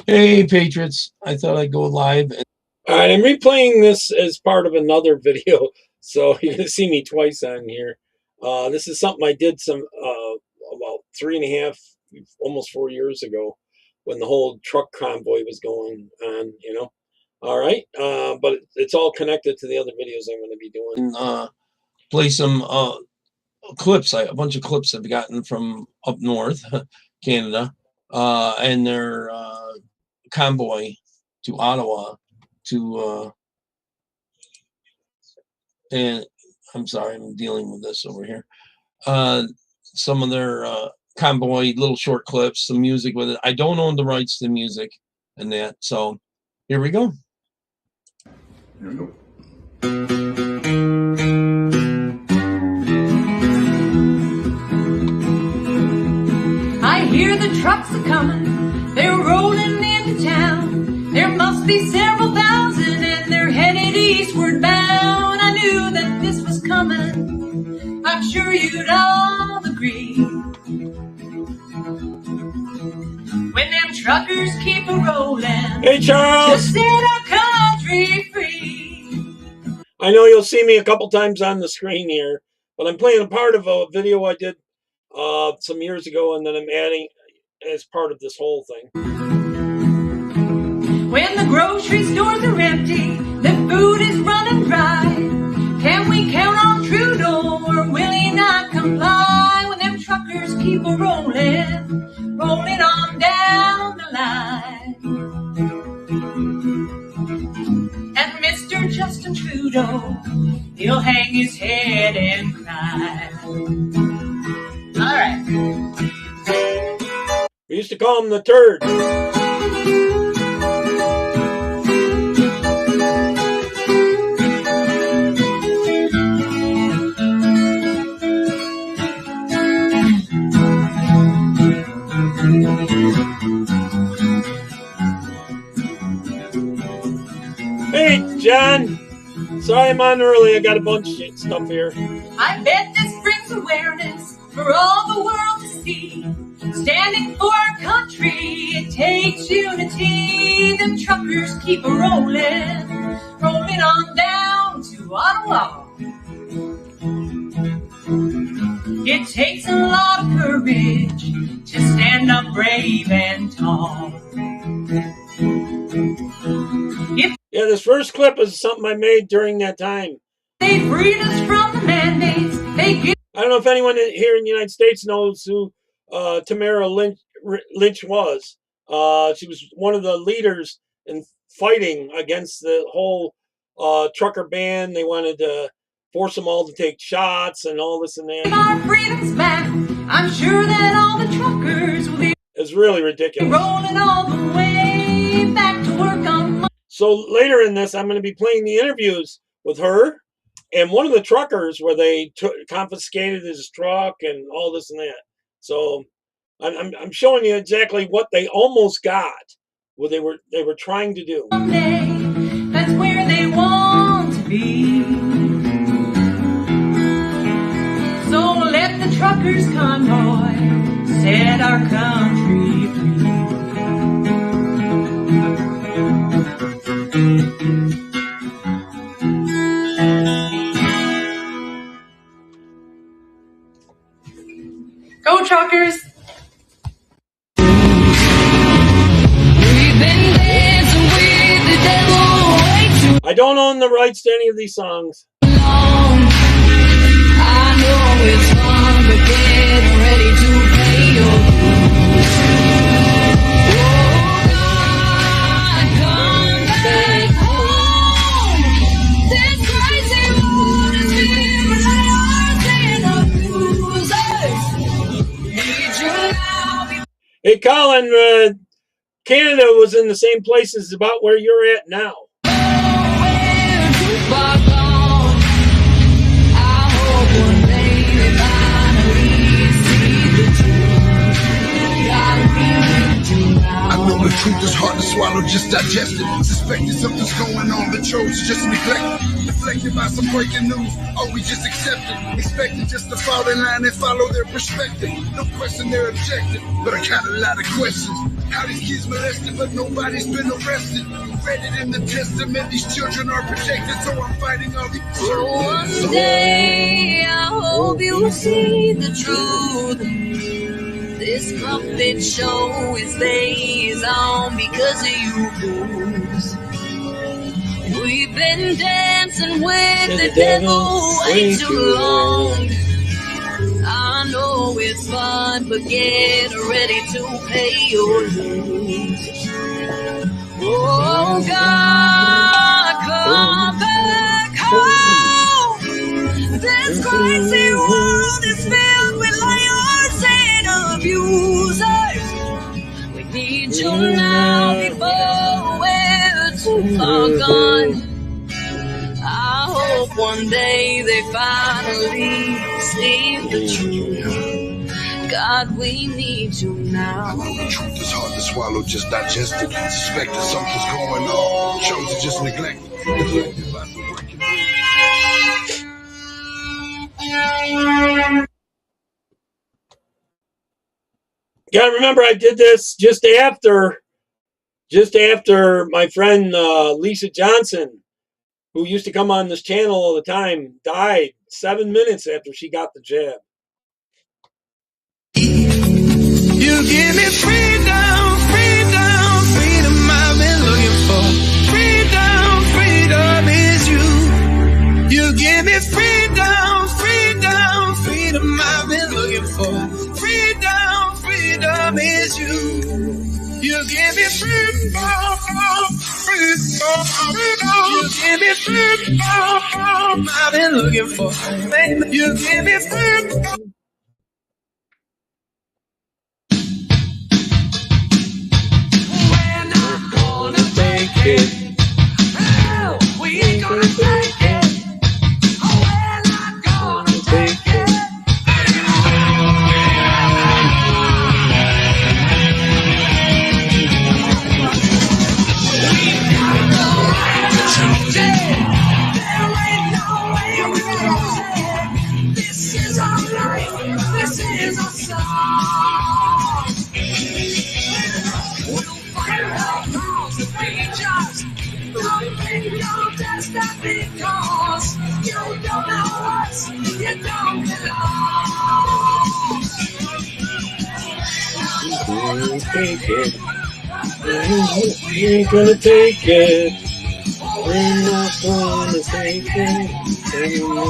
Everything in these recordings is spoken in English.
Hey, Patriots. I thought I'd go live. All right, I'm replaying this as part of another video, so you're going to see me twice on here. This is something I did about 3.5, almost 4 years ago when the whole truck convoy was going on, you know. All right, but it's all connected to the other videos I'm going to be doing. Play some clips, a bunch of clips I've gotten from up north, Canada, and their convoy to Ottawa and I'm sorry, I'm dealing with this over here. Some of their convoy, little short clips, some music with it. I don't own the rights to the music and that, so here we go. Here we go. I hear the trucks are coming, they're rolling into town. There must be several thousand and they're headed eastward bound. I knew that this was coming, I'm sure you'd all agree. When them truckers keep a rolling, hey Charles, to set our country free. I know you'll see me a couple times on the screen here, but I'm playing a part of a video I did some years ago, and then I'm adding as part of this whole thing. When the grocery stores are empty, the food is running dry. Can we count on Trudeau, or will he not comply? When them truckers keep a rolling on down the line. And Mr. Justin Trudeau, he'll hang his head and cry. All right. We used to call him the turd. Hey, John. Sorry I'm on early. I got a bunch of stuff here. I bet this brings awareness for all the world to see. Standing for our country, it takes unity. Them truckers keep a rolling on down to Ottawa. It takes a lot of courage to stand up brave and tall. Yeah, this first clip is something I made during that time. They freed us from the mandates. I don't know if anyone here in the United States knows who Tamara Lich was. She was one of the leaders in fighting against the whole trucker ban. They wanted to force them all to take shots and all this and that. Our freedom's back. I'm sure that all the truckers will be. It's really ridiculous. Rolling all the way back to work on. So later in this, I'm going to be playing the interviews with her and one of the truckers where they confiscated his truck and all this and that. So I'm showing you exactly what they almost got, what they were trying to do. Someday, that's where they want to be. So let the truckers convoy set our country free. Go truckers! I don't own the rights to any of these songs. I know it's long, but get ready to pay your dues. Oh God, come back home. This crazy world is here, but I are Hey, Colin, Canada was in the same places about where you're at now. I know the truth is hard to swallow, just digest it. Suspected something's going on, but chose just neglected. Deflected by some breaking news, or we just accepted. Expected just to fall in line and follow their perspective. No question their objective, but I got a lot of questions. How these kids molested, but nobody's been arrested. Read it in the testament, these children are protected, so I'm fighting all these. One day I hope you'll see the truth. This puppet show it stays on because of you fools. We've been dancing with the devil way too long. I know it's fun, but get ready to pay your dues. Oh God, come back home. This crazy world is filled with liars and abusers. We need you now before we're too far gone. I hope one day they finally see the truth. God, we need you now. I know the truth is hard to swallow, just digest it. Suspect that something's going on. Chose to just neglect it. Neglected by some breaking news. Gotta remember, I did this just after my friend Lisa Johnson, who used to come on this channel all the time, died 7 minutes after she got the jab. You give me freedom, freedom, freedom I've been looking for. Freedom, freedom is you. You give me freedom, freedom, freedom I've been looking for. Freedom, freedom is you. You give me freedom, freedom, freedom. You give me freedom I've been looking for. You give me freedom. It. Oh, we ain't gonna take it. Oh, we're not gonna take it. We gotta go and change it. There ain't no way around it. This is our life. This is our song. We'll fight our cause to be just. Don't think you're just that because you don't know us, you don't belong. We'll take it. We ain't gonna take it. We're not gonna take it anymore.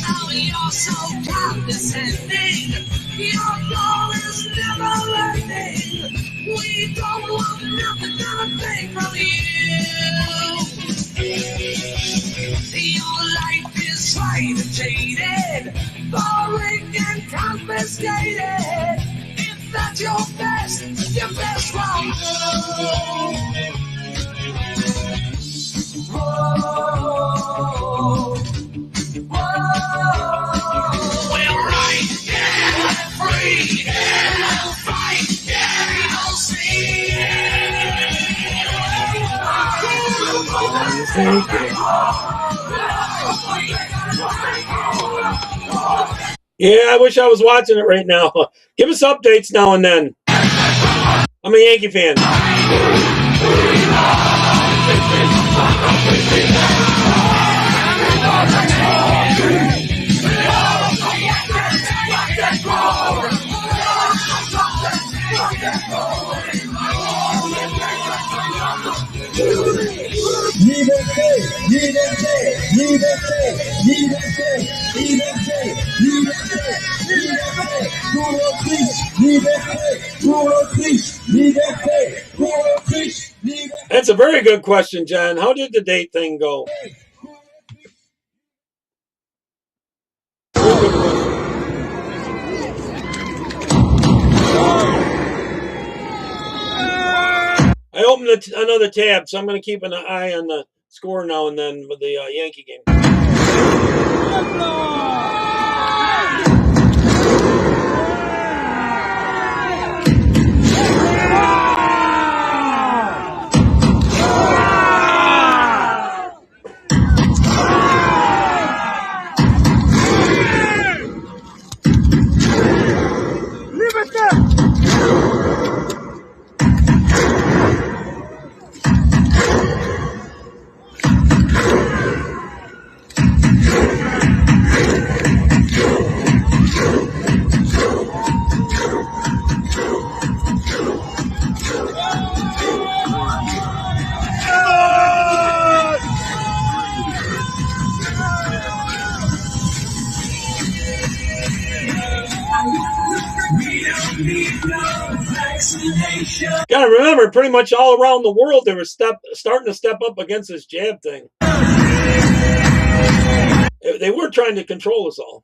Oh, you're so condescending. Your goal is never learning. We don't want nothing from you. Your life is tried and jaded, boring and confiscated. If that's your best wrong. Whoa, whoa. We're right, yeah, free, yeah, we'll fight, yeah, you'll see. Yeah, I wish I was watching it right now. Give us updates now and then. I'm a Yankee fan. That's a very good question, John. How did the date thing go? Very good question. I opened another tab, so I'm going to keep an eye on the score now and then with the Yankee game. Gotta remember, pretty much all around the world, they were starting to step up against this jab thing. They were trying to control us all.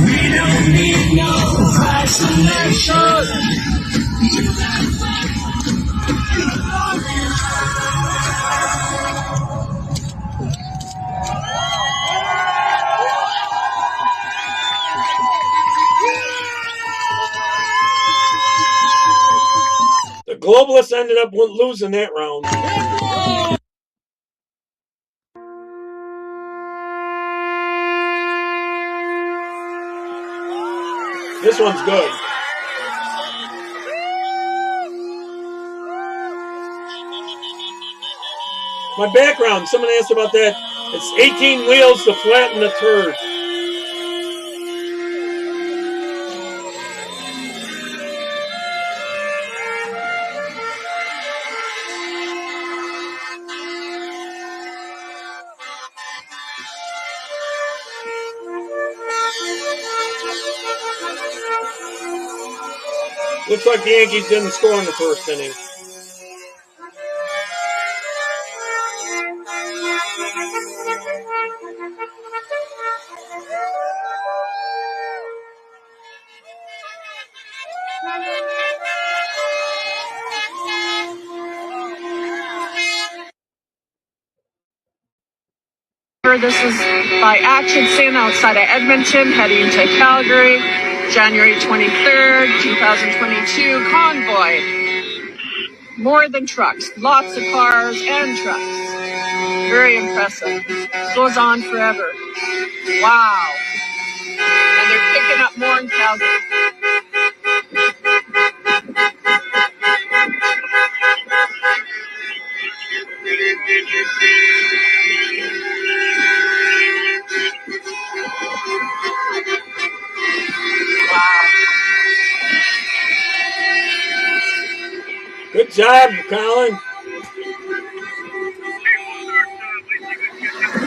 We don't need no vaccination. The globalists ended up losing that round. This one's good. My background, someone asked about that. It's 18 wheels to flatten the turd. Looks like the Yankees didn't score in the first inning. This is by Atchison outside of Edmonton, heading to Calgary, January 23rd, 2022. Convoy. More than trucks. Lots of cars and trucks. Very impressive. Goes on forever. Wow. And they're picking up more in Calgary. Good job, Colin.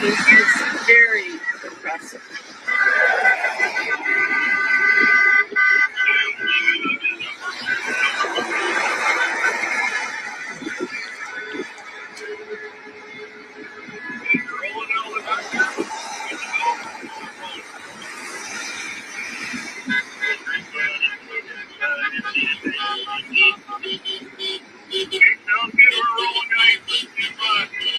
This is very impressive.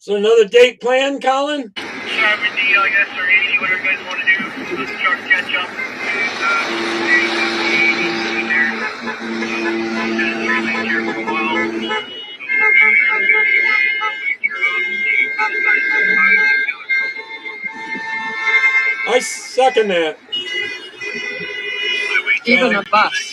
So another date planned, Colin? Yeah, everything, I guess, or 80, whatever you guys want to do. Let's start catch up. I second that. Even a bus.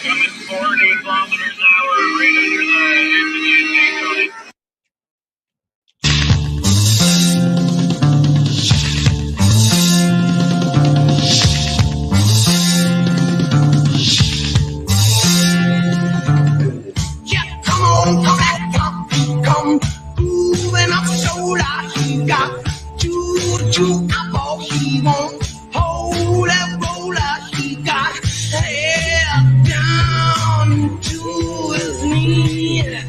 Coming 40 kilometers an hour right under the engine on it. Yeah, come on, come back, come moving up solar. He got choo-choo apple. He won't hold that roller. He got hair down to his knees.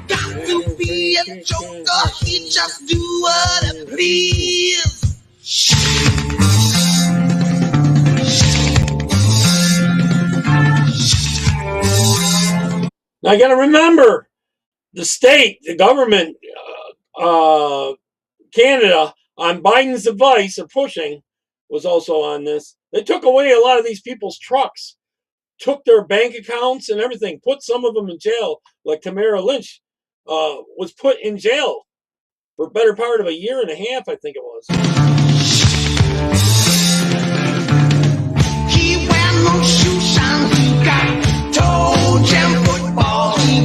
Got to be a joker. He just do what he please. Now I got to remember, the state, the government, Canada, on Biden's advice or pushing, was also on this. They took away a lot of these people's trucks, took their bank accounts and everything, put some of them in jail, like Tamara Lich was put in jail for a better part of a year and a half, I think it was. He wear no shoe shine. He got toe jam football. He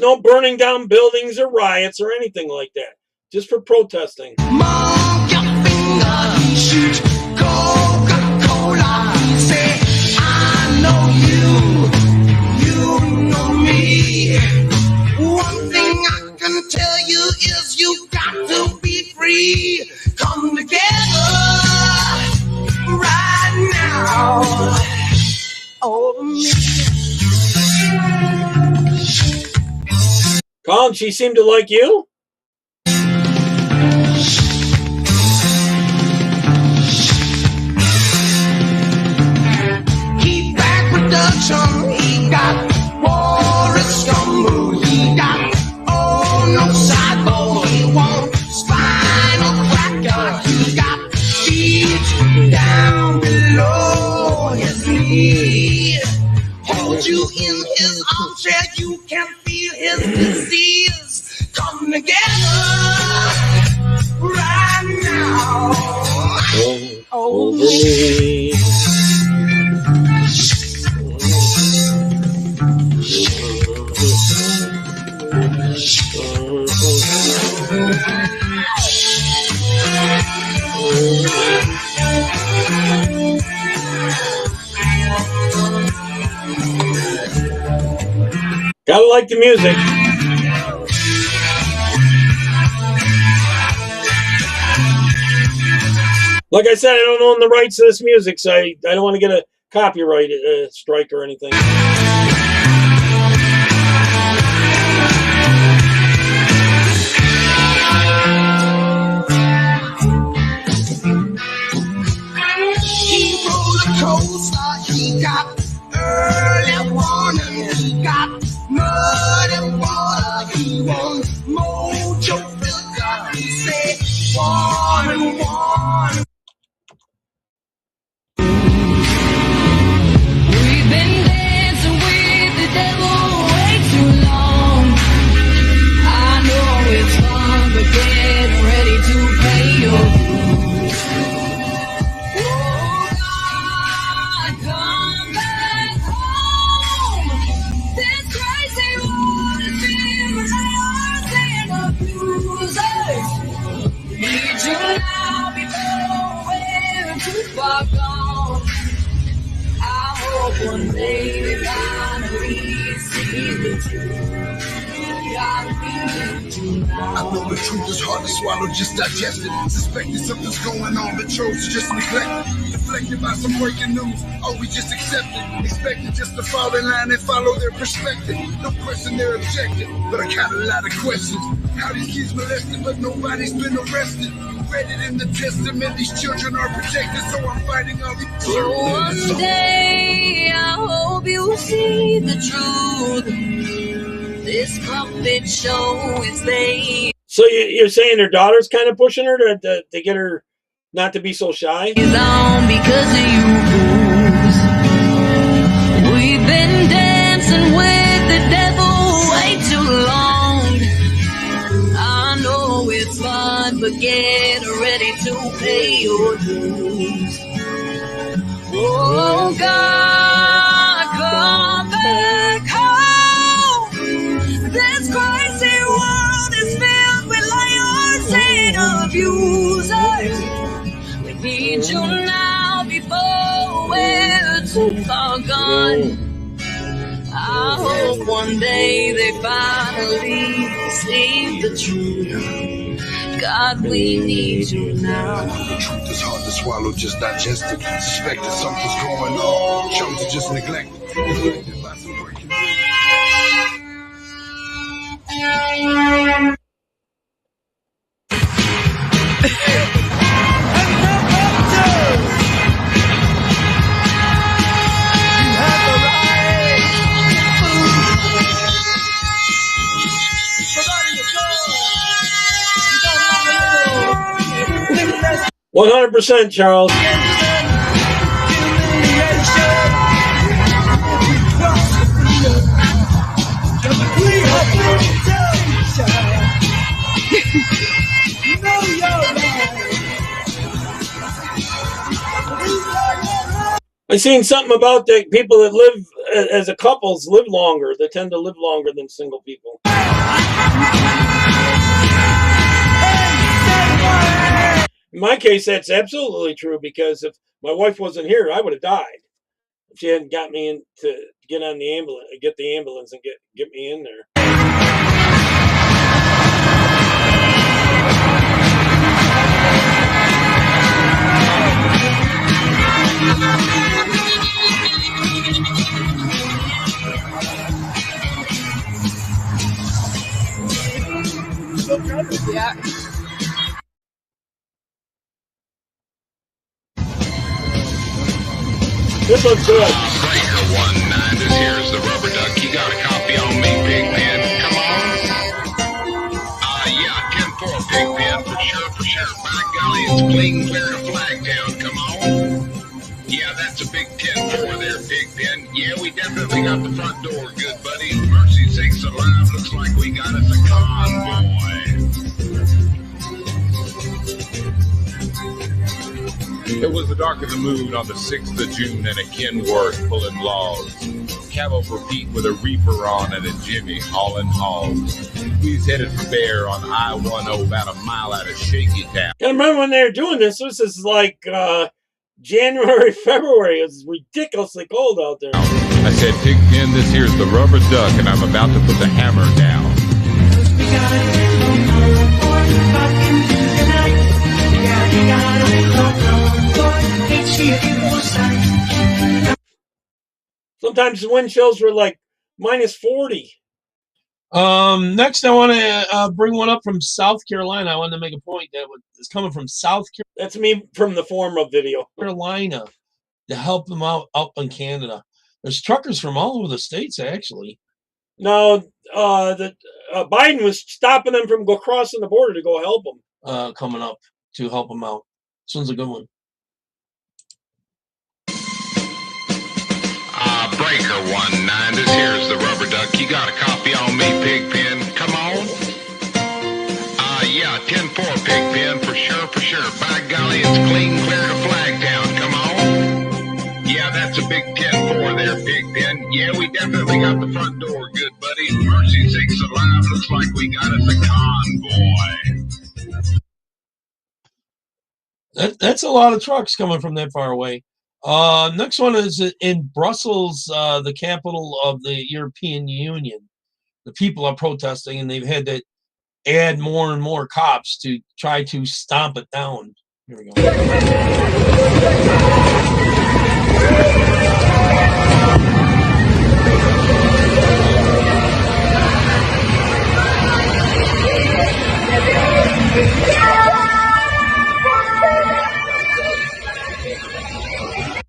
there's no burning down buildings or riots or anything like that. Just for protesting. Mark your finger, shoot Coca-Cola. Say, I know you know me. One thing I can tell you is you got to be free. Come together right now over me. Colin, she seemed to like you? He back production, he got Boris Gumbo, he got no sideboard, he won't spinal cracker, he got feet down below his knee. Hold you in his armchair, you can feel his disease. Come together right now over me. Gotta like the music. Like I said, I don't own the rights to this music, so I don't want to get a copyright strike or anything. He rode a coaster, he got early warning, he got mud and water, he won mojo filter, he said, one and one. We've been dancing with the devil way too long. I know it's fun, but get ready to pay your dues. Oh God, come back home. This crazy world is filled with liars and abusers. Need you now before we're too far gone. I hope one day they finally see the truth. Gotta be true now. I know the truth is hard to swallow, just digest it. Suspecting something's going on, but chose to just neglect it. Deflected by some breaking news, or we just accept it. Expected just to fall in line and follow their perspective. No question their objective, but I got a lot of questions. How these kids molested, but nobody's been arrested. Read it in the testament, these children are protected, so I'm fighting all these One day I hope you'll see the truth. This puppet show is late. So you're saying her daughter's kind of pushing her to get her not to be so shy? On because of you fools. We've been dancing with the devil way too long. I know it's fun, but get ready to pay your dues. Oh God, come back home. This crazy world is filled with liars and abusers. We need you now before we're too far gone. I hope one day they finally see the truth. God, we need you now. The truth is hard to swallow, just digest it. Suspected something's going on, chose to just neglect it. Deflected by some breaking news. 100%, Charles. I seen something about the people that live as a couples live longer. They tend to live longer than single people. In my case, that's absolutely true, because if my wife wasn't here, I would have died. If she hadn't got me in to get on the ambulance, get the ambulance, and get me in there. Yeah. This one's good. Breaker 19, this here's the rubber duck. You got a copy on me, Pigpen. Come on. Yeah, 10-4, Pigpen, for sure. By golly, it's clean, clear to Flagtown. Come on. Yeah, that's a big 10-4 there, Pigpen. Yeah, we definitely got the front door good, buddy. Mercy sakes alive, looks like we got us a convoy. It was the dark of the moon on the 6th of June and a Kenworth pulling logs. Cabo for Pete with a reaper on and a Jimmy hauling hogs. We was headed for Bear on I-10 about a mile out of Shaky Town. I remember when they were doing this. This is like January, February. It was ridiculously cold out there. I said, Pigpen, this here's the rubber duck and I'm about to put the hammer down. Sometimes the wind chills were like minus 40. Next, I want to bring one up from South Carolina. I wanted to make a point that it's coming from South That's me from the former video. Carolina to help them out up in Canada. There's truckers from all over the states, actually. No, Biden was stopping them from crossing the border to go help them. Coming up to help them out. This one's a good one. Breaker 19, this here's the rubber duck. You got a copy on me, Pigpen. Come on. Yeah, 10-4, Pigpen, for sure. By golly, it's clean, clear to Flagtown. Come on. Yeah, that's a big 10-4 there, Pigpen. Yeah, we definitely got the front door good, buddy. Mercy sakes alive, looks like we got us a convoy. That's a lot of trucks coming from that far away. Next one is in Brussels, the capital of the European Union. The people are protesting, and they've had to add more and more cops to try to stomp it down. Here we go.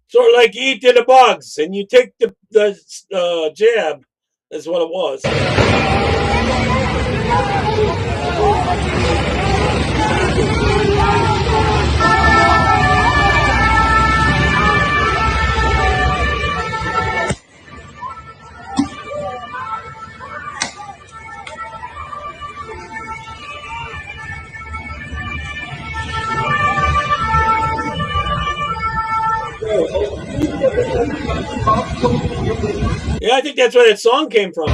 Sort of like you eat to the bugs, and you take the jab. Is what it was. Yeah, I think that's where that song came from.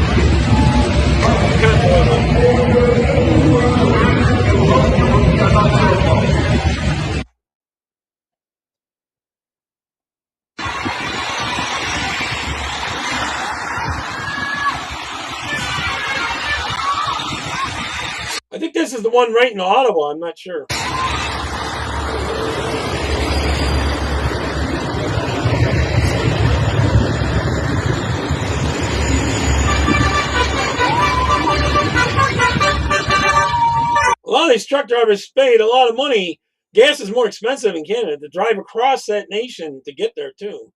I think this is the one right in Ottawa. I'm not sure. A lot of these truck drivers paid a lot of money. Gas is more expensive in Canada to drive across that nation to get there, too.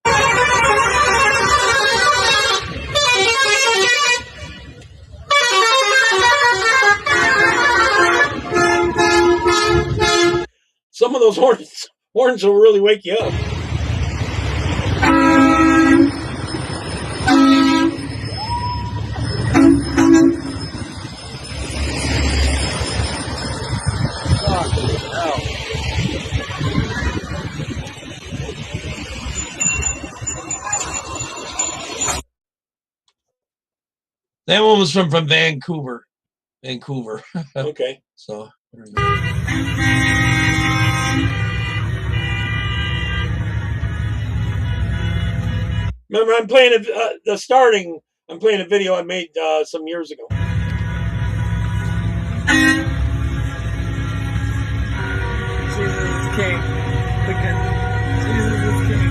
Some of those horns will really wake you up. That one was from Vancouver. Vancouver. Okay. So there we go. Remember, I'm playing I'm playing a video I made some years ago. Jesus is king. Jesus is king.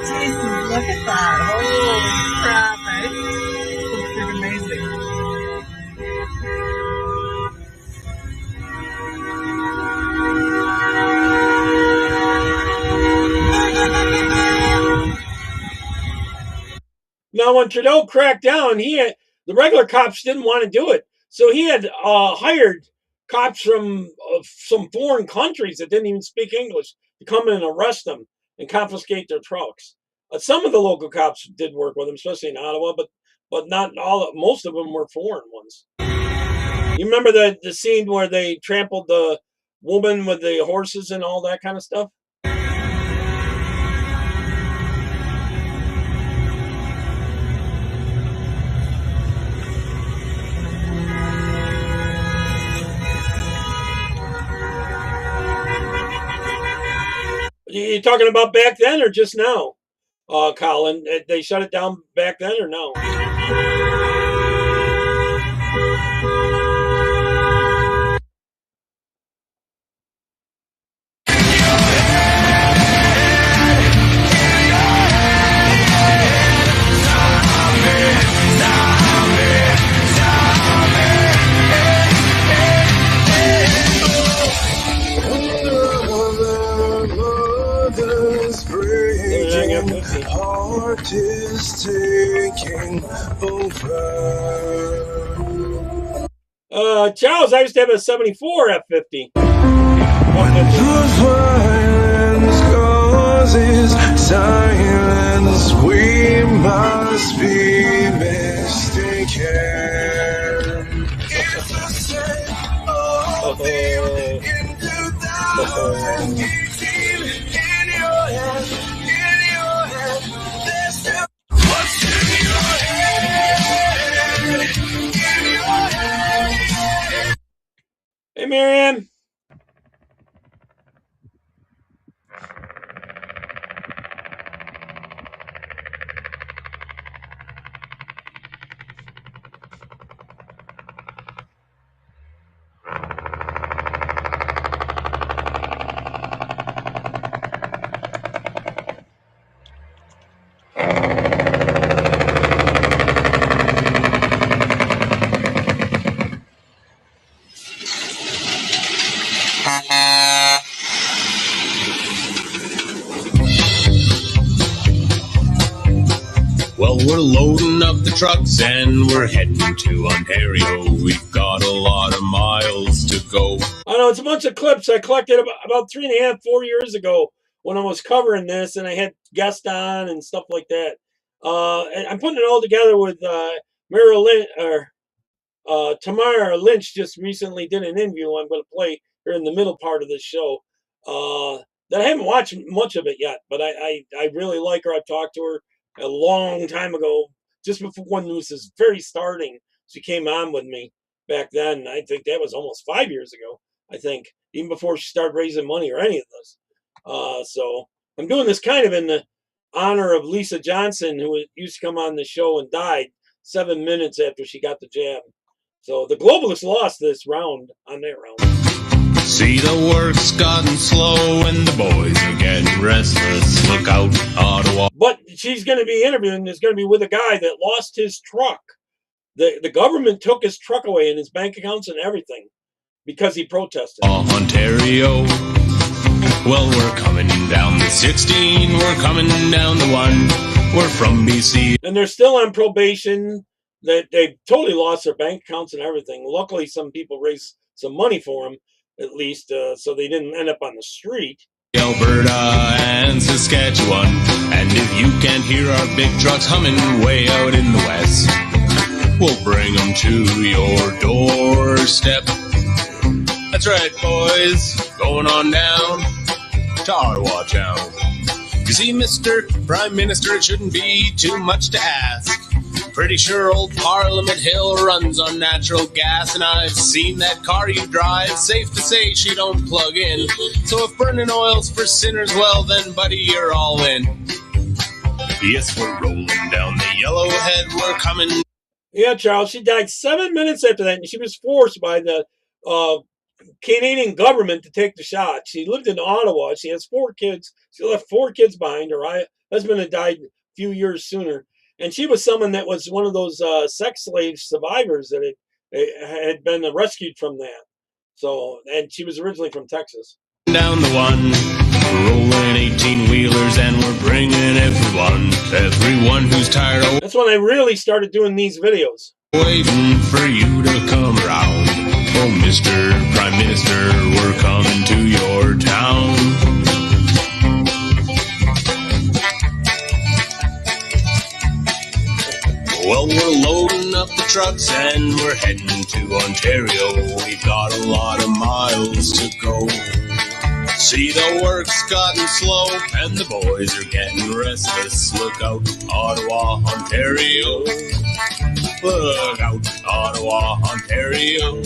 Jesus, look at that. Holy crap, eh? It's freaking amazing. Now, when Trudeau cracked down, the regular cops didn't want to do it, so he had hired cops from some foreign countries that didn't even speak English to come in and arrest them and confiscate their trucks. Some of the local cops did work with them, especially in Ottawa, but not all. Most of them were foreign ones. You remember the scene where they trampled the woman with the horses and all that kind of stuff? You talking about back then or just now, Colin? They shut it down back then or no? Heart is taking over. Charles, I used to have a 74 F50. Those violence causes silence, we must be mistaken. It's the same old thing in 2018. In your head, there's still what's in your head. In your head. Hey, Marianne. Well, we're loading up the trucks and we're heading to Ontario. We've got a lot of miles to go. I know it's a bunch of clips I collected about 3.5, 4 years ago when I was covering this, and I had guests on and stuff like that. And I'm putting it all together with Tamara Lich just recently did an interview I'm going to play here in the middle part of this show. That I haven't watched much of it yet, but I really like her. I've talked to her a long time ago, just before when this was very starting. She came on with me back then. I think that was almost 5 years ago. I think even before she started raising money or any of this. So I'm doing this kind of in the honor of Lisa Johnson, who used to come on the show and died 7 minutes after she got the jab. So the globalists lost this round on that round. See, the work's gotten slow and the boys are getting restless. Look out, Ottawa. But she's going to be interviewing, is going to be with a guy that lost his truck. The government took his truck away and his bank accounts and everything because he protested. Ontario. Well, we're coming down the 16, we're coming down the 1. We're from BC. And they're still on probation. They totally lost their bank accounts and everything. Luckily, some people raised some money for them. at least, so they didn't end up on the street. Alberta and Saskatchewan. And if you can't hear our big trucks humming way out in the west, we'll bring them to your doorstep. That's right, boys. Going on down to Ottawa town. You see, Mr. Prime Minister, it shouldn't be too much to ask. Pretty sure old Parliament Hill runs on natural gas, and I've seen that car you drive. Safe to say she don't plug in. So if burning oil's for sinners, well then, buddy, you're all in. Yes, we're rolling down the Yellowhead. We're coming. Yeah, Charles, she died 7 minutes after that, and she was forced by the Canadian government to take the shot. She lived in Ottawa. She has 4 kids. She left 4 kids behind. Her husband had died a few years sooner. And she was someone that was one of those sex slave survivors that had been rescued from that. So, and she was originally from Texas. Down the one, rolling 18-wheelers, and we're bringing everyone who's tired of. That's when I really started doing these videos. Waiting for you to come around. Oh, Mr. Prime Minister, we're coming to your town. Well, we're loading up the trucks and we're heading to Ontario. We've got a lot of miles to go. See, the work's gotten slow and the boys are getting restless. Look out, Ottawa, Ontario. Look out, Ottawa, Ontario.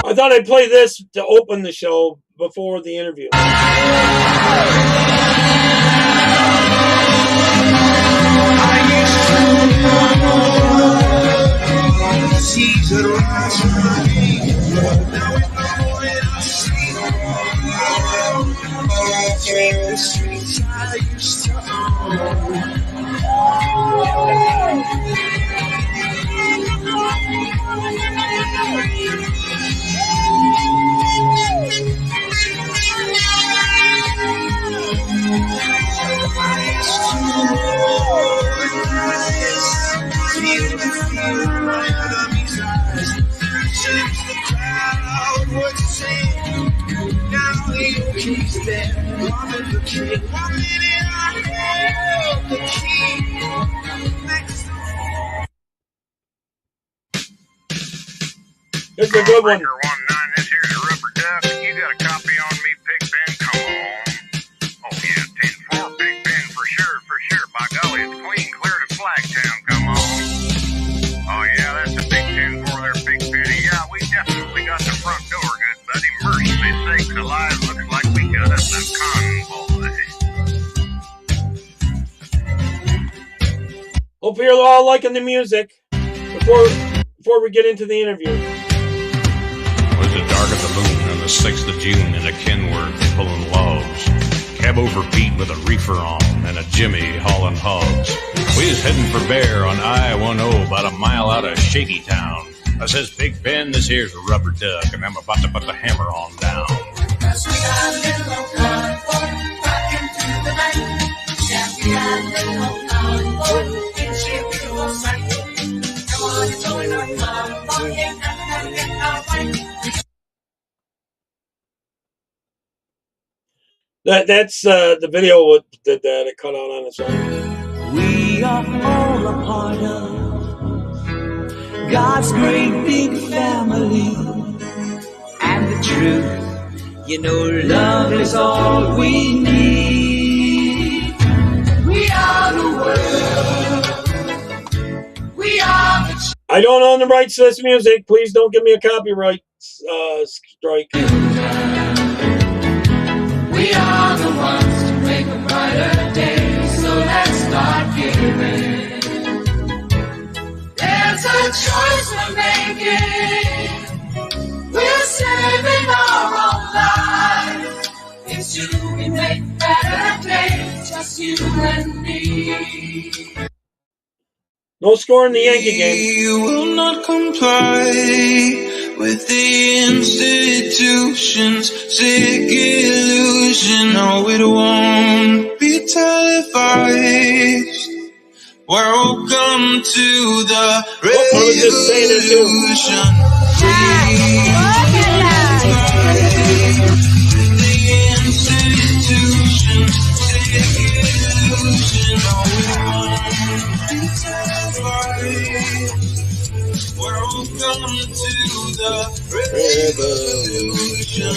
I thought I'd play this to open the show before the interview. This is a good one. This here's a rubber duck. You got a copy on me, Big Ben? Come on. Oh yeah, 10-4, Big Ben for sure. By golly, it's clean clear to Flagtown. Come on. Oh yeah, that's a big 10-4 there, Big Ben. Yeah, we definitely got the front door good, buddy. Mercy sakes alive, looks like we got us a convoy. Hope you're all liking the music before we get into the interview. It was the dark of the moon on the 6th of June in a Kenworth pulling logs. Cab over Pete with a reefer on and a Jimmy hauling hogs. We was heading for Bear on I-10 about a mile out of Shaky Town. I says, Big Ben, this here's a rubber duck, and I'm about to put the hammer on down. That's the video that it cut out on its own. We are all a part of God's great big family. And the truth, you know, love is all we need. We are the world. We are the I don't own the rights to this music. Please don't give me a copyright strike. We are the ones to make a brighter day, so let's start giving. There's a choice we're making. We're saving our own lives. It's you we make better days, just you and me. No score in the Yankee game. We will not comply with the institutions, sick illusion. No, it won't be televised. Welcome to the revolution. The institutions, sick illusion. No, it won't be televised. Welcome to the revolution.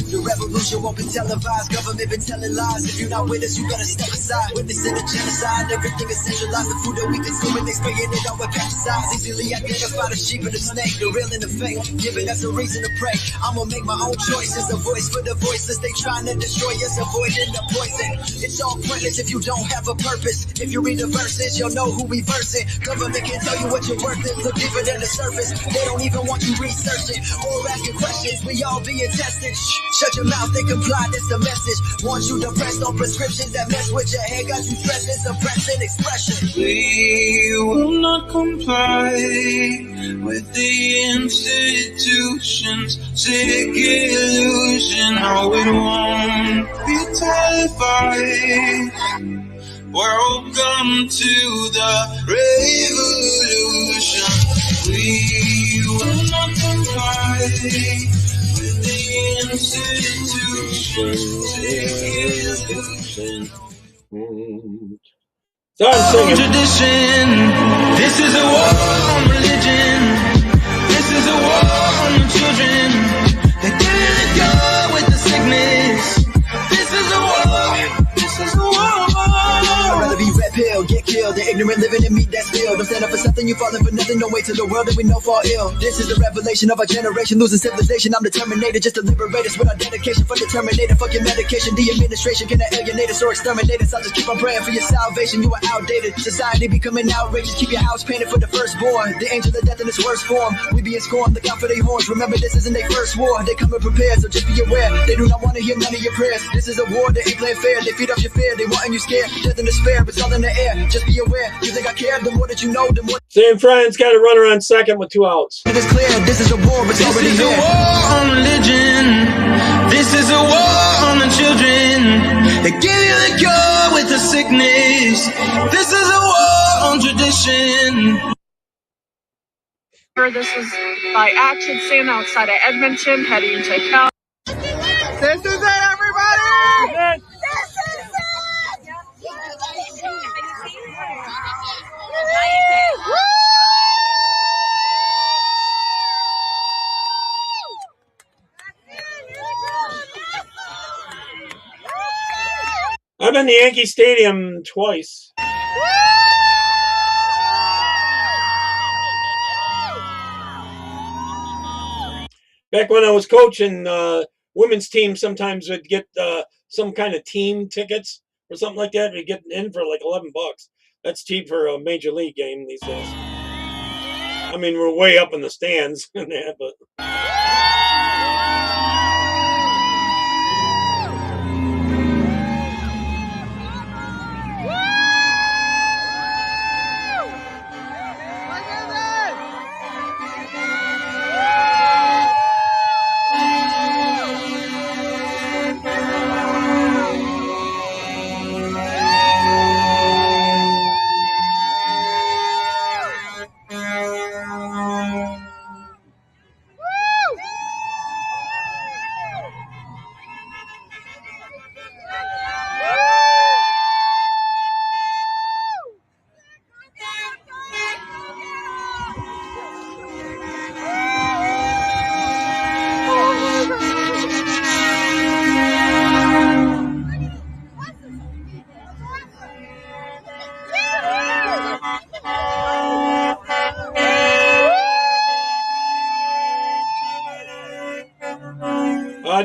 The revolution won't be televised. Government been telling lies. If you're not with us, you gotta step aside. Witnessing a genocide. Everything is centralized. The food that we consume and they spraying it out with pesticides. Easily identify the sheep and the snake, the real and the fake, giving us a reason to pray. I'ma make my own choices. A voice for the voiceless. They trying to destroy us, avoiding the poison. It's all pointless if you don't have a purpose. If you read the verses, you'll know who we versing. Government can tell you what you're worth is. Look deeper than the surface. They don't even want you researching or asking questions. We all being tested. Shut your mouth, they comply, that's the message. Want you depressed on prescriptions that mess with your head. Got you stressing, suppressing expression. We will not comply with the institutions, sick illusion. No, it won't be televised. Welcome to the revolution. We will not comply with the institutions. So I'm singing. Tradition. This is a war on religion. This is a war on the children. They didn't go with the sickness. This is a war. This is a war. I'd rather be red pill, get killed, than ignorant living and meat that's filled. Don't stand up for something, you falling for nothing. Don't wait till the world that we know fall ill. This is the revelation of our generation, losing civilization. I'm the Terminator, just to liberate us with our dedication. For the Terminator, fuck your medication. The administration can alienate us or exterminate us. I'll just keep on praying for your salvation. You are outdated. Society becoming outrageous. Keep your house painted for the firstborn. The angel of death in its worst form. We being scorned, look out for their horns. Remember, this isn't their first war. They coming prepared, so just be aware. They do not want to hear none of your prayers. This is a war, they ain't playing fair. They feed off your fear, they wanting you scared. Death and despair, it's all in the air. Just be aware. You think I care? The more that you know, the more. San Fran's got a runner on second with 2 outs. It is clear, this is a war, it's already This is a here. war on religion. This is a war on the children. They give you the cure with the sickness. This is a war on tradition. This is by Action Sin outside of Edmonton, heading to Cal. This is it, everybody! I've been to Yankee Stadium twice. Back when I was coaching, women's team sometimes would get some kind of team tickets or something like that. We'd get in for like $11. That's cheap for a major league game these days. I mean, we're way up in the stands and that, but.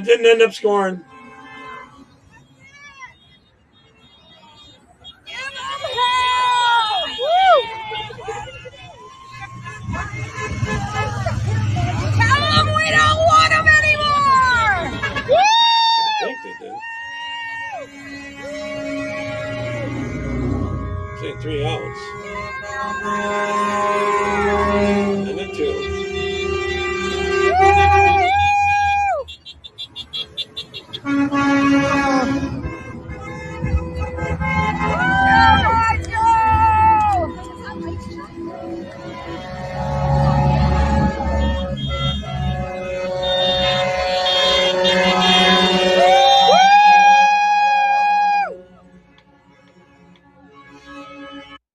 Didn't end up scoring. Tell them we don't want them anymore! I think they did. See, 3 outs. And then 2.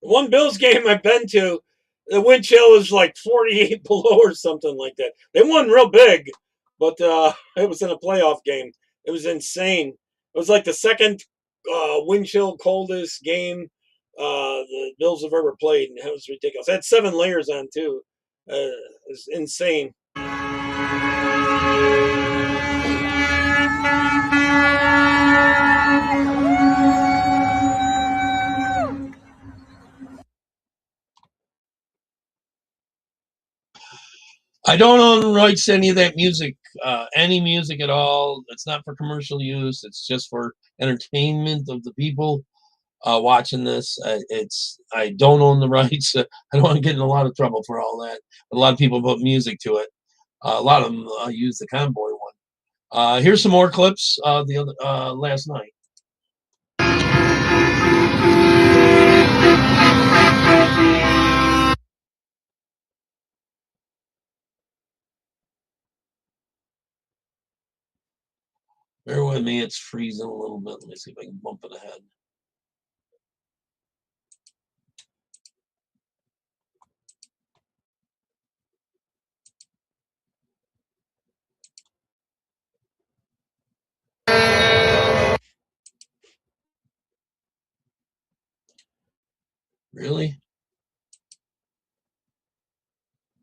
One Bills game I've been to, the wind chill was like 48 below or something like that. They won real big, but it was in a playoff game. It was insane. It was like the second wind chill coldest game the Bills have ever played, and it was ridiculous. It had 7 layers on too. It was insane. I don't own rights to any of that music, any music at all. It's not for commercial use. It's just for entertainment of the people watching this. I don't own the rights. I don't want to get in a lot of trouble for all that. But a lot of people put music to it. A lot of them use the Convoy one. Here's some more clips the other last night. Bear with me, it's freezing a little bit. Let me see if I can bump it ahead. Really?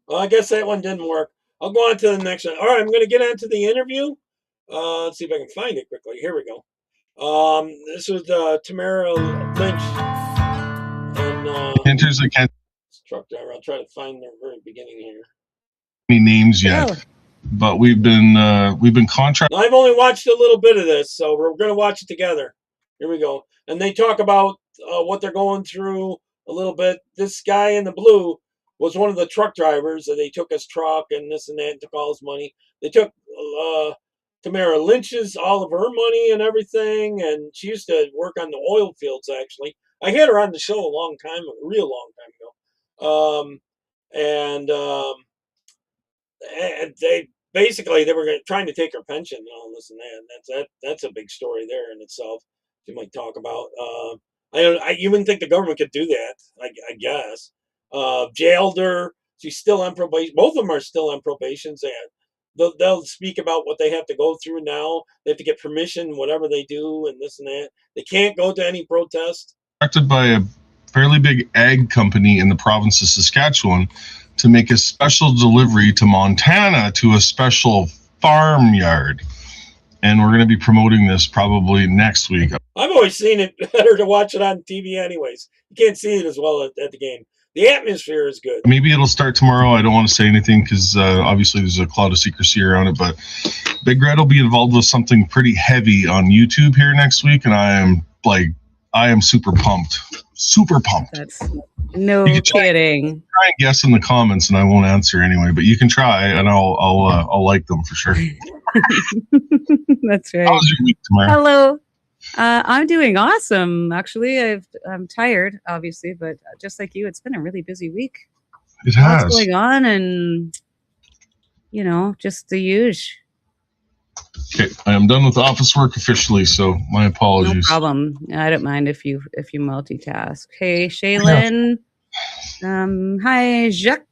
Well, I guess that one didn't work. I'll go on to the next one. All right, I'm going to get on to the interview. Let's see if I can find it quickly. Here we go. This was Tamara Lich and Enters the truck driver. I'll try to find the very beginning here. any names yet, but we've been contracted. I've only watched a little bit of this, so we're going to watch it together. Here we go. And they talk about what they're going through a little bit. This guy in the blue was one of the truck drivers, and they took his truck and this and that and took all his money. They took Tamara Lich's, all of her money and everything, and she used to work on the oil fields, actually. I had her on the show a real long time ago. And they basically they were trying to take her pension and all this and that. That's a big story there in itself. You might talk about. You wouldn't think the government could do that. I guess jailed her. She's still on probation. Both of them are still on probation. They'll speak about what they have to go through now. They have to get permission, whatever they do, and this and that. They can't go to any protest. Contracted by a fairly big ag company in the province of Saskatchewan to make a special delivery to Montana to a special farmyard. And we're going to be promoting this probably next week. I've always seen it better to watch it on TV anyways. You can't see it as well at the game. The atmosphere is good. Maybe it'll start tomorrow. I don't want to say anything because obviously there's a cloud of secrecy around it. But Big Red will be involved with something pretty heavy on YouTube here next week. And I am super pumped. Super pumped. That's no kidding. Try and guess in the comments, and I won't answer anyway. But you can try, and I'll like them for sure. That's right. How was your week, Tamara? Hello. I'm doing awesome. Actually, I'm tired, obviously, but just like you, it's been a really busy week. It has. Lots going on, and just the usual. Okay, I am done with office work officially, so my apologies. No problem. I don't mind if you multitask. Hey, Shaylin. Hi, Jacques.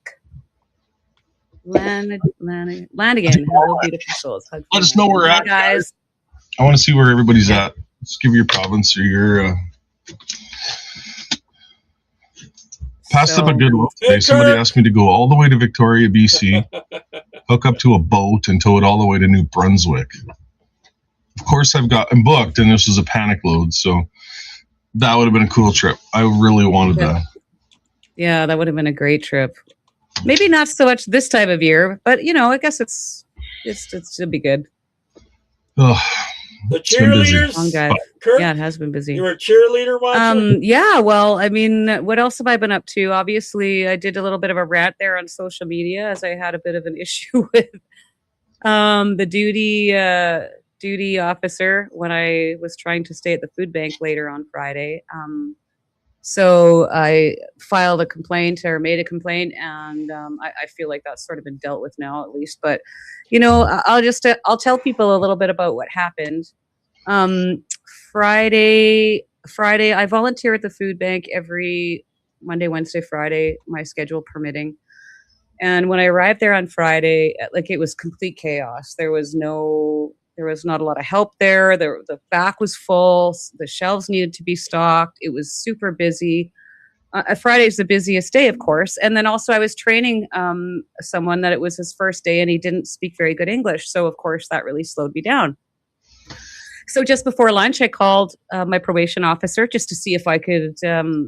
Lanigan. Hello, beautiful souls. Let us know where we're at, guys. I want to see where everybody's at. Let's give your province or your passed up a good one today. Somebody asked me to go all the way to Victoria, BC, hook up to a boat, and tow it all the way to New Brunswick. Of course, I'm booked, and this was a panic load, so that would have been a cool trip. I really wanted that. Yeah, that would have been a great trip. Maybe not so much this time of year, but I guess it's still be good. The cheerleaders. Kurt, yeah, it has been busy. You were a cheerleader watching? Yeah, well, I mean, what else have I been up to? Obviously, I did a little bit of a rant there on social media as I had a bit of an issue with the duty officer when I was trying to stay at the food bank later on Friday. So I filed a complaint or made a complaint, and I feel like that's sort of been dealt with now, at least. But I'll tell people a little bit about what happened. Um, Friday, I volunteer at the food bank every Monday, Wednesday, Friday, my schedule permitting. And when I arrived there on Friday, like, it was complete chaos. There was not a lot of help there. The back was full. The shelves needed to be stocked. It was super busy. Friday's the busiest day, of course. And then also I was training someone that it was his first day and he didn't speak very good English. So of course that really slowed me down. So just before lunch, I called my probation officer just to see if I could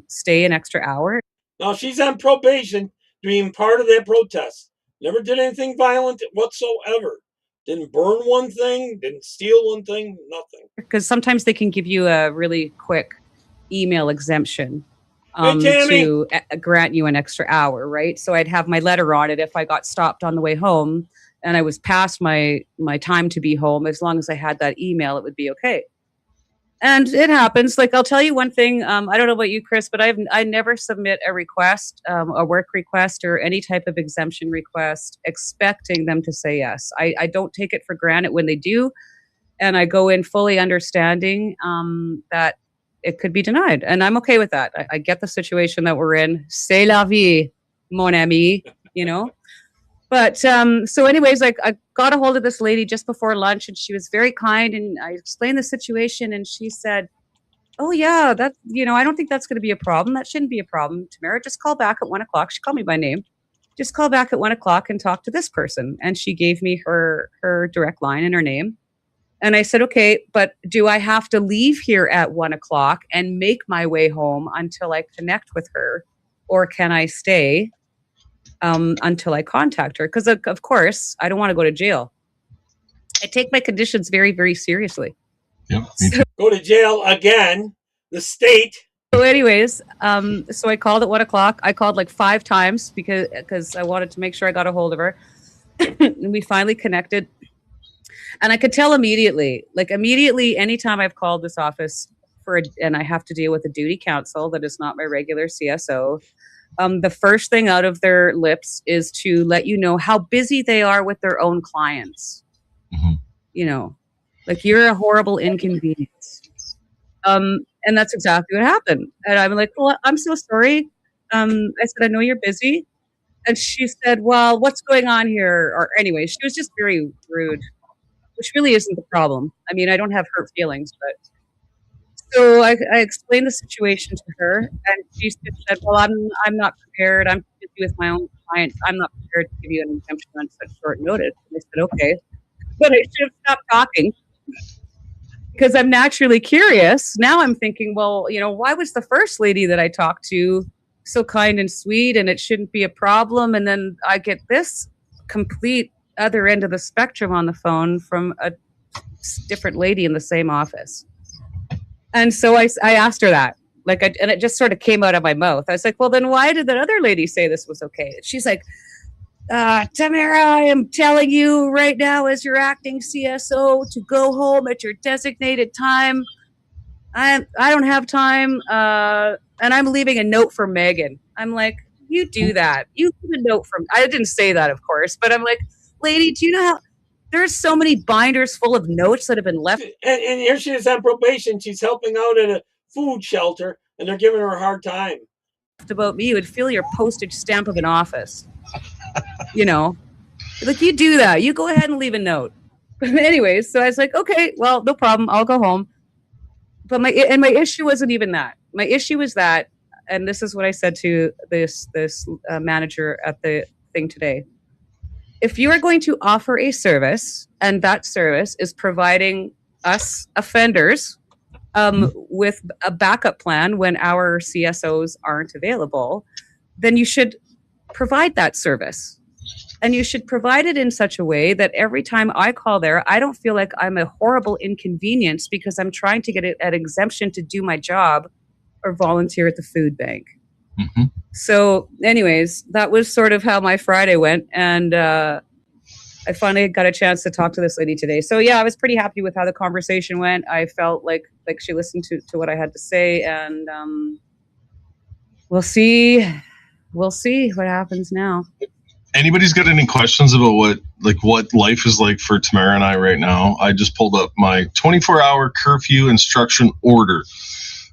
stay an extra hour. Now she's on probation, being part of that protest. Never did anything violent whatsoever. Didn't burn one thing, didn't steal one thing, nothing. Because sometimes they can give you a really quick email exemption Hey, Tammy. to grant you an extra hour, right? So I'd have my letter on it if I got stopped on the way home and I was past my time to be home. As long as I had that email, it would be okay. And it happens. Like, I'll tell you one thing. I don't know about you, Chris, but I never submit a request, a work request or any type of exemption request expecting them to say yes. I don't take it for granted when they do. And I go in fully understanding that it could be denied. And I'm okay with that. I get the situation that we're in. C'est la vie, mon ami, you know? But so anyways, like, I got a hold of this lady just before lunch and she was very kind and I explained the situation and she said, oh yeah, that, I don't think that's going to be a problem. That shouldn't be a problem. Tamara, just call back at 1 o'clock. She called me by name. Just call back at 1 o'clock and talk to this person. And she gave me her direct line and her name. And I said, okay, but do I have to leave here at 1 o'clock and make my way home until I connect with her? Or can I stay until I contact her? Because of course, I don't want to go to jail. I take my conditions very, very seriously. Yep, me too. Go to jail again. The state. So anyways, so I called at 1 o'clock. I called like 5 times because I wanted to make sure I got a hold of her. And we finally connected. And I could tell immediately, anytime I've called this office and I have to deal with a duty counsel that is not my regular CSO, the first thing out of their lips is to let you know how busy they are with their own clients. Mm-hmm. Like, you're a horrible inconvenience. And that's exactly what happened. And I'm like, well, I'm so sorry. I said, I know you're busy. And she said, well, what's going on here? Or anyway, she was just very rude, which really isn't the problem. I mean, I don't have hurt feelings, but so I explained the situation to her, and she said, well, I'm not prepared. I'm busy with my own clients. I'm not prepared to give you an exemption on such short notice. And I said, okay. But I should have stopped talking because I'm naturally curious. Now I'm thinking, well, why was the first lady that I talked to so kind and sweet and it shouldn't be a problem? And then I get this complete other end of the spectrum on the phone from a different lady in the same office. And so I asked her that, and it just sort of came out of my mouth. I was like, well, then why did that other lady say this was okay? She's like, Tamara, I am telling you right now as your acting CSO to go home at your designated time. I don't have time. And I'm leaving a note for Megan. I'm like, you do that. You leave a note I didn't say that, of course, but I'm like, lady, do you know how there's so many binders full of notes that have been left? And here she is on probation. She's helping out at a food shelter, and they're giving her a hard time. About me, you would feel your postage stamp of an office. Like, you do that. You go ahead and leave a note. But anyways, so I was like, okay, well, no problem. I'll go home. But my issue wasn't even that. My issue was that, and this is what I said to this manager at the thing today. If you are going to offer a service, and that service is providing us offenders with a backup plan when our CSOs aren't available, then you should provide that service. And you should provide it in such a way that every time I call there, I don't feel like I'm a horrible inconvenience because I'm trying to get an exemption to do my job or volunteer at the food bank. Mm-hmm. So anyways, that was sort of how my Friday went. And I finally got a chance to talk to this lady today. So yeah, I was pretty happy with how the conversation went. I felt like she listened to what I had to say. And we'll see. We'll see what happens now. Anybody's got any questions about what life is like for Tamara and I right now? I just pulled up my 24-hour curfew instruction order.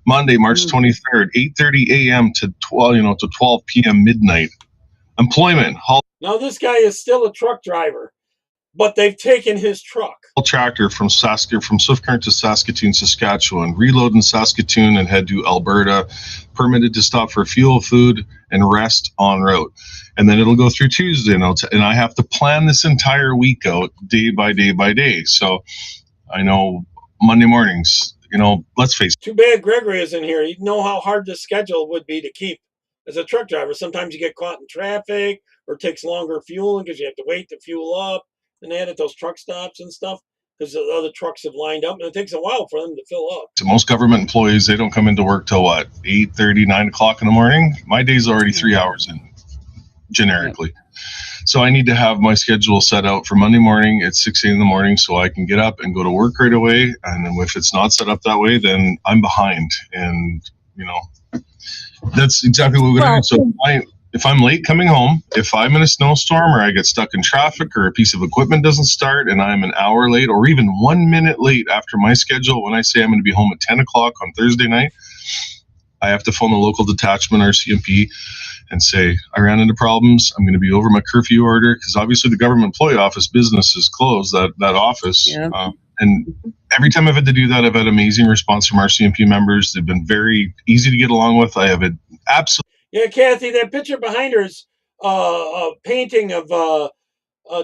Monday, March 23rd, 8:30 a.m. to 12 p.m. midnight. Employment, haul Now this guy is still a truck driver, but they've taken his truck. tractor from Swift Current to Saskatoon, Saskatchewan. Reload in Saskatoon and head to Alberta. Permitted to stop for fuel, food, and rest en route. And then it'll go through Tuesday, and I have to plan this entire week out day by day by day. So I know Monday mornings, let's face it. Too bad Gregory isn't here. You'd know how hard this schedule would be to keep as a truck driver. Sometimes you get caught in traffic, or it takes longer fueling because you have to wait to fuel up. And they had at those truck stops and stuff because the other trucks have lined up, and it takes a while for them to fill up. To most government employees, they don't come into work till 8:30, 9 o'clock in the morning. My day's already 3 hours in, generically. So I need to have my schedule set out for Monday morning at 6 a.m. in the morning so I can get up and go to work right away. And then if it's not set up that way, then I'm behind. And, that's exactly what we're going to do. So if I'm late coming home, if I'm in a snowstorm or I get stuck in traffic or a piece of equipment doesn't start and I'm an hour late or even 1 minute late after my schedule, when I say I'm going to be home at 10 o'clock on Thursday night, I have to phone the local detachment or CMP and say, I ran into problems. I'm going to be over my curfew order because obviously the government employee office business is closed, that office. Yeah. And every time I've had to do that, I've had amazing response from our CMP members. They've been very easy to get along with. I have an absolute. Yeah, Kathy, that picture behind her is a painting of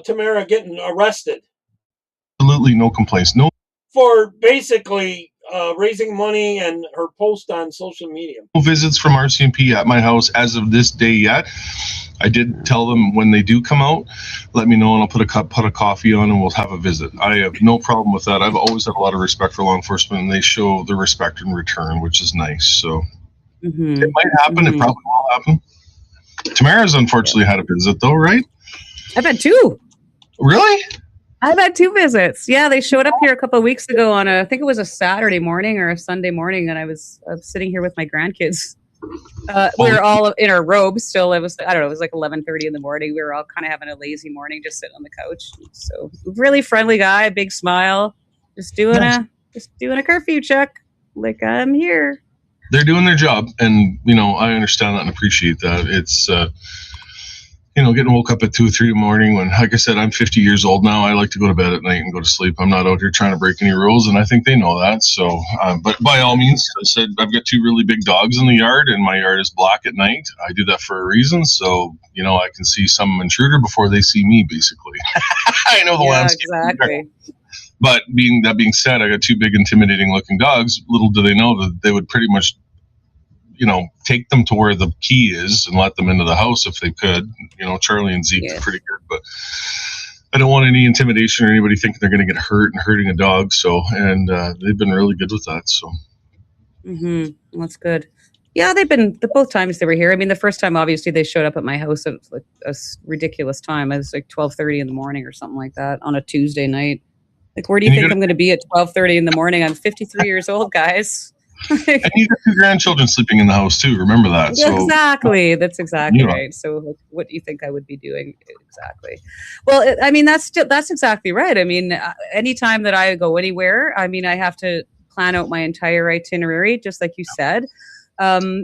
Tamara getting arrested. Absolutely no complaints. No. For basically raising money and her post on social media. No visits from RCMP at my house as of this day yet. I did tell them when they do come out, let me know and I'll put a pot of coffee on and we'll have a visit. I have no problem with that. I've always had a lot of respect for law enforcement and they show the respect in return, which is nice. So it might happen. It probably will happen. Tamara's unfortunately had a visit though, right? I've had 2. Really? I've had 2 visits. Yeah, they showed up here a couple of weeks ago on I think it was a Saturday morning or a Sunday morning, and I was sitting here with my grandkids. We were all in our robes still. It was, I don't know, it was like 11:30 in the morning. We were all kind of having a lazy morning, just sitting on the couch. So really friendly guy, big smile, just doing a curfew check. Like, I'm here. They're doing their job, and I understand that and appreciate that. It's getting woke up at 2 or 3 in the morning when, like I said, I'm 50 years old now. I like to go to bed at night and go to sleep. I'm not out here trying to break any rules, and I think they know that. So, but by all means, I said I've got 2 really big dogs in the yard, and my yard is black at night. I do that for a reason, so I can see some intruder before they see me. Basically, I know the landscape. Exactly. But being said, I got 2 big, intimidating-looking dogs. Little do they know that they would pretty much take them to where the key is and let them into the house if they could. Charlie and Zeke are pretty good, but I don't want any intimidation or anybody thinking they're going to get hurt and hurting a dog. So, and they've been really good with that. So, that's good. Yeah, they've been both times they were here. I mean, the first time, obviously, they showed up at my house at like a ridiculous time. It was like 12:30 in the morning or something like that on a Tuesday night. Like, where do you think I'm going to be at 12:30 in the morning? I'm 53 years old, guys. And you got 2 grandchildren sleeping in the house too. Remember that. So, exactly. That's exactly right. So, like, what do you think I would be doing exactly? Well, I mean, that's exactly right. I mean, anytime that I go anywhere, I mean, I have to plan out my entire itinerary, just like you said.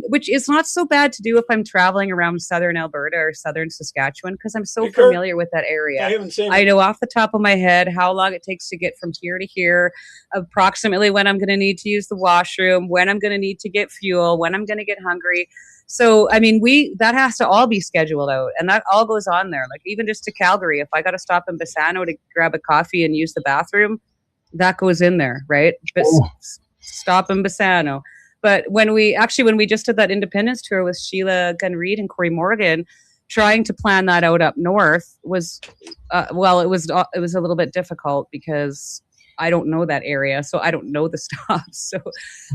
Which is not so bad to do if I'm traveling around southern Alberta or southern Saskatchewan, because I'm so familiar with that area. I know off the top of my head how long it takes to get from here to here, approximately when I'm going to need to use the washroom, when I'm going to need to get fuel, when I'm going to get hungry. So, I mean, that has to all be scheduled out, and that all goes on there. Like, even just to Calgary, if I got to stop in Bassano to grab a coffee and use the bathroom, that goes in there, right? But stop in Bassano. But when we just did that Independence tour with Sheila Gunn Reid and Corey Morgan, trying to plan that out up north was, it was a little bit difficult because I don't know that area, so I don't know the stops. So,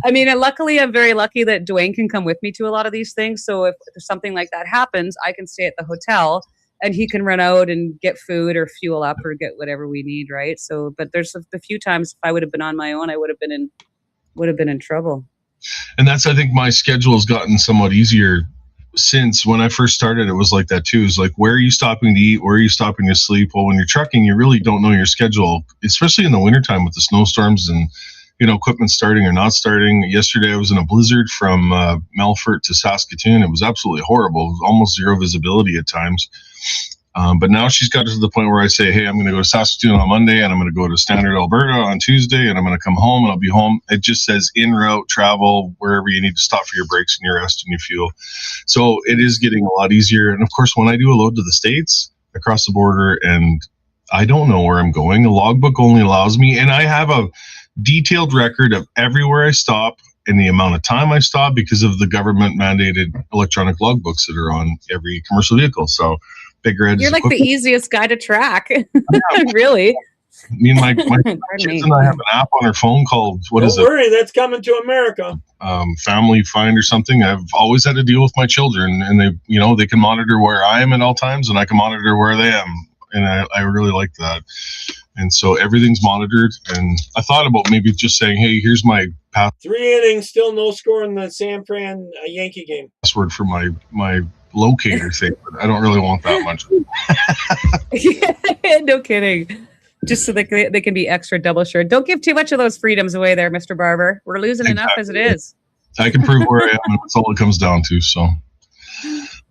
I mean, and luckily, I'm very lucky that Dwayne can come with me to a lot of these things. So if something like that happens, I can stay at the hotel and he can run out and get food or fuel up or get whatever we need, right? So, but there's a few times if I would have been on my own, I would have been in trouble. And that's, I think my schedule has gotten somewhat easier since when I first started, it was like that too. It's like, where are you stopping to eat? Where are you stopping to sleep? Well, when you're trucking, you really don't know your schedule, especially in the wintertime with the snowstorms and, equipment starting or not starting. Yesterday, I was in a blizzard from Melfort to Saskatoon. It was absolutely horrible. It was almost zero visibility at times. But now she's got to the point where I say, hey, I'm going to go to Saskatoon on Monday, and I'm going to go to Standard, Alberta on Tuesday, and I'm going to come home, and I'll be home. It just says en route travel, wherever you need to stop for your breaks and your rest and your fuel. So it is getting a lot easier. And of course, when I do a load to the States across the border and I don't know where I'm going, a logbook only allows me, and I have a detailed record of everywhere I stop and the amount of time I stop because of the government mandated electronic logbooks that are on every commercial vehicle. So you're like the easiest guy to track. Really. I mean, my kids and I have an app on our phone called, Don't worry, that's coming to America. Family Find or something. I've always had to deal with my children, and they can monitor where I am at all times, and I can monitor where they am. And I really like that. And so everything's monitored. And I thought about maybe just saying, hey, here's my 3 innings, still no score in the San Fran Yankee game. Password for my locator thing, but I don't really want that much. No kidding. Just so they can be extra double sure. Don't give too much of those freedoms away there, Mr. Barber. We're losing enough as it is. I can prove where I am, and that's all it comes down to. So,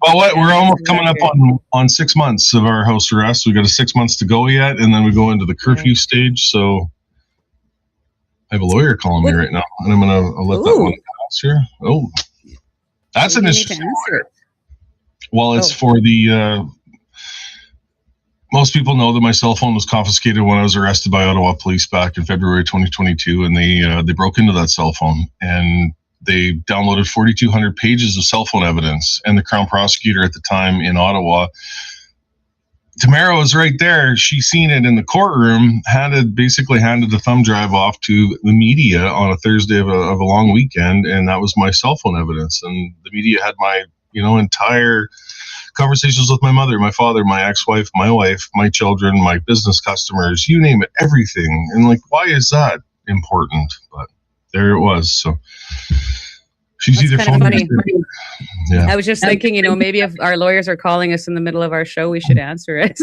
well, we're almost coming up on 6 months of our house arrest. We got 6 months to go yet, and then we go into the curfew stage. So, I have a lawyer calling me right now, and I'm gonna let that one pass here. Oh, that's an issue. Well, it's for the. Most people know that my cell phone was confiscated when I was arrested by Ottawa police back in February 2022, and they broke into that cell phone and they downloaded 4,200 pages of cell phone evidence. And the Crown prosecutor at the time in Ottawa, Tamara, was right there. She seen it in the courtroom, basically handed the thumb drive off to the media on a Thursday of a long weekend, and that was my cell phone evidence. And the media had my entire conversations with my mother, my father, my ex-wife, my wife, my children, my business customers, you name it, everything. And like, why is that important? But there it was. So she's either funny. Yeah. I was just thinking, maybe if our lawyers are calling us in the middle of our show, we should answer it.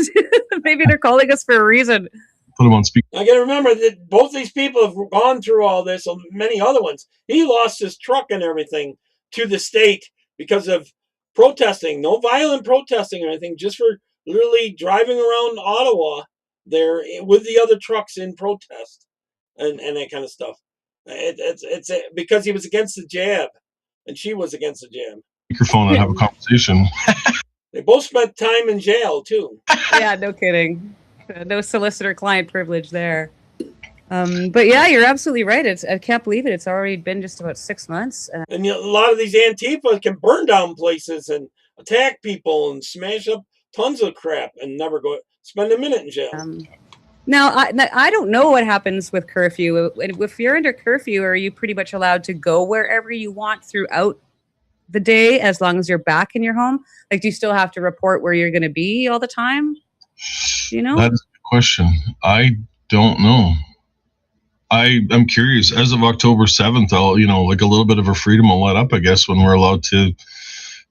Maybe they're calling us for a reason. Put them on speaker. I got to remember that both these people have gone through all this, and many other ones. He lost his truck and everything to the state because of protesting. No violent protesting or anything, just for literally driving around Ottawa there with the other trucks in protest and that kind of stuff. It's because he was against the jab and she was against the jab. Microphone and have a conversation. They both spent time in jail too. Yeah, no kidding. No solicitor-client privilege there. But yeah, you're absolutely right. I can't believe it. It's already been just about 6 months. And a lot of these Antifa can burn down places and attack people and smash up tons of crap and never spend a minute in jail. Now, I don't know what happens with curfew. If you're under curfew, are you pretty much allowed to go wherever you want throughout the day as long as you're back in your home? Like, do you still have to report where you're going to be all the time? Do you know? That's a good question. I don't know. I'm curious. As of October 7th, I'll, like a little bit of a freedom will let up, I guess, when we're allowed to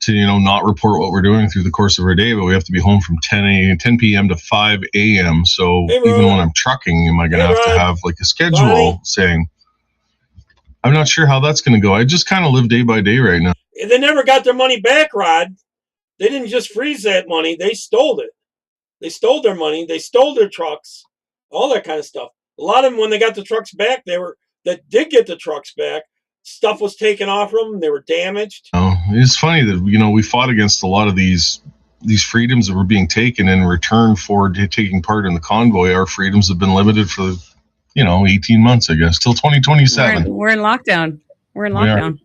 not report what we're doing through the course of our day, but we have to be home from 10 p.m. to 5 a.m. So even when I'm trucking, am I going to have to have like a schedule saying, I'm not sure how that's going to go. I just kind of live day by day right now. They never got their money back, Rod. They didn't just freeze that money. They stole it. They stole their money. They stole their trucks, all that kind of stuff. A lot of them, when they got the trucks back, that did get the trucks back, stuff was taken off from them. They were damaged. Oh, it's funny that, we fought against a lot of these freedoms that were being taken in return for taking part in the convoy. Our freedoms have been limited for, 18 months, I guess, till 2027. We're in lockdown. We're in lockdown.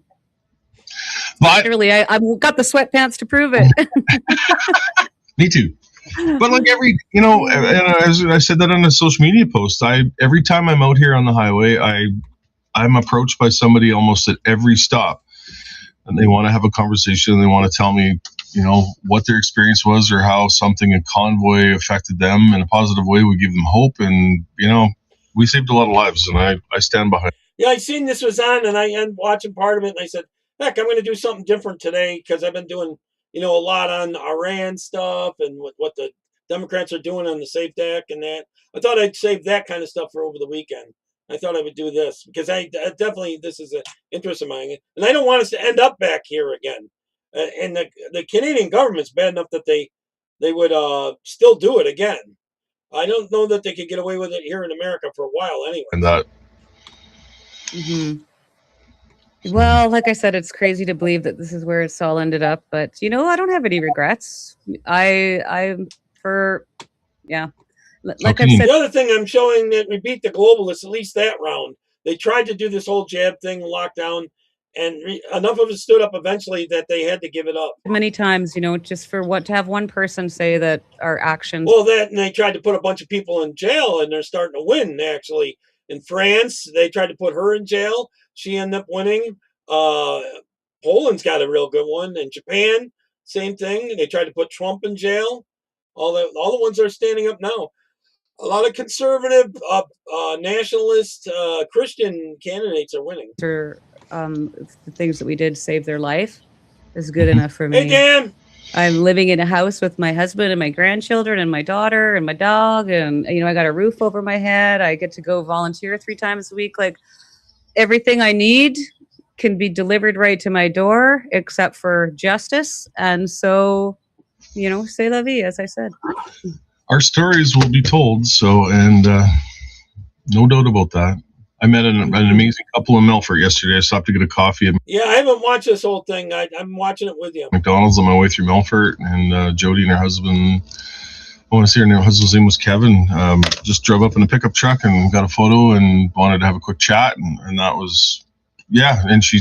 But literally, I've got the sweatpants to prove it. Me too. But like and as I said that on a social media post, every time I'm out here on the highway, I'm approached by somebody almost at every stop, and they want to have a conversation. They want to tell me, what their experience was or how something in convoy affected them in a positive way. We give them hope, and we saved a lot of lives, and I stand behind. Yeah, I seen this was on, and I'm watching part of it, and I said, heck, I'm going to do something different today because I've been doing a lot on Iran stuff and what the Democrats are doing on the Safe Deck and that. I thought I'd save that kind of stuff for over the weekend. I thought I would do this because I definitely, this is an interest of mine. And I don't want us to end up back here again. And the Canadian government's bad enough that they would still do it again. I don't know that they could get away with it here in America for a while anyway. And that. Well, like I said, it's crazy to believe that this is where it's all ended up, but I don't have any regrets. I'm for, yeah. Like I've said, the other thing I'm showing that we beat the globalists, at least that round. They tried to do this whole jab thing, lockdown, and enough of us stood up eventually that they had to give it up. Many times, just for to have one person say that our actions. Well, and they tried to put a bunch of people in jail, and they're starting to win, actually. In France, they tried to put her in jail. She ended up winning. Poland's got a real good one. In Japan, same thing. They tried to put Trump in jail. All the ones that are standing up now. A lot of conservative, nationalist, Christian candidates are winning. The things that we did save their life is good enough for me. Hey, Dan! I'm living in a house with my husband and my grandchildren and my daughter and my dog. And, I got a roof over my head. I get to go volunteer 3 times a week. Like, everything I need can be delivered right to my door, except for justice. And so, c'est la vie, as I said. Our stories will be told. So, and no doubt about that. I met an amazing couple in Melfort yesterday. I stopped to get a coffee. Yeah, I haven't watched this whole thing. I'm watching it with you. McDonald's on my way through Melfort, and Jody and her husband, I want to say her husband's name was Kevin, just drove up in a pickup truck and got a photo and wanted to have a quick chat. And that was, yeah. And she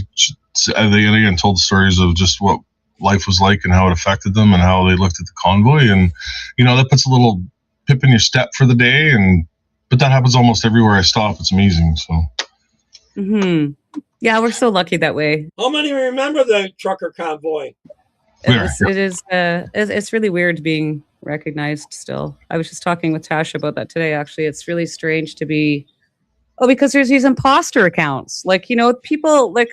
they again told the stories of just what life was like and how it affected them and how they looked at the convoy. And, that puts a little pip in your step for the day. But that happens almost everywhere I stop. It's amazing. So. Yeah, we're so lucky that way. How many remember the trucker convoy? It's really weird being recognized still. I was just talking with Tasha about that today, actually. It's really strange to be, because there's these imposter accounts. Like, people like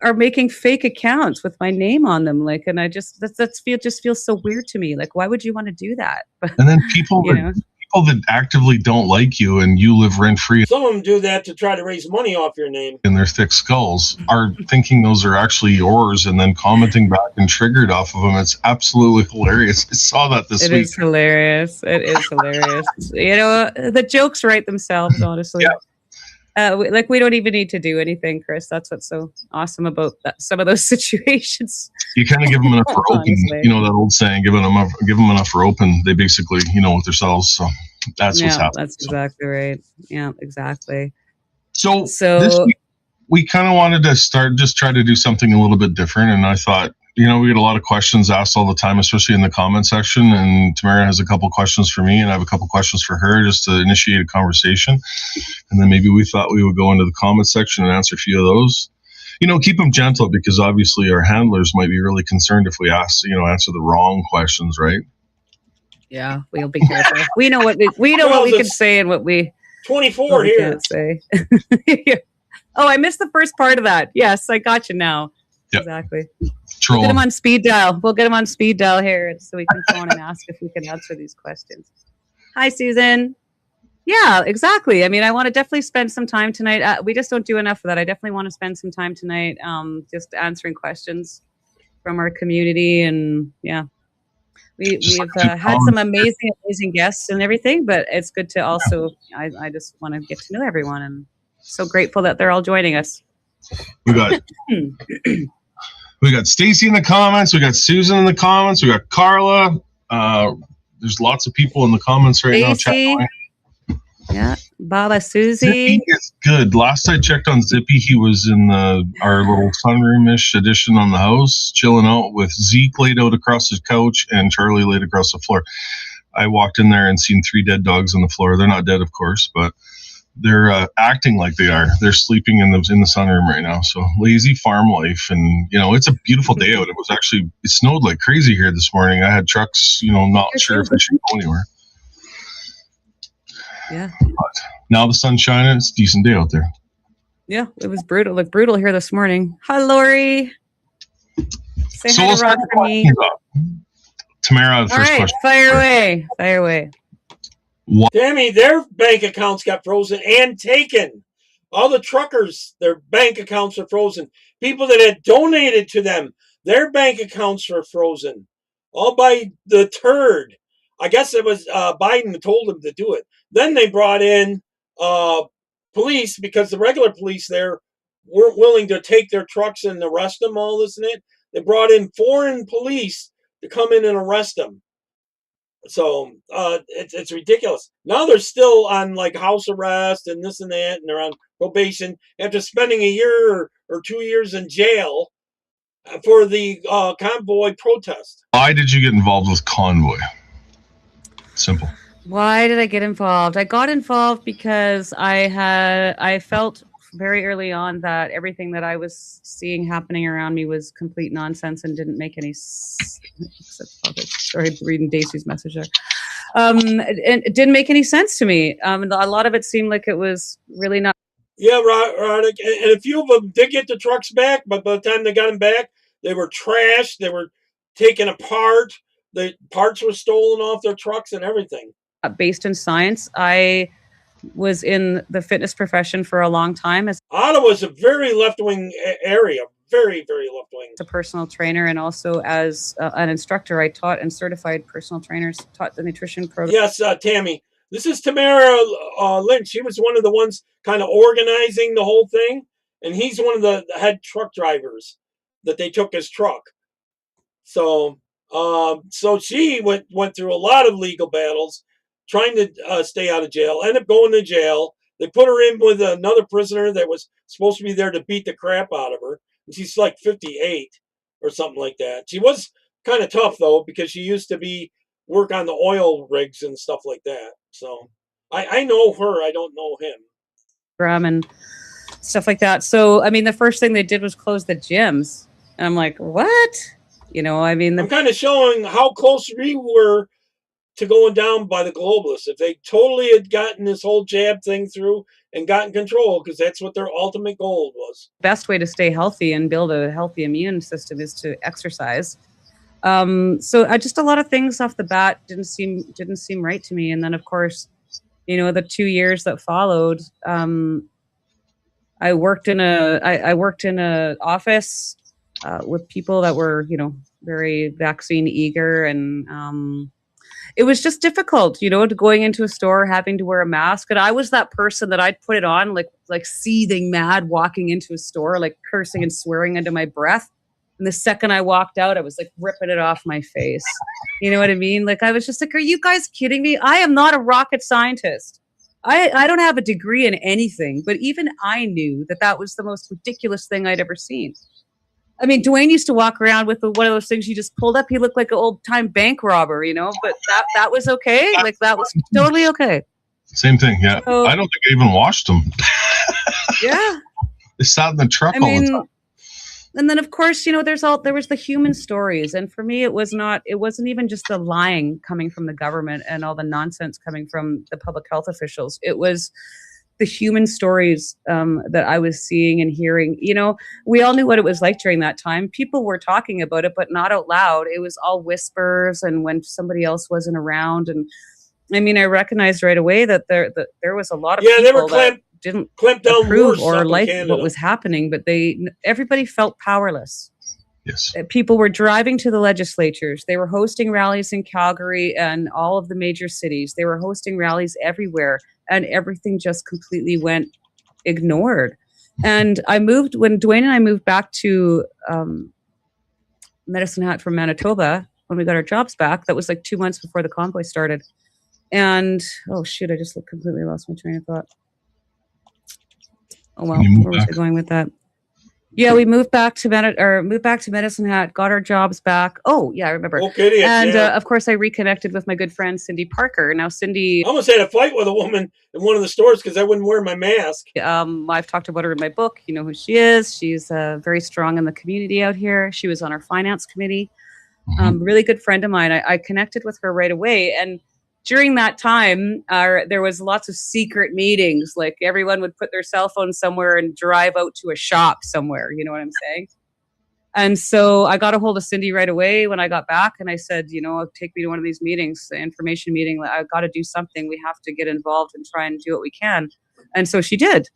are making fake accounts with my name on them. Like, and I just, just feels so weird to me. Like, why would you want to do that? And then people that actively don't like you and you live rent free. Some of them do that to try to raise money off your name. In their thick skulls are thinking those are actually yours and then commenting back and triggered off of them. It's absolutely hilarious. I saw that this week. It is hilarious. It is hilarious. The jokes write themselves, honestly. Yeah. We don't even need to do anything, Chris. That's what's so awesome about some of those situations. You kind of give them enough for open. That old saying, give them enough for open. They basically, with themselves. So that's what's happening. That's exactly right. Yeah, exactly. So this week, we kind of wanted to try to do something a little bit different. And I thought, we get a lot of questions asked all the time, especially in the comment section. And Tamara has a couple questions for me and I have a couple questions for her just to initiate a conversation. And then maybe we thought we would go into the comment section and answer a few of those. Keep them gentle because obviously our handlers might be really concerned if we answer the wrong questions, right? Yeah, we'll be careful. We know what we can say and what we 24 here can't say. Oh, I missed the first part of that. Yes, I got you now. Yep. Exactly. We'll get him on speed dial. We'll get him on speed dial here so we can phone and ask if we can answer these questions. Hi, Susan. Yeah, exactly. I mean, I want to definitely spend some time tonight. We just don't do enough of that. I definitely want to spend some time tonight just answering questions from our community. And yeah, we've had some amazing guests and everything, but it's good to also, I just want to get to know everyone and so grateful that they're all joining us. We got Stacy in the comments. We got Susan in the comments. We got Carla. There's lots of people in the comments right now. Chatting. Yeah, Baba Susie. Zippy is good. Last I checked on Zippy, he was in our little sunroom-ish edition on the house, chilling out with Zeke laid out across his couch and Charlie laid across the floor. I walked in there and seen 3 dead dogs on the floor. They're not dead, of course, but they're acting like they are. They're sleeping in the sunroom right now. So lazy farm life, and it's a beautiful day out. It snowed like crazy here this morning. I had trucks, not sure if they should go anywhere. Yeah. But now the sun's shining. It's a decent day out there. Yeah, it was brutal. Looked brutal here this morning. Hi, Lori. Say So hi let's to Rob start the for me. questions up. Tamara, the All first right, question. fire away. Fire away. Tammy, their bank accounts got frozen and taken. All the truckers, their bank accounts are frozen. People that had donated to them, their bank accounts were frozen. All by the turd. I guess it was Biden that told them to do it. Then they brought in police because the regular police there weren't willing to take their trucks and arrest them, all this and that. They brought in foreign police to come in and arrest them. So it's ridiculous. Now they're still on like house arrest and this and that, and they're on probation after spending a year or 2 years in jail for the convoy protest. Why did you get involved with Convoy? Simple. Why did I get involved? I got involved because I felt very early on that everything that I was seeing happening around me was complete nonsense and didn't make any sorry, reading Daisy's message there. And it didn't make any sense to me. A lot of it seemed like it was really not. Yeah, right. And a few of them did get the trucks back, but by the time they got them back, they were trashed. They were taken apart. The parts were stolen off their trucks and everything. Based in science. I was in the fitness profession for a long time. Ottawa's a very left-wing area, very, very left-wing. As a personal trainer and also as an instructor, I taught and certified personal trainers, taught the nutrition program. Yes, Tammy. This is Tamara Lich. She was one of the ones kind of organizing the whole thing, and he's one of the head truck drivers that they took his truck. So, so she went through a lot of legal battles, trying to stay out of jail. Ended up going to jail. They put her in with another prisoner that was supposed to be there to beat the crap out of her. And she's like 58 or something like that. She was kind of tough though, because she used to work on the oil rigs and stuff like that. So I know her. I don't know him. And stuff like that. So, I mean, the first thing they did was close the gyms. And I'm like, what? You know, I mean, I'm kind of showing how close we were to going down by the globalists. If they totally had gotten this whole jab thing through and gotten control, because that's what their ultimate goal was. Best way to stay healthy and build a healthy immune system is to exercise. So just a lot of things off the bat didn't seem right to me. And then of course, you know, the 2 years that followed, I worked in a office with people that were, you know, very vaccine eager, and it was just difficult, you know, going into a store, having to wear a mask. And I was that person that I'd put it on like seething mad, walking into a store, like cursing and swearing under my breath. And the second I walked out, I was like ripping it off my face. You know what I mean? Like, I was just like, are you guys kidding me? I am not a rocket scientist. I don't have a degree in anything, but even I knew that that was the most ridiculous thing I'd ever seen. I mean, Dwayne used to walk around with one of those things you just pulled up. He looked like an old-time bank robber, you know, but that was okay. Like, that was totally okay. Same thing, yeah. So, I don't think I even washed them. Yeah. They sat in the truck all the time. And then, of course, you know, there was the human stories. And for me, it wasn't even just the lying coming from the government and all the nonsense coming from the public health officials. It was the human stories that I was seeing and hearing. You know, we all knew what it was like during that time. People were talking about it, but not out loud. It was all whispers and when somebody else wasn't around. And I mean, I recognized right away that there was a lot of people that didn't approve or like what was happening, but everybody felt powerless. Yes. People were driving to the legislatures. They were hosting rallies in Calgary and all of the major cities. They were hosting rallies everywhere, and everything just completely went ignored. And when Dwayne and I moved back to Medicine Hat from Manitoba, when we got our jobs back, that was like 2 months before the convoy started. And oh shoot, I just completely lost my train of thought. Oh well, where was I going with that? Yeah, we moved back to Medicine Hat, got our jobs back. Oh yeah, I remember. Okay, and of course, I reconnected with my good friend Cindy Parker. Now, Cindy, I almost had a fight with a woman in one of the stores because I wouldn't wear my mask. I've talked about her in my book. You know who she is. She's very strong in the community out here. She was on our finance committee. Really good friend of mine. I connected with her right away, and during that time, there was lots of secret meetings. Like everyone would put their cell phone somewhere and drive out to a shop somewhere. You know what I'm saying? And so I got a hold of Cindy right away when I got back, and I said, take me to one of these meetings, the information meeting. I've got to do something. We have to get involved and try and do what we can. And so she did.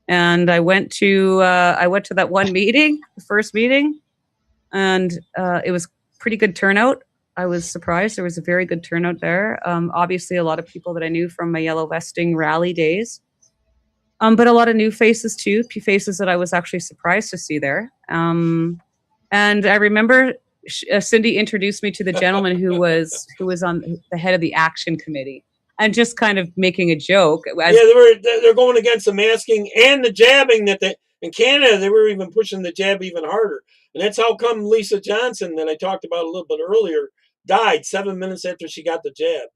And I went to that one meeting, the first meeting, and it was pretty good turnout. I was surprised. There was a very good turnout there. Obviously, a lot of people that I knew from my yellow vesting rally days. But a lot of new faces too, faces that I was actually surprised to see there. And I remember Cindy introduced me to the gentleman who was on the head of the action committee, and just kind of making a joke. They're going against the masking and the jabbing in Canada. They were even pushing the jab even harder, and that's how come Lisa Johnson, that I talked about a little bit earlier, died 7 minutes after she got the jab.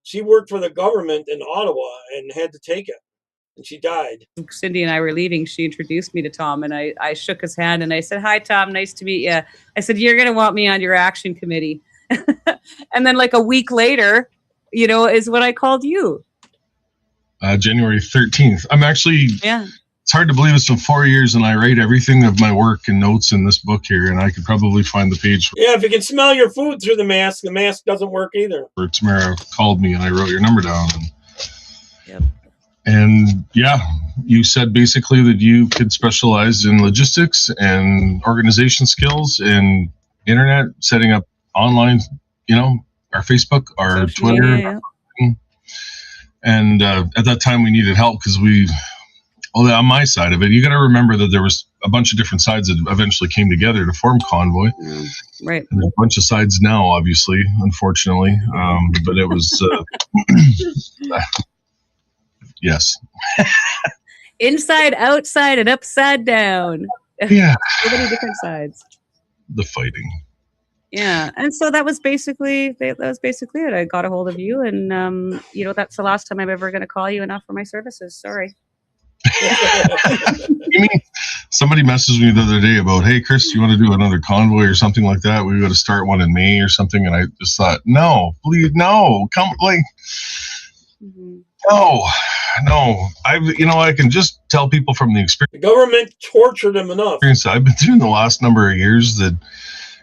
She worked for the government in Ottawa and had to take it. And she died. Cindy and I were leaving. She introduced me to Tom, and I shook his hand and I said, "Hi, Tom. Nice to meet you." I said, "You're going to want me on your action committee." And then like a week later, is when I called you. January 13th. I'm actually, yeah. It's hard to believe it's been 4 years, and I write everything of my work and notes in this book here, and I could probably find the page. Yeah, if you can smell your food through the mask doesn't work either. Where Tamara called me and I wrote your number down. Yep. And yeah, you said basically that you could specialize in logistics and organization skills and internet, setting up online, our Facebook, our Social Twitter. media, yeah. And at that time we needed help because on my side of it, you got to remember that there was a bunch of different sides that eventually came together to form Convoy. Right. And there's a bunch of sides now, obviously, unfortunately. But it was... Yes. Inside, outside, and upside down. Yeah. So many different sides. The fighting. Yeah. And so that was basically it. I got a hold of you, and that's the last time I'm ever going to call you and offer my services. Sorry. You mean somebody messaged me the other day about, "Hey, Chris, you want to do another convoy or something like that? We got to start one in May or something." And I just thought, no, please, no, come, like, no. I can just tell people from the experience. The government tortured them enough. I've been through in the last number of years that,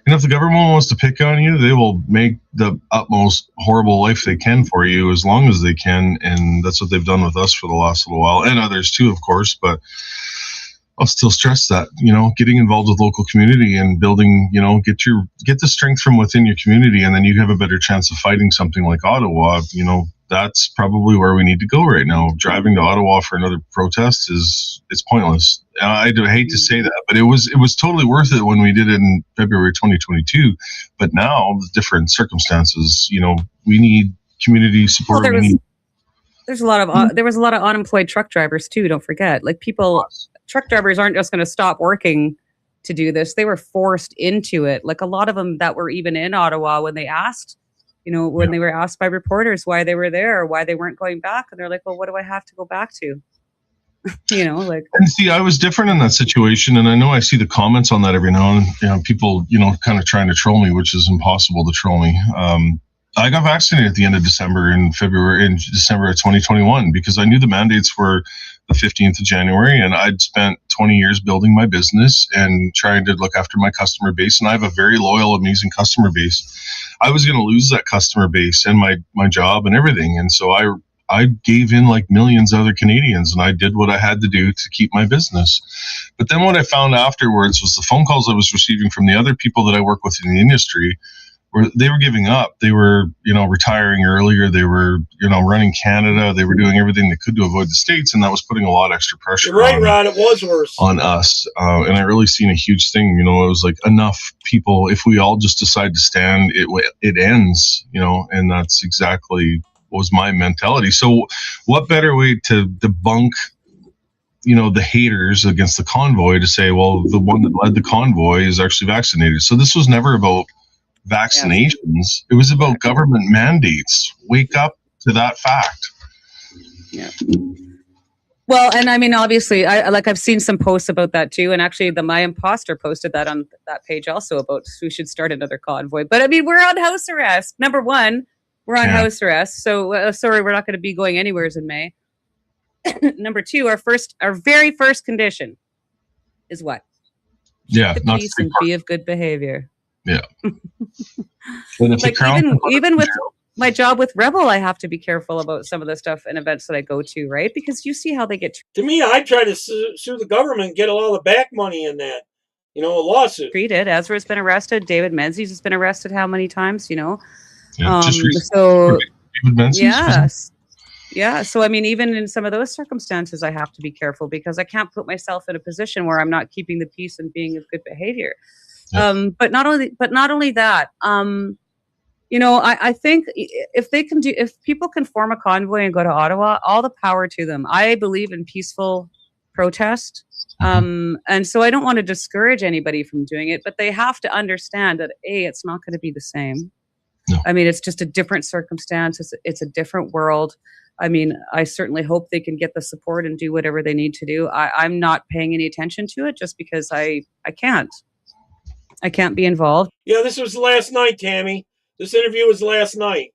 if the government wants to pick on you, they will make the utmost horrible life they can for you as long as they can. And that's what they've done with us for the last little while, and others too, of course. But I'll still stress that, getting involved with local community and building, get the strength from within your community, and then you have a better chance of fighting something like Ottawa. That's probably where we need to go right now. Driving to Ottawa for another protest it's pointless. I hate to say that, but it was totally worth it when we did it in February 2022. But now, with different circumstances, we need community support. Well, there was a lot of unemployed truck drivers too. Don't forget, truck drivers aren't just going to stop working to do this. They were forced into it. Like a lot of them that were even in Ottawa when they asked, they were asked by reporters why they were there or why they weren't going back. And they're like, well, what do I have to go back to? And see, I was different in that situation. And I know I see the comments on that every now and then, people, kind of trying to troll me, which is impossible to troll me. I got vaccinated at the end of December in December of 2021, because I knew the mandates were the 15th of January, and I'd spent 20 years building my business and trying to look after my customer base. And I have a very loyal, amazing customer base. I was going to lose that customer base and my job and everything. And so I gave in like millions of other Canadians, and I did what I had to do to keep my business. But then what I found afterwards was the phone calls I was receiving from the other people that I work with in the industry, they were giving up. They were, retiring earlier. They were, running Canada. They were doing everything they could to avoid the States, and that was putting a lot of extra pressure. You're right, Rod. It was worse on us. And I really seen a huge thing. It was like, enough people. If we all just decide to stand, it ends. And that's exactly what was my mentality. So, what better way to debunk, the haters against the convoy, to say, well, the one that led the convoy is actually vaccinated. So this was never about vaccinations. It was about government mandates. Wake up to that fact. Yeah. Well, and I mean, obviously, I've seen some posts about that too, and actually, My Imposter posted that on that page also about we should start another convoy. But I mean, we're on house arrest. Number one, we're on house arrest, so sorry, we're not going to be going anywheres in May. Number two, our very first condition is what? Yeah, the not peace to and be of good behavior. Yeah. And if Like the crown even with my job with Rebel, I have to be careful about some of the stuff and events that I go to, right? Because you see how they get To me, I try to sue the government and get all the back money in that, a lawsuit. treated. Ezra's been arrested. David Menzies has been arrested how many times, Yeah, just recently. So David Menzies, yes. Yeah. So I mean, even in some of those circumstances, I have to be careful because I can't put myself in a position where I'm not keeping the peace and being of good behavior. Yeah. But not only that, I think if people can form a convoy and go to Ottawa, all the power to them. I believe in peaceful protest. And so I don't want to discourage anybody from doing it, but they have to understand that it's not going to be the same. No. I mean, it's just a different circumstance. It's a different world. I mean, I certainly hope they can get the support and do whatever they need to do. I'm not paying any attention to it just because I can't be involved. Yeah, this was last night, Tammy. This interview was last night.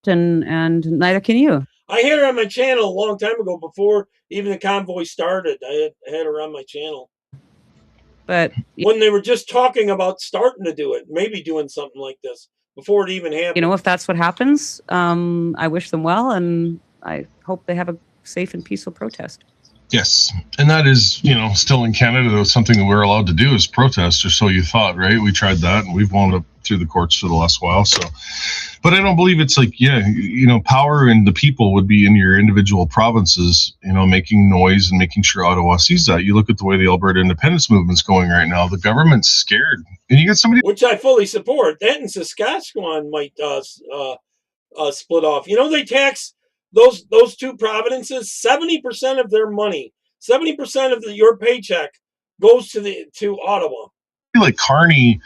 And neither can you. I had her on my channel a long time ago before even the convoy started. I had her on my channel. But when they were just talking about starting to do it, maybe doing something like this before it even happened. If that's what happens, I wish them well, and I hope they have a safe and peaceful protest. Yes, and that is, still in Canada, though, something that we're allowed to do is protest, or so you thought, right? We tried that, and we've wound up through the courts for the last while. So, but I don't believe it's like, power in the people would be in your individual provinces, making noise and making sure Ottawa sees that. You look at the way the Alberta independence movement's going right now. The government's scared, and you got somebody, which I fully support. That and Saskatchewan might split off. They tax those two provinces 70% of their money. 70% of your paycheck goes to Ottawa. Like Carney,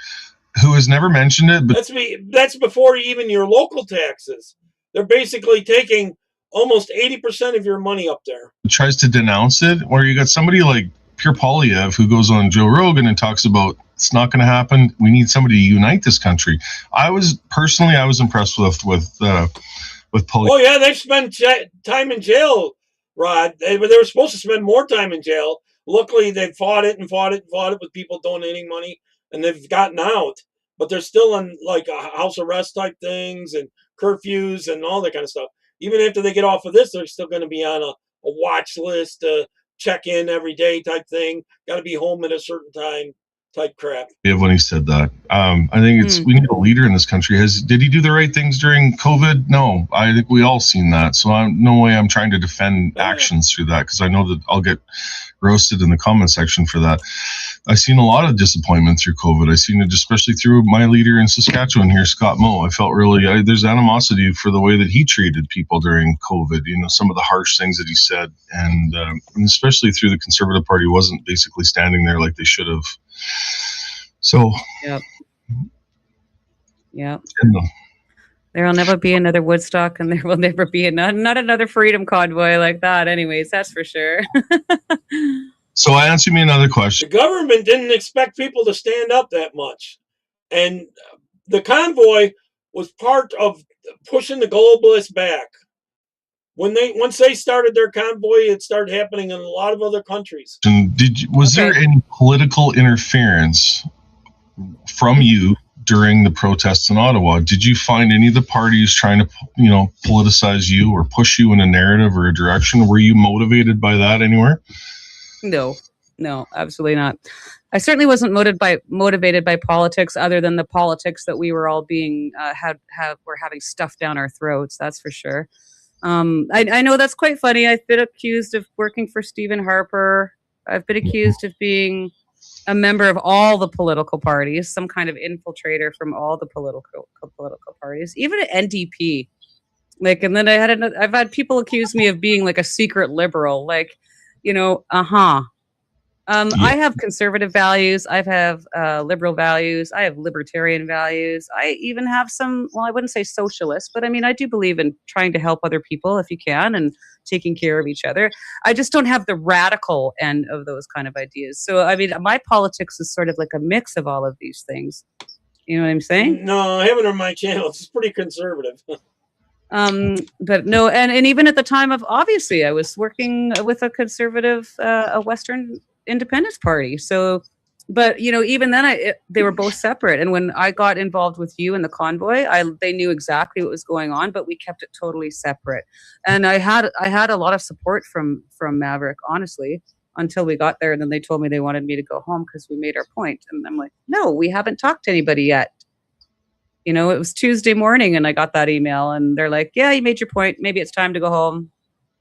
who has never mentioned it, but that's before even your local taxes. They're basically taking almost 80% of your money up there. Tries to denounce it, where you got somebody like Pierre Poilievre who goes on Joe Rogan and talks about it's not going to happen. We need somebody to unite this country. I was impressed with Poilievre. Oh yeah, they've spent time in jail, Rod. They were supposed to spend more time in jail. Luckily, they've fought it with people donating money, and they've gotten out. But they're still on like house arrest type things and curfews and all that kind of stuff. Even after they get off of this, they're still going to be on a watch list, check in every day type thing. Got to be home at a certain time type crap. Yeah, when he said that, I think we need a leader in this country. Did he do the right things during COVID? No, I think we all seen that. So no way I'm trying to defend actions through that, because I know that I'll get roasted in the comment section for that. I've seen a lot of disappointment through COVID. I've seen it especially through my leader in Saskatchewan here, Scott Moe. I felt there's animosity for the way that he treated people during COVID, some of the harsh things that he said, and especially through the Conservative Party wasn't basically standing there like they should have. So yeah. There will never be another Woodstock, and there will never be not another freedom convoy like that. Anyways, that's for sure. So answer me another question. The government didn't expect people to stand up that much. And the convoy was part of pushing the globalists back. Once they started their convoy, it started happening in a lot of other countries. And was there any political interference from you during the protests in Ottawa? Did you find any of the parties trying to, politicize you or push you in a narrative or a direction? Were you motivated by that anywhere? No, absolutely not. I certainly wasn't motivated by politics, other than the politics that we were all being we're having stuffed down our throats. That's for sure. I know that's quite funny. I've been accused of working for Stephen Harper. I've been accused of being a member of all the political parties, some kind of infiltrator from all the political parties, even at NDP. And then I've had people accuse me of being like a secret liberal, I have conservative values. I have liberal values. I have libertarian values. I even have some, I wouldn't say socialist, but I do believe in trying to help other people if you can and taking care of each other. I just don't have the radical end of those kind of ideas. So, my politics is sort of like a mix of all of these things. You know what I'm saying? No, I haven't on my channel. It's pretty conservative. But no, and even at the time of, obviously, I was working with a conservative, a Western Independence Party. So but even then, they were both separate. And when I got involved with you in the convoy, they knew exactly what was going on, but we kept it totally separate. And I had a lot of support from Maverick, honestly, until we got there. And then they told me they wanted me to go home because we made our point. And I'm like, no, we haven't talked to anybody yet. It was Tuesday morning and I got that email and they're like, yeah, you made your point. Maybe it's time to go home.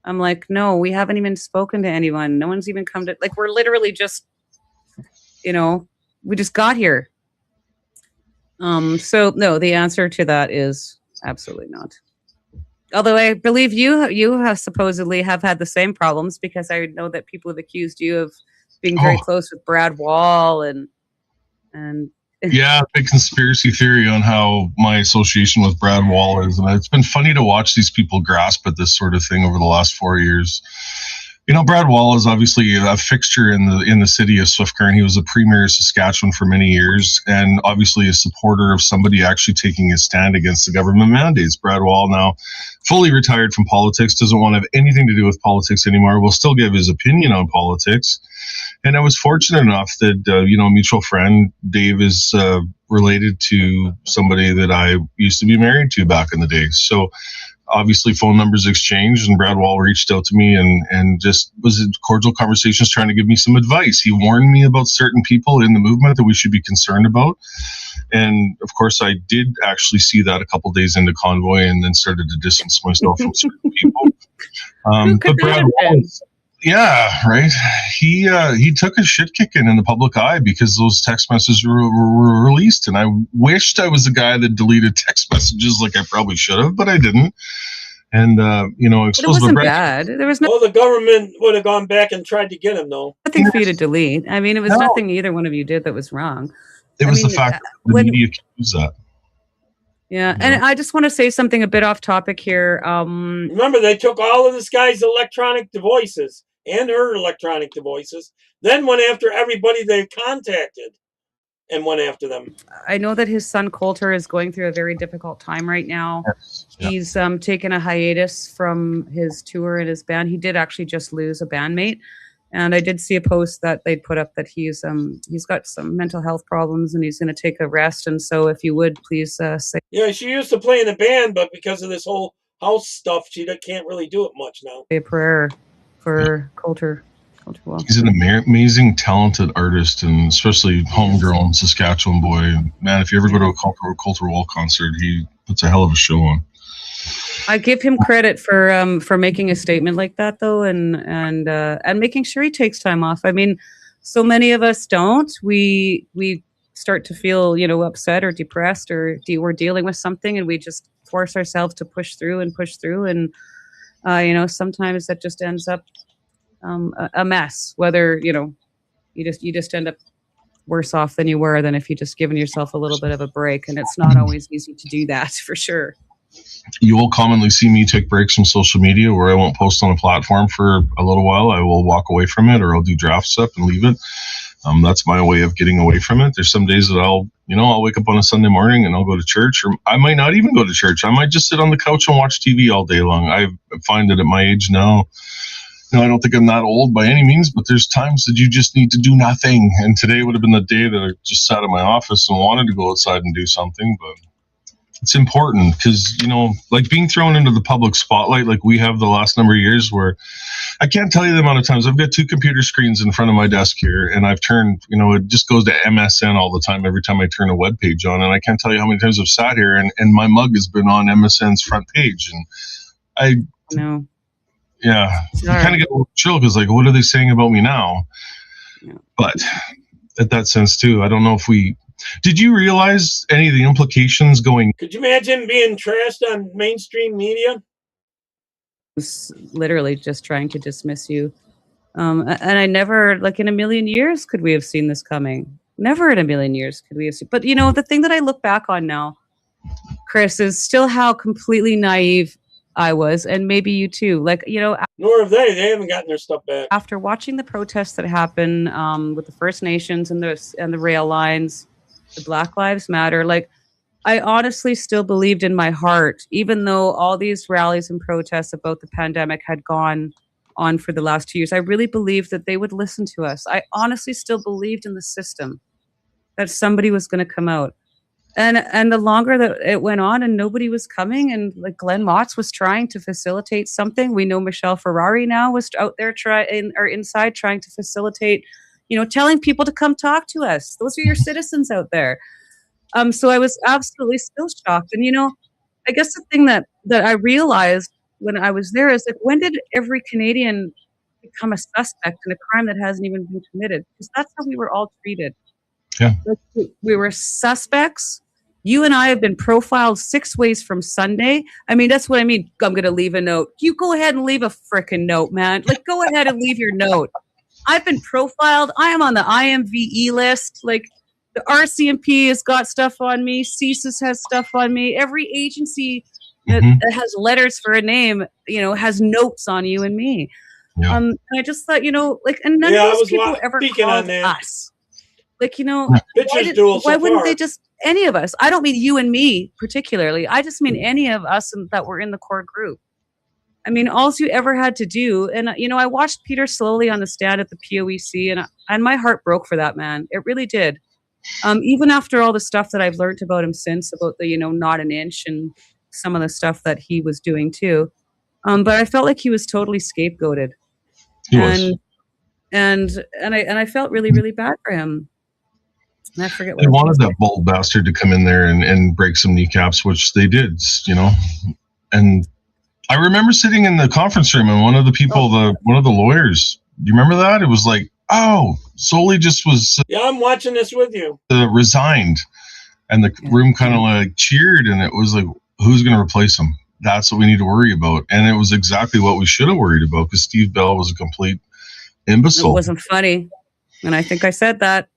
I'm like, no, we haven't even spoken to anyone. No one's even come to, like, we're literally just, we just got here. So no, the answer to that is absolutely not. Although I believe you have supposedly have had the same problems, because I know that people have accused you of being very close with Brad Wall and yeah, big conspiracy theory on how my association with Brad Wall is. And it's been funny to watch these people grasp at this sort of thing over the last 4 years. Brad Wall is obviously a fixture in the city of Swift Current. He was a premier of Saskatchewan for many years, and obviously a supporter of somebody actually taking a stand against the government mandates. Brad Wall, now fully retired from politics, doesn't want to have anything to do with politics anymore, will still give his opinion on politics. And I was fortunate enough that, a mutual friend, Dave, is related to somebody that I used to be married to back in the day. So obviously phone numbers exchanged, and Brad Wall reached out to me and just was in cordial conversations trying to give me some advice. He warned me about certain people in the movement that we should be concerned about. And of course, I did actually see that a couple days into Convoy and then started to distance myself from certain people. But Brad Wall, yeah, right. He took a shit kicking in the public eye because those text messages were released, and I wished I was the guy that deleted text messages like I probably should have, but I didn't. And I suppose it wasn't bad. There was the government would have gone back and tried to get him, though. Nothing for you to delete. I mean, it was nothing either one of you did that was wrong. It was the fact that the media used that. Yeah, and I just want to say something a bit off topic here. Remember, they took all of this guy's electronic devices and her electronic devices, then went after everybody they contacted and went after them. I know that his son Coulter is going through a very difficult time right now. Yes. He's taken a hiatus from his tour and his band. He did actually just lose a bandmate. And I did see a post that they'd put up that he's got some mental health problems and he's going to take a rest. And so if you would please say. Yeah, she used to play in the band, but because of this whole house stuff, she can't really do it much now. A prayer for Coulter. He's an amazing, talented artist, and especially homegrown Saskatchewan boy. Man, if you ever go to a Coulter Wall concert, he puts a hell of a show on. I give him credit for making a statement like that, though, and making sure he takes time off. I mean, so many of us don't. We start to feel, upset or depressed, or we're dealing with something, and we just force ourselves to push through, and sometimes that just ends up a mess. Whether you just end up worse off than you were than if you just given yourself a little bit of a break, and it's not always easy to do that, for sure. You will commonly see me take breaks from social media where I won't post on a platform for a little while. I will walk away from it, or I'll do drafts up and leave it. That's my way of getting away from it. There's some days that I'll wake up on a Sunday morning and I'll go to church, or I might not even go to church. I might just sit on the couch and watch TV all day long. I find that at my age now, I don't think I'm that old by any means, but there's times that you just need to do nothing. And today would have been the day that I just sat in my office and wanted to go outside and do something, but it's important because, like being thrown into the public spotlight like we have the last number of years, where I can't tell you the amount of times I've got 2 computer screens in front of my desk here, and I've turned, it just goes to MSN all the time every time I turn a web page on, and I can't tell you how many times I've sat here and my mug has been on MSN's front page, and I know. Yeah, you kind of get a little chill because, like, what are they saying about me now? Yeah. But at that sense too, I don't know if did you realize any of the implications going? Could you imagine being trashed on mainstream media? Was literally just trying to dismiss you. And I never, like in a million years, could we have seen this coming. Never in a million years could we have seen. But, the thing that I look back on now, Chris, is still how completely naive I was, and maybe you too. Like, nor have they. They haven't gotten their stuff back. After watching the protests that happened with the First Nations and the rail lines, the Black Lives Matter, like, I honestly still believed in my heart, even though all these rallies and protests about the pandemic had gone on for the last 2 years, I really believed that they would listen to us. I honestly still believed in the system, that somebody was going to come out. And the longer that it went on and nobody was coming, and like Glenn Motz was trying to facilitate something. We know Michelle Ferrari now was out there inside trying to facilitate, telling people to come talk to us. Those are your citizens out there. So I was absolutely still shocked. And, I guess the thing that I realized when I was there is, like, when did every Canadian become a suspect in a crime that hasn't even been committed? Because that's how we were all treated. Yeah. Like, we were suspects. You and I have been profiled 6 ways from Sunday. I mean, that's what I mean. I'm going to leave a note. You go ahead and leave a frickin' note, man. Like, go ahead and leave your note. I've been profiled. I am on the IMVE list. Like, the RCMP has got stuff on me. CSIS has stuff on me. Every agency that has letters for a name, has notes on you and me. Yeah. And I just thought, like, and none of those people ever called us. Like, why wouldn't they just, any of us? I don't mean you and me particularly. I just mean any of us that were in the core group. I mean, all you ever had to do, and I watched Peter slowly on the stand at the POEC, and my heart broke for that man. It really did. Even after all the stuff that I've learned about him since, about the not an inch and some of the stuff that he was doing too. But I felt like he was totally scapegoated. He was. And I felt really, really bad for him. And I forget what they wanted that bold bastard to come in there and break some kneecaps, which they did, And I remember sitting in the conference room, and one of the people, one of the lawyers, do you remember that? It was like, Solely just was. Yeah, I'm watching this with you. Resigned, and the room kind of like cheered, and it was like, who's going to replace him? That's what we need to worry about. And it was exactly what we should have worried about, because Steve Bell was a complete imbecile. It wasn't funny, and I think I said that.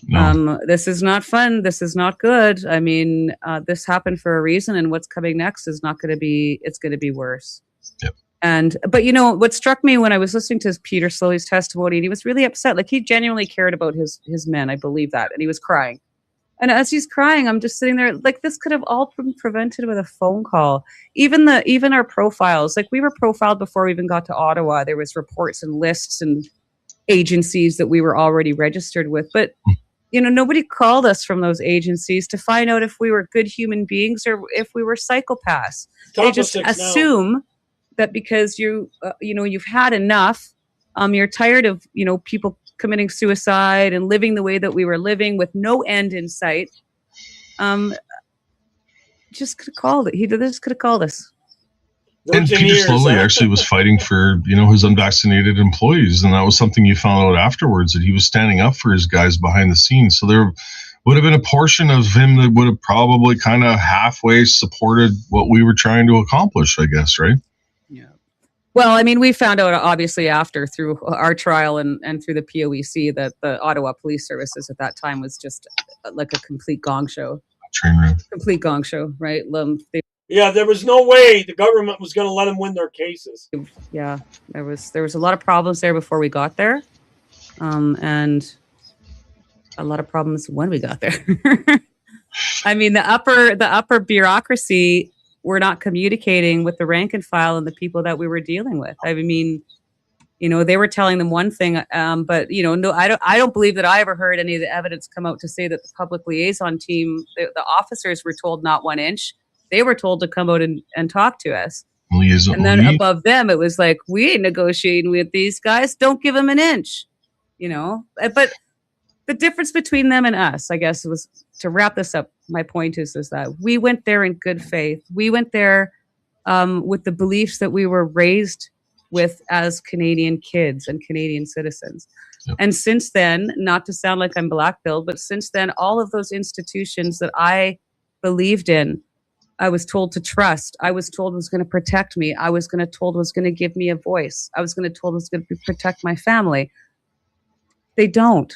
No. This is not fun. This is not good. I mean, this happened for a reason, and what's coming next is not going to be. It's going to be worse. Yep. But what struck me when I was listening to Peter Slowey's testimony, and he was really upset. Like, he genuinely cared about his men. I believe that, and he was crying. And as he's crying, I'm just sitting there like, this could have all been prevented with a phone call. Even our profiles, like, we were profiled before we even got to Ottawa. There was reports and lists and agencies that we were already registered with, but nobody called us from those agencies to find out if we were good human beings or if we were psychopaths. They just assume that because you've had enough, you're tired of people committing suicide and living the way that we were living with no end in sight. Just could have called it. He just could have called us. And Peter Slowly actually was fighting for, his unvaccinated employees. And that was something you found out afterwards, that he was standing up for his guys behind the scenes. So there would have been a portion of him that would have probably kind of halfway supported what we were trying to accomplish, I guess, right? Yeah. Well, I mean, we found out obviously after, through our trial and through the POEC, that the Ottawa Police Services at that time was just like a complete gong show. Train wreck. Complete gong show, right? Yeah, there was no way the government was going to let them win their cases. Yeah, there was a lot of problems there before we got there, and a lot of problems when we got there. I mean, the upper bureaucracy were not communicating with the rank and file and the people that we were dealing with. I mean, they were telling them one thing, but no, I don't believe that I ever heard any of the evidence come out to say that the public liaison team, the officers were told not 1 inch. They were told to come out and talk to us. And then above them, it was like, we ain't negotiating with these guys. Don't give them an inch, But the difference between them and us, I guess, was, to wrap this up, my point is that we went there in good faith. We went there with the beliefs that we were raised with as Canadian kids and Canadian citizens. Yep. And since then, not to sound like I'm black-pilled, but since then, all of those institutions that I believed in, I was told to trust. I was told was going to protect me. I was told was going to give me a voice. I was told was going to protect my family. They don't.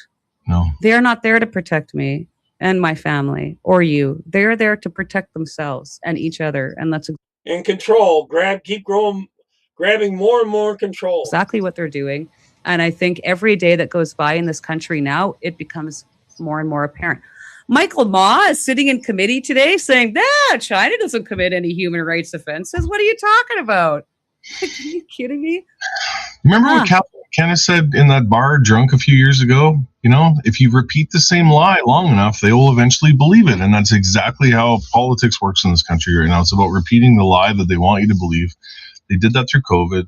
No. They're not there to protect me and my family or you. They're there to protect themselves and each other. And that's in control. Keep grabbing more and more control. Exactly what they're doing. And I think every day that goes by in this country now, it becomes more and more apparent. Michael Ma is sitting in committee today saying, China doesn't commit any human rights offenses. What are you talking about? Are you kidding me? Remember what Captain McKenna said in that bar drunk a few years ago? If you repeat the same lie long enough, they will eventually believe it. And that's exactly how politics works in this country right now. It's about repeating the lie that they want you to believe. They did that through COVID.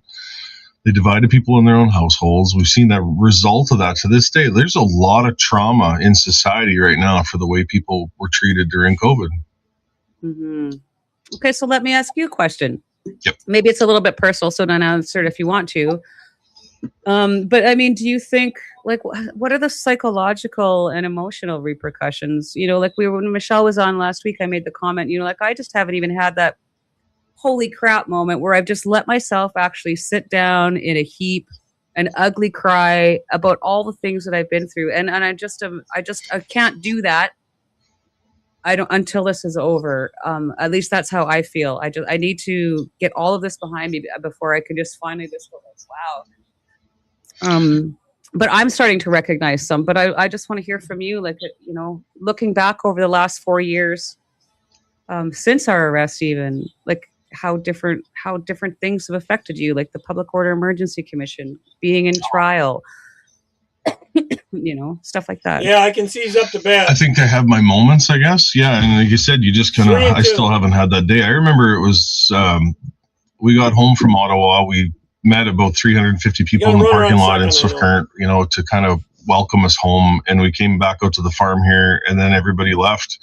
They divided people in their own households. We've seen that result of that to this day. There's a lot of trauma in society right now for the way people were treated during COVID. Mm-hmm. Okay, so let me ask you a question. Yep. Maybe it's a little bit personal, so don't answer it if you want to. But I mean, do you think, like, what are the psychological and emotional repercussions? Like when Michelle was on last week, I made the comment, like, I just haven't even had that holy crap moment where I've just let myself actually sit down in a heap and ugly cry about all the things that I've been through. And I can't do that. I don't until this is over. At least that's how I feel. I need to get all of this behind me before I can just finally just go like, wow. But I'm starting to recognize some, but I just want to hear from you, like, looking back over the last 4 years, since our arrest, even, like, how different things have affected you, like the Public Order Emergency Commission, being in trial, stuff like that. Yeah, I can seize up to bat. I think I have my moments, I guess. Yeah, and like you said, you just kind of, I still haven't had that day. I remember it was, we got home from Ottawa. We met about 350 people in the parking lot in Swift Current, to kind of welcome us home. And we came back out to the farm here, and then everybody left.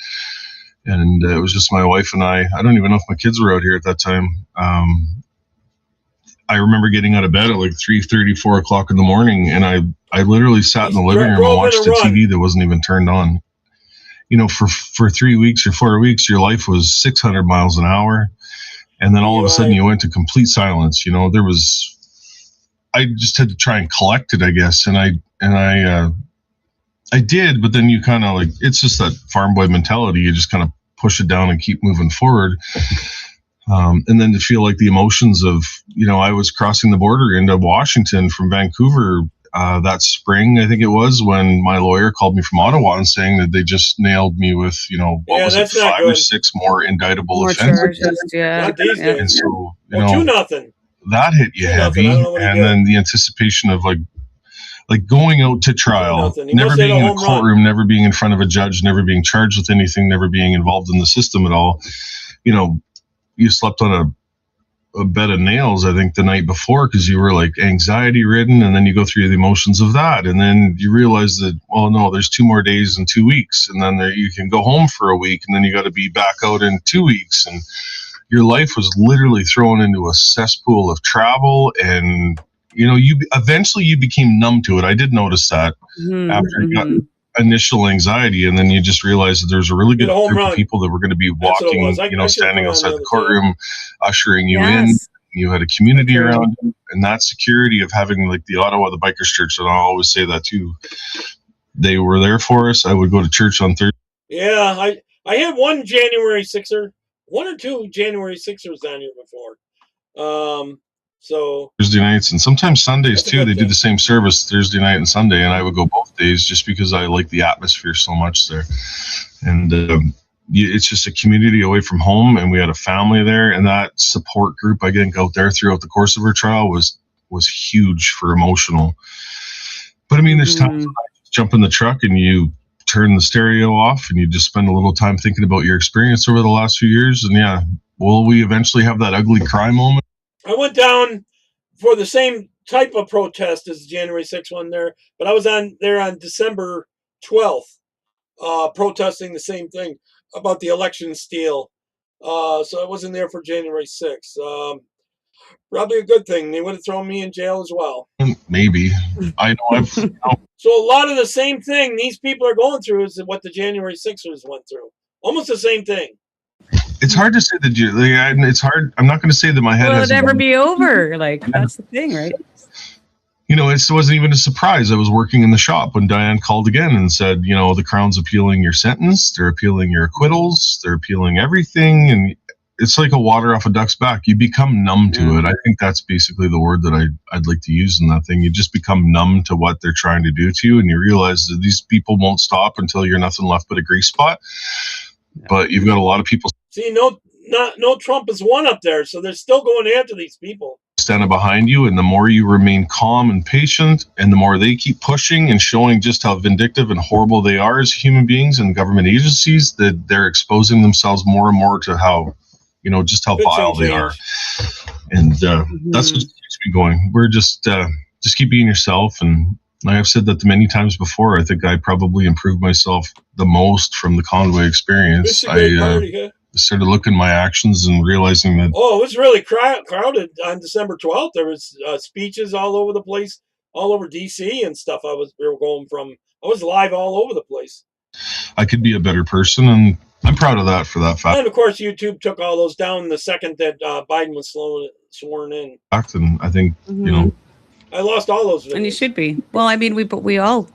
And it was just my wife and I. I don't even know if my kids were out here at that time. I remember getting out of bed at like 3:30, 4 o'clock in the morning, and I literally sat in the living room and watched the TV that wasn't even turned on. For 3 weeks or 4 weeks, your life was 600 miles an hour. And then all of a sudden you went to complete silence. I just had to try and collect it, I guess. And I did, but then you kind of, like, it's just that farm boy mentality. You just kind of push it down and keep moving forward. And then to feel like the emotions of, I was crossing the border into Washington from Vancouver that spring, I think it was, when my lawyer called me from Ottawa and saying that they just nailed me with, 5 or 6 more indictable offenses. Charges, yeah. And so, 2-0. That hit you heavy. And then the anticipation of like going out to trial, never being in a courtroom, never being in front of a judge, never being charged with anything, never being involved in the system at all. You slept on a bed of nails, I think, the night before, because you were like anxiety ridden, and then you go through the emotions of that, and then you realize that, well, no, there's 2 more days and 2 weeks, and then you can go home for a week, and then you got to be back out in 2 weeks, and your life was literally thrown into a cesspool of travel. And you eventually became numb to it. I did notice that after you got initial anxiety, and then you just realized that there's a really good group of people that were going to be walking, standing outside the courtroom, ushering you in. You had a community around you, and that security of having, like, the Ottawa, the Bikers Church, and I always say that too. They were there for us. I would go to church on Thursday. Yeah, I had one January 6er, 1 or 2 January 6ers down here before. So Thursday nights, and sometimes Sundays too. They do the same service Thursday night and Sunday, and I would go both days just because I like the atmosphere so much there. And it's just a community away from home, and we had a family there, and that support group I think out there throughout the course of our trial was huge for emotional. But I mean, there's times when I jump in the truck and you turn the stereo off and you just spend a little time thinking about your experience over the last few years, and yeah, will we eventually have that ugly cry moment? I went down for the same type of protest as the January 6th one there, but I was there on December 12th, protesting the same thing about the election steal. So I wasn't there for January 6th. Probably a good thing. They would have thrown me in jail as well. Maybe. I know. So a lot of the same thing these people are going through is what the January 6ers went through. Almost the same thing. It's hard to say that it's hard. I'm not going to say that my head will never be over. Like, that's the thing, right? It wasn't even a surprise. I was working in the shop when Diane called again and said, the Crown's appealing your sentence. They're appealing your acquittals. They're appealing everything. And it's like a water off a duck's back. You become numb to it. I think that's basically the word that I'd like to use in that thing. You just become numb to what they're trying to do to you. And you realize that these people won't stop until you're nothing left but a grease spot. But you've got a lot of people. See, no Trump has won up there, so they're still going after these people. standing behind you, and the more you remain calm and patient, and the more they keep pushing and showing just how vindictive and horrible they are as human beings and government agencies, that they're exposing themselves more and more to how, just how vile they are. And that's what keeps me going. We're just keep being yourself. And I've said that many times before. I think I probably improved myself the most from the convoy experience. I started looking at my actions and realizing that. Oh, it was really crowded on December 12th. There was speeches all over the place, all over DC and stuff. We were going from. I was live all over the place. I could be a better person, and I'm proud of that for that fact. And of course, YouTube took all those down the second that Biden was sworn in. And I think I lost all those videos. And you should be. Well, I mean, we all.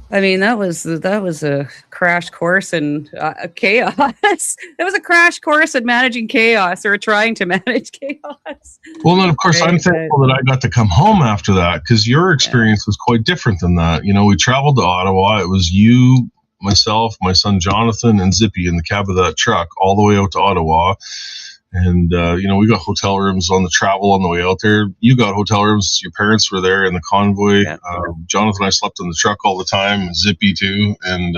I mean, that was a crash course in chaos. That was a crash course in managing chaos, or trying to manage chaos. Well, then of course I'm thankful that I got to come home after that, because your experience was quite different than that. We traveled to Ottawa. It was you, myself, my son Jonathan, and Zippy in the cab of that truck all the way out to Ottawa. And, we got hotel rooms on the travel on the way out there. You got hotel rooms. Your parents were there in the convoy. Yeah. Jonathan and I slept in the truck all the time, and Zippy too. And,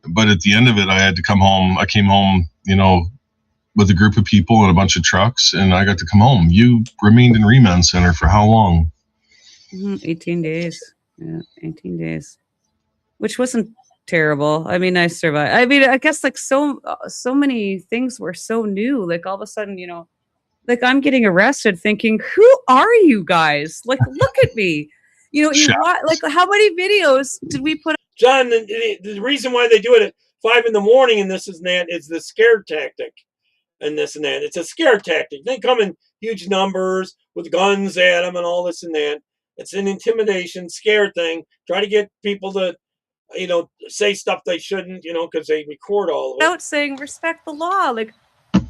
but at the end of it, I had to come home. I came home, with a group of people and a bunch of trucks, and I got to come home. You remained in remand center for how long? 18 days. Yeah, 18 days. Which wasn't terrible. I mean, I survived. I mean, I guess like so many things were so new. Like all of a sudden, like I'm getting arrested, thinking, "Who are you guys? Like, look at me." Like how many videos did we put? John, the reason why they do it at 5 a.m. and this and that is the scare tactic, and this and that. It's a scare tactic. They come in huge numbers with guns at them and all this and that. It's an intimidation, scare thing. Try to get people to say stuff they shouldn't, because they record all of it. Without saying respect the law. Like,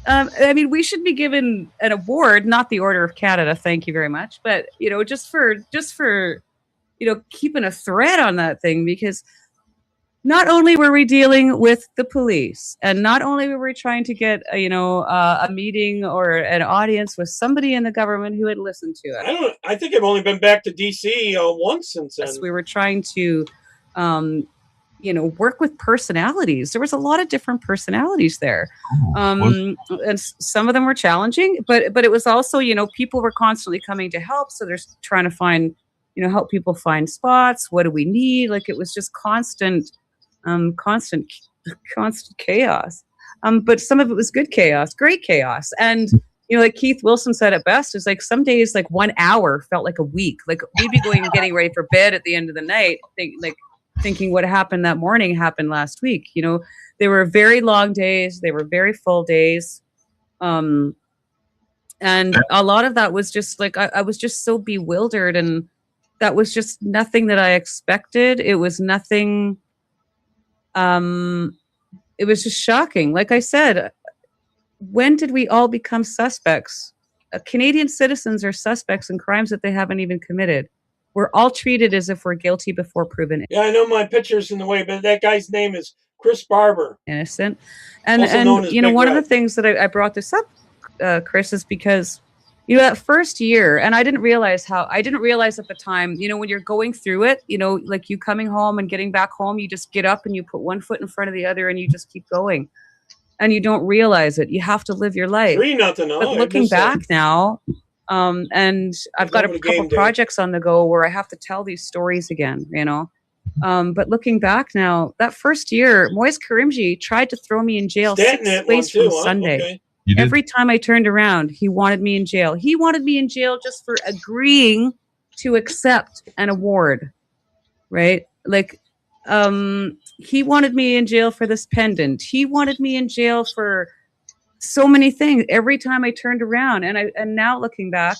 I mean, we should be given an award, not the Order of Canada. Thank you very much. But, just for, keeping a thread on that thing, because not only were we dealing with the police, and not only were we trying to get, a meeting or an audience with somebody in the government who had listened to it. I think I've only been back to DC once since then. We were trying to, work with personalities. There was a lot of different personalities there. And some of them were challenging, but it was also, people were constantly coming to help. So there's trying to find, help people find spots. What do we need? Like, it was just constant chaos. But some of it was good chaos, great chaos. And, like Keith Wilson said it best, is like some days, like 1 hour felt like a week. Like we'd be going and getting ready for bed at the end of the night, thinking what happened that morning happened last week. They were very long days. They were very full days. And a lot of that was just like, I was just so bewildered, and that was just nothing that I expected. It was nothing. It was just shocking. Like I said, when did we all become suspects? Canadian citizens are suspects in crimes that they haven't even committed. We're all treated as if we're guilty before proven innocent. Yeah, I know my picture's in the way, but that guy's name is Chris Barber. Innocent. And one of the things that I brought this up, Chris, is because, that first year, and I didn't realize at the time, when you're going through it, like you coming home and getting back home, you just get up and you put one foot in front of the other and you just keep going. And you don't realize it. You have to live your life. 3-0. But looking back now, and I've got a couple projects on the go where I have to tell these stories again, But looking back now, that first year, Moise Karimji tried to throw me in jail 6 days from Sunday. Okay. Every time I turned around, he wanted me in jail. He wanted me in jail just for agreeing to accept an award, right? Like, he wanted me in jail for this pendant. He wanted me in jail for so many things. Every time I turned around, and now looking back,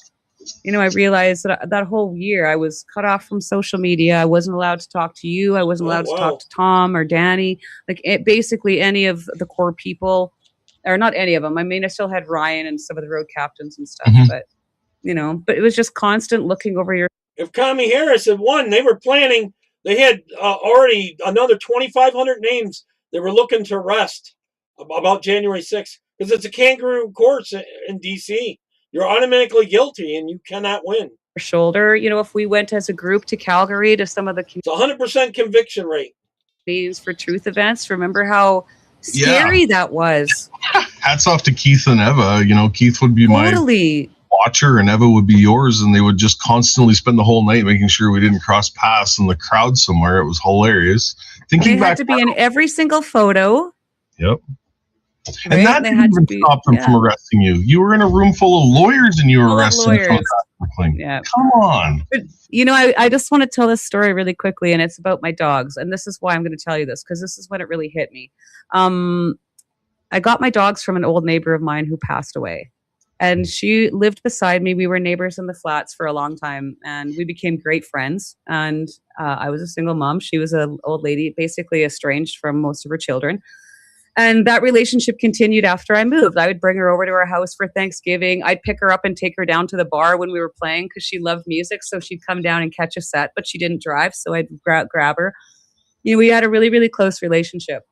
I realized that whole year I was cut off from social media. I wasn't allowed to talk to you. I wasn't allowed to talk to Tom or Danny. Like basically any of the core people, or not any of them. I mean, I still had Ryan and some of the road captains and stuff, but it was just constant looking over your. If Kami Harris had won, they were planning. They had already another 2,500 names they were looking to arrest about January 6th, because it's a kangaroo courts in D.C. you're automatically guilty and you cannot win. Shoulder, you know, if we went as a group to Calgary to some of the It's 100% conviction rate. For truth events, remember how scary that was? Hats off to Keith and Eva. You know, Keith would be my watcher and Eva would be yours, and they would just constantly spend the whole night making sure we didn't cross paths in the crowd somewhere. It was hilarious. Thinking they back, had to be in every single photo. Yep. Right? And that didn't even stop them from arresting you. You were in a room full of lawyers and you were arrested. Yeah. Come on. But, you know, I just want to tell this story really quickly, and it's about my dogs. And this is why I'm going to tell you this, because this is when it really hit me. I got my dogs from an old neighbor of mine who passed away. And she lived beside me. We were neighbors in the flats for a long time, and we became great friends. And I was a single mom. She was an old lady, basically estranged from most of her children. And that relationship continued after I moved. I would bring her over to our house for Thanksgiving. I'd pick her up and take her down to the bar when we were playing because she loved music. So she'd come down and catch a set, but she didn't drive. So I'd grab her. You know, we had a really, really close relationship.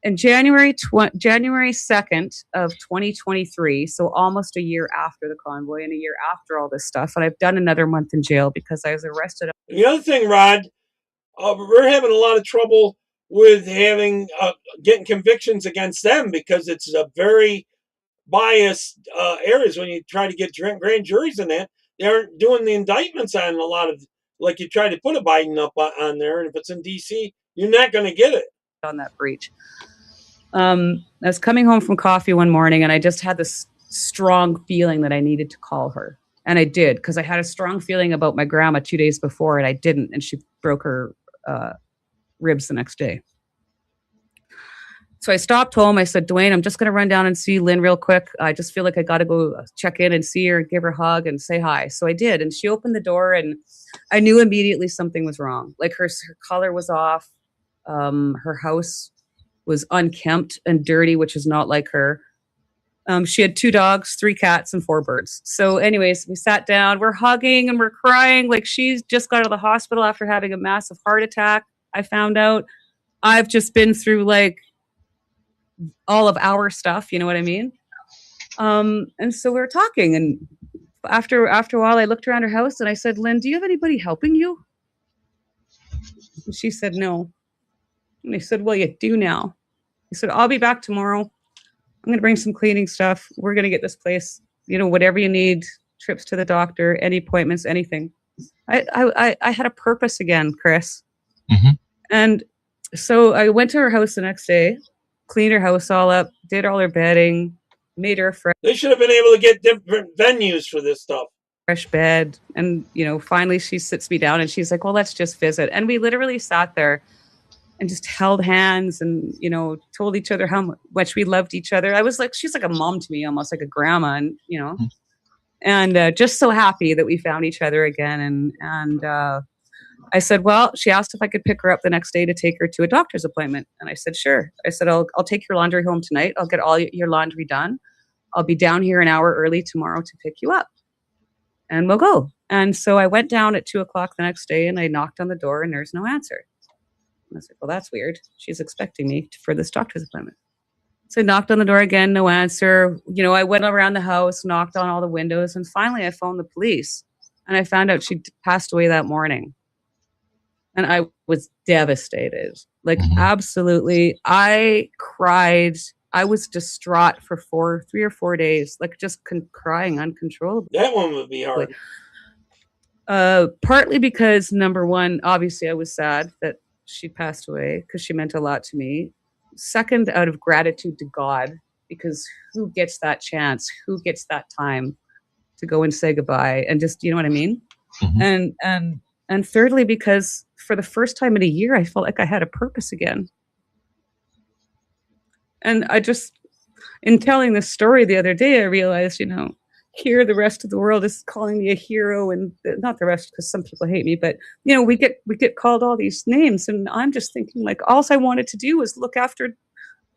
In January 2nd of 2023, so almost a year after the convoy and a year after all this stuff, and I've done another month in jail because I was arrested. The other thing, Rod, we're having a lot of trouble with having getting convictions against them because it's a very biased areas. When you try to get grand juries in that, they aren't doing the indictments on a lot of, like you try to put a Biden up on there, and if it's in DC, you're not going to get it on that breach. I was coming home from coffee one morning and I just had this strong feeling that I needed to call her. And I did, because I had a strong feeling about my grandma 2 days before and I didn't. And she broke her ribs the next day. So I stopped home. I said, Dwayne, I'm just going to run down and see Lynn real quick. I just feel like I got to go check in and see her and give her a hug and say hi. So I did. And she opened the door and I knew immediately something was wrong. Like her color was off. Her house was unkempt and dirty, which is not like her. She had 2 dogs, 3 cats, and 4 birds. So anyways, we sat down, we're hugging and we're crying. Like she's just got out of the hospital after having a massive heart attack. I found out. I've just been through like all of our stuff. You know what I mean? And so we were talking, and after a while, I looked around her house and I said, Lynn, do you have anybody helping you? And she said, no. And I said, well, you do now. He said, I'll be back tomorrow. I'm going to bring some cleaning stuff. We're going to get this place, you know, whatever you need, trips to the doctor, any appointments, anything. I had a purpose again, Chris. Mm-hmm. And so I went to her house the next day, cleaned her house all up, did all her bedding, made her a fresh. They should have been able to get different venues for this stuff. Fresh bed. And, you know, finally she sits me down and she's like, well, let's just visit. And we literally sat there and just held hands and, you know, told each other how much we loved each other. I was like, she's like a mom to me, almost like a grandma, and, you know, and just so happy that we found each other again. And I said, well, she asked if I could pick her up the next day to take her to a doctor's appointment. And I said, sure. I said, I'll take your laundry home tonight. I'll get all your laundry done. I'll be down here an hour early tomorrow to pick you up and we'll go. And so I went down at 2:00 the next day and I knocked on the door and there's no answer. I was like, well, that's weird. She's expecting me for this doctor's appointment. So I knocked on the door again, no answer. You know, I went around the house, knocked on all the windows, and finally I phoned the police. And I found out she passed away that morning. And I was devastated. Like, absolutely. I cried. I was distraught for 3 or 4 days, like just crying uncontrollably. That one would be hard. Partly because, number one, obviously I was sad that she passed away because she meant a lot to me. Second, out of gratitude to God, because who gets that chance? Who gets that time to go and say goodbye? And just, you know what I mean? Mm-hmm. And thirdly, because for the first time in a year, I felt like I had a purpose again. And I just, in telling this story the other day, I realized, you know, here the rest of the world is calling me a hero, and not the rest because some people hate me, but you know, we get called all these names, and I'm just thinking like all I wanted to do was look after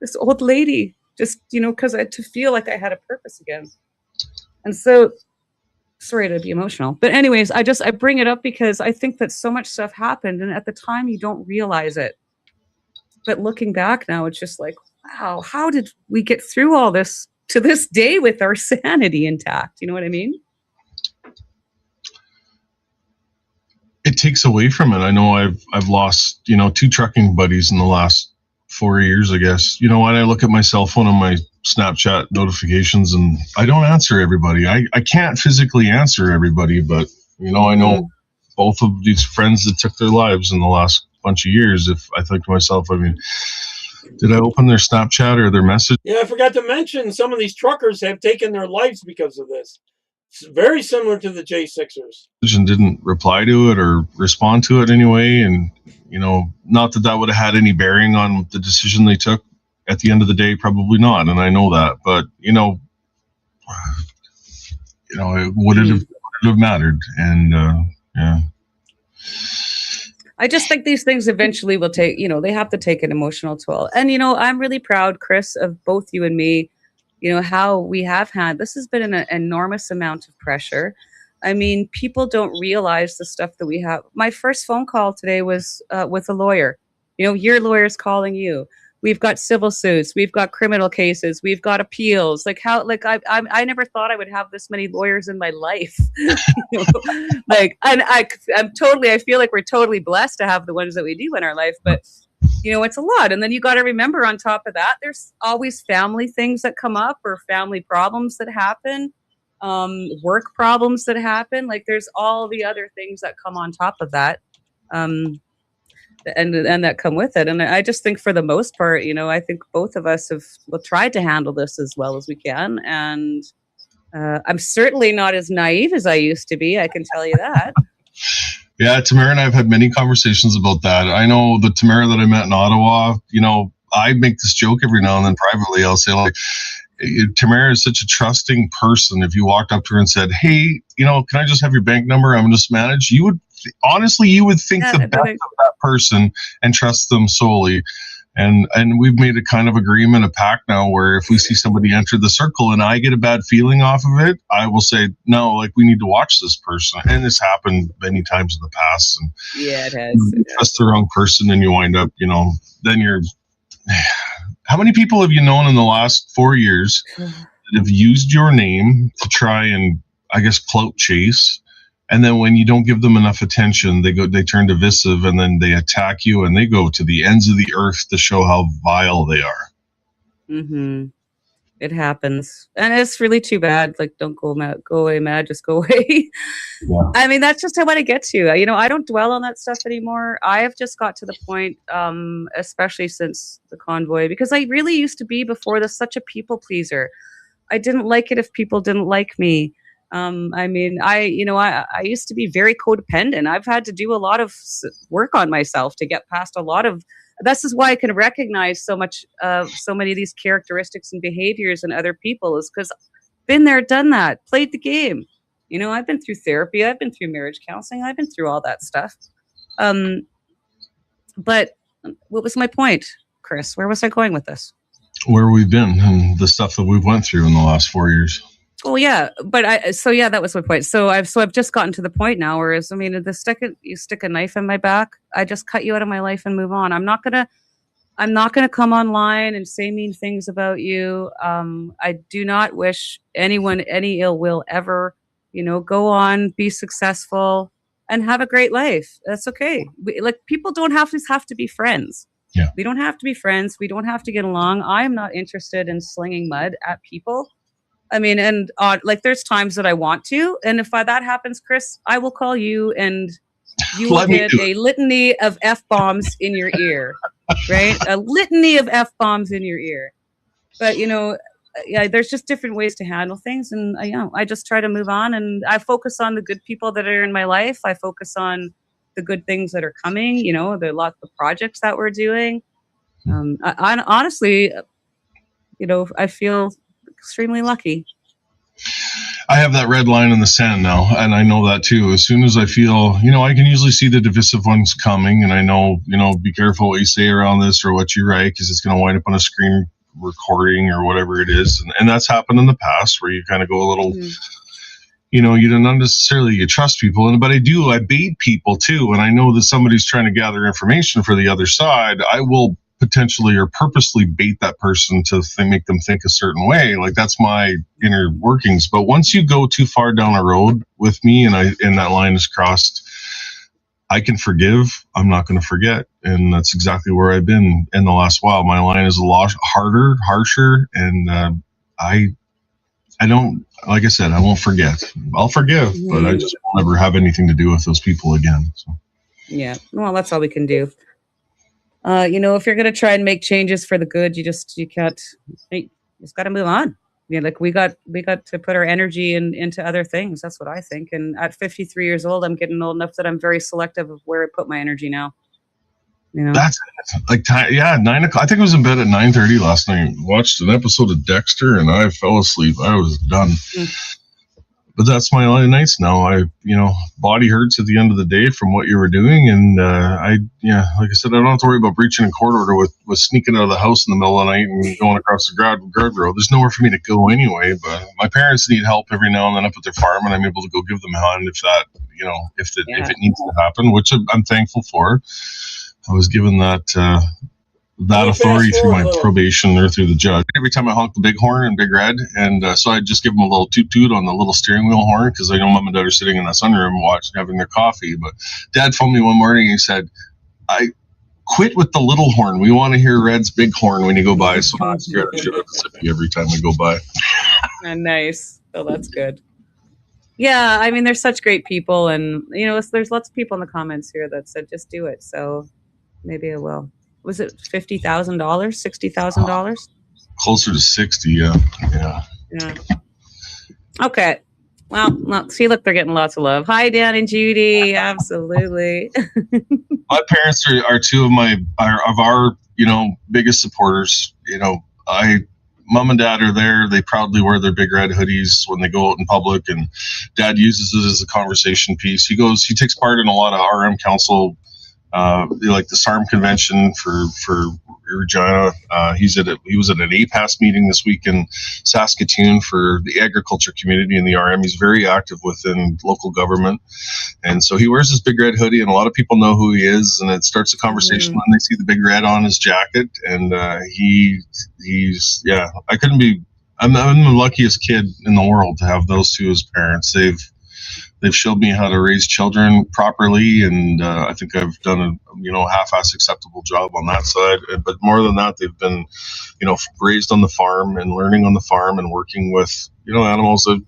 this old lady, just, you know, because I had to feel like I had a purpose again. And so, sorry to be emotional, but anyways, I bring it up because I think that so much stuff happened, and at the time you don't realize it, but looking back now, it's just like, wow, how did we get through all this to this day with our sanity intact. You know what I mean? It takes away from it. I know I've lost, 2 trucking buddies in the last 4 years, I guess. You know what? I look at my cell phone and my Snapchat notifications, and I don't answer everybody. I can't physically answer everybody, but I know both of these friends that took their lives in the last bunch of years. If I think to myself, did I open their Snapchat or their message? Yeah, I forgot to mention some of these truckers have taken their lives because of this. It's very similar to the J6ers. And didn't reply to it or respond to it anyway. And, not that would have had any bearing on the decision they took at the end of the day, probably not. And I know that, but, would it have mattered? And, yeah. I just think these things eventually will take, they have to take an emotional toll. And, I'm really proud, Chris, of both you and me, how we have had, this has been an enormous amount of pressure. I mean, people don't realize the stuff that we have. My first phone call today was with a lawyer. Your lawyer's calling you. We've got civil suits. We've got criminal cases. We've got appeals. I never thought I would have this many lawyers in my life. I feel like we're totally blessed to have the ones that we do in our life, but it's a lot. And then you got to remember, on top of that, there's always family things that come up, or family problems that happen, work problems that happen. Like, there's all the other things that come on top of that. And that come with it. And I just think, for the most part, I think both of us have tried to handle this as well as we can. And I'm certainly not as naive as I used to be. I can tell you that. Yeah, Tamara and I have had many conversations about that. I know the Tamara that I met in Ottawa, I make this joke every now and then privately. I'll say, Tamara is such a trusting person. If you walked up to her and said, hey, can I just have your bank number? I'm just manage. You would think the best of that person and trust them solely. And we've made a kind of agreement, a pact now, where if we see somebody enter the circle and I get a bad feeling off of it, I will say, no, we need to watch this person. And this happened many times in the past. And yeah, it has. You trust the wrong person, and you wind up, then you're. How many people have you known in the last 4 years that have used your name to try and, I guess, clout chase? And then when you don't give them enough attention, they turn divisive, and then they attack you, and they go to the ends of the earth to show how vile they are. Mm-hmm. It happens. And it's really too bad. Don't go away mad, just go away. Yeah. I mean, that's just how I get to. I don't dwell on that stuff anymore. I have just got to the point, especially since the convoy, because I really used to be, before this, such a people pleaser. I didn't like it if people didn't like me. I used to be very codependent. I've had to do a lot of work on myself to get past a lot of. This is why I can recognize so many of these characteristics and behaviors in other people, is because been there, done that, played the game. I've been through therapy. I've been through marriage counseling. I've been through all that stuff. But what was my point, Chris? Where was I going with this? Where we've been and the stuff that we've went through in the last 4 years. Well, yeah, but that was my point. So I've just gotten to the point now, whereas, you stick a knife in my back, I just cut you out of my life and move on. I'm not gonna come online and say mean things about you. I do not wish anyone any ill will ever. Go on, be successful, and have a great life. That's okay. People don't have to be friends. Yeah. We don't have to be friends. We don't have to get along. I am not interested in slinging mud at people. There's times that I want to, and if that happens, Chris, I will call you, and you will get a litany of F-bombs in your ear, right? A litany of F-bombs in your ear. But there's just different ways to handle things, and I just try to move on, and I focus on the good people that are in my life. I focus on the good things that are coming. There are lots of projects that we're doing. I honestly, I feel extremely lucky. I have that red line in the sand now, and I know that too. As soon as I feel, I can usually see the divisive ones coming, and I know, be careful what you say around this or what you write, because it's going to wind up on a screen recording or whatever it is. And that's happened in the past, where you kind of go a little, you don't necessarily trust people. But I bait people too, and I know that somebody's trying to gather information for the other side. I will potentially or purposely bait that person to make them think a certain way. Like, that's my inner workings. But once you go too far down a road with me and that line is crossed, I can forgive. I'm not going to forget. And that's exactly where I've been in the last while. My line is a lot harsher. And I don't, like I said, I won't forget. I'll forgive, but I just won't ever have anything to do with those people again. So. Yeah. Well, that's all we can do. If you're going to try and make changes for the good, you just got to move on. Like we got to put our energy into other things. That's what I think. And at 53 years old, I'm getting old enough that I'm very selective of where I put my energy now. That's like 9 o'clock. I think I was in bed at 9:30 last night. Watched an episode of Dexter, and I fell asleep. I was done. But that's my nights now. Body hurts at the end of the day from what you were doing, and like I said, I don't have to worry about breaching a court order with sneaking out of the house in the middle of the night and going across the guardrail. There's nowhere for me to go anyway. But my parents need help every now and then up at their farm, and I'm able to go give them a hand if it needs to happen, which I'm thankful for. I was given that authority through my probation or through the judge. Every time I honk the big horn and Big Red, and so I just give them a little toot on the little steering wheel horn, because I know Mom and Dad are sitting in the sunroom having their coffee. But Dad phoned me one morning and he said, "I quit with the little horn. We want to hear Red's big horn when you go by." So I'm scared I should have a sippy every time I go by. Nice. Oh, that's good. Yeah, I mean, there's such great people, and there's lots of people in the comments here that said just do it. So maybe I will. Was it $50,000, $60,000? Closer to 60, yeah. Okay. Well, see, look, they're getting lots of love. Hi, Dan and Judy. Absolutely. My parents are two of our biggest supporters. Mom and Dad are there. They proudly wear their Big Red hoodies when they go out in public, and Dad uses it as a conversation piece. He takes part in a lot of RM Council, like the SARM convention for Regina. He was at an APAS meeting this week in Saskatoon for the agriculture community in the RM. He's very active within local government, and so he wears his Big Red hoodie, and a lot of people know who he is, and it starts a conversation when they see the Big Red on his jacket. And I'm the luckiest kid in the world to have those two as parents. They've showed me how to raise children properly, and I think I've done a half-ass acceptable job on that side. But more than that, they've been, raised on the farm and learning on the farm and working with, animals that.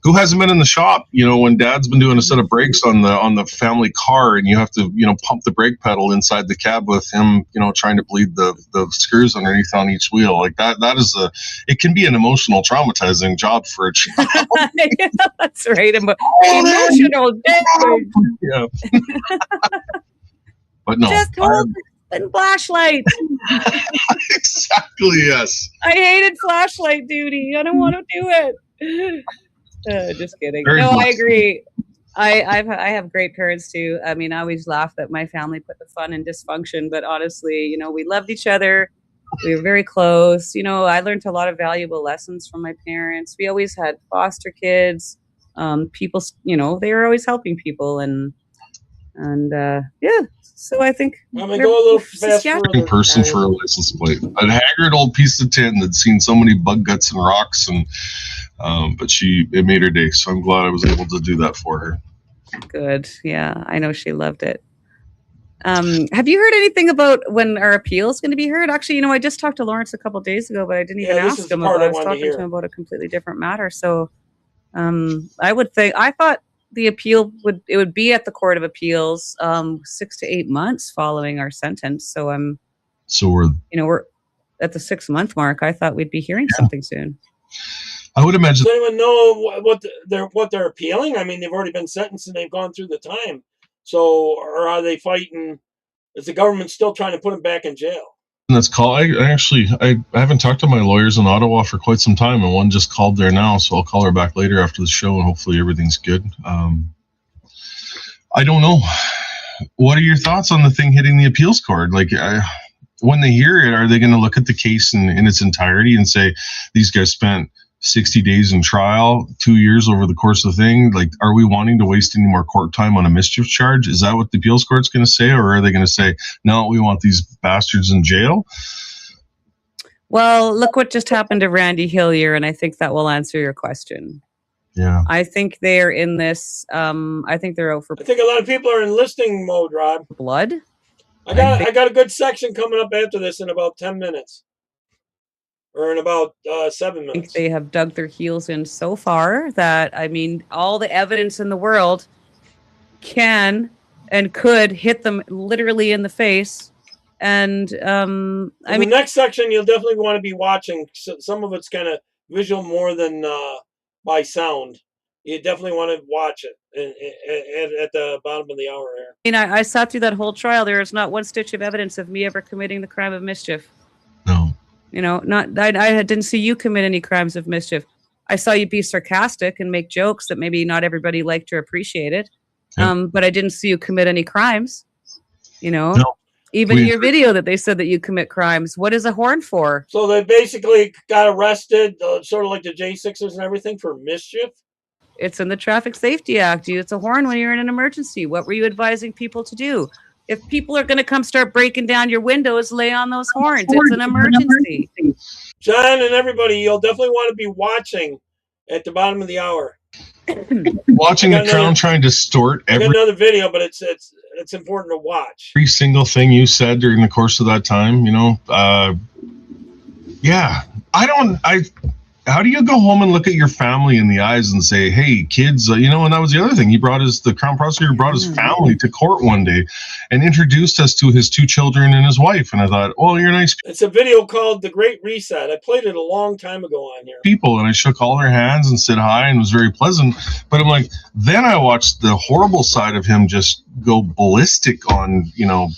Who hasn't been in the shop, when Dad's been doing a set of brakes on the family car, and you have to, pump the brake pedal inside the cab with him, trying to bleed the screws underneath on each wheel. Like that is it can be an emotional, traumatizing job for a child. Yeah, that's right. Emotional damage. Yeah. But no. Just hold and flashlight. Exactly, yes. I hated flashlight duty. I don't want to do it. Just kidding. I agree. I have great parents too. I mean, I always laugh that my family put the fun in dysfunction, but honestly, we loved each other. We were very close. I learned a lot of valuable lessons from my parents. We always had foster kids. People, they were always helping people, and yeah. So I think I'm gonna go a little fast in person for a license plate. A haggard old piece of tin that's seen so many bug guts and rocks, and but it made her day. So I'm glad I was able to do that for her. Good. Yeah, I know she loved it. Have you heard anything about when our appeal is going to be heard? Actually, I just talked to Lawrence a couple of days ago, but I didn't even ask him. I was talking to him about a completely different matter. So I thought the appeal would be at the Court of Appeals 6 to 8 months following our sentence. So we're at the 6-month mark. I thought we'd be hearing something soon. I would imagine. Does anyone know what they're appealing? I mean, they've already been sentenced and they've gone through the time. So, or are they fighting? Is the government still trying to put them back in jail? That's called. I haven't talked to my lawyers in Ottawa for quite some time, and one just called there now, so I'll call her back later after the show, and hopefully everything's good. I don't know. What are your thoughts on the thing hitting the appeals court? Like, when they hear it, are they going to look at the case in its entirety and say these guys spent 60 days in trial, 2 years over the course of the thing. Like, are we wanting to waste any more court time on a mischief charge? Is that what the appeals court's going to say? Or are they going to say, no, we want these bastards in jail? Well, look what just happened to Randy Hillier, and I think that will answer your question. Yeah. I think they're in this. I think they're out for I think a lot of people are in listing mode, Rob. blood. I got a good section coming up after this in about 10 minutes. Or in about 7 minutes. I think they have dug their heels in so far that, I mean, all the evidence in the world can and could hit them literally in the face. And I mean, the next section you'll definitely want to be watching. So some of it's kind of visual more than by sound. You definitely want to watch it at the bottom of the hour here. I mean, I sat through that whole trial. There is not one stitch of evidence of me ever committing the crime of mischief. No. You know, I didn't see you commit any crimes of mischief. I saw you be sarcastic and make jokes that maybe not everybody liked or appreciated. Yeah. But I didn't see you commit any crimes. You know, No. even in your video that they said that you commit crimes. What is a horn for? So they basically got arrested, sort of like the J6ers and everything, for mischief. It's in the Traffic Safety Act. It's a horn when you're in an emergency. What were you advising people to do? If people are going to come start breaking down your windows, lay on those horns. It's an emergency. John and everybody, you'll definitely want to be watching at the bottom of the hour. Watching the Crown try and distort I got another video, but it's important to watch. every single thing you said during the course of that time. You know, yeah. How do you go home and look at your family in the eyes and say, hey, kids, you know, and that was the other thing. The Crown prosecutor brought his family to court one day and introduced us to his 2 children and his wife. And I thought, oh, you're nice It's a video called The Great Reset. I played it a long time ago on here. people. And I shook all their hands and said hi and was very pleasant. But I'm like, then I watched the horrible side of him just go ballistic on, you know,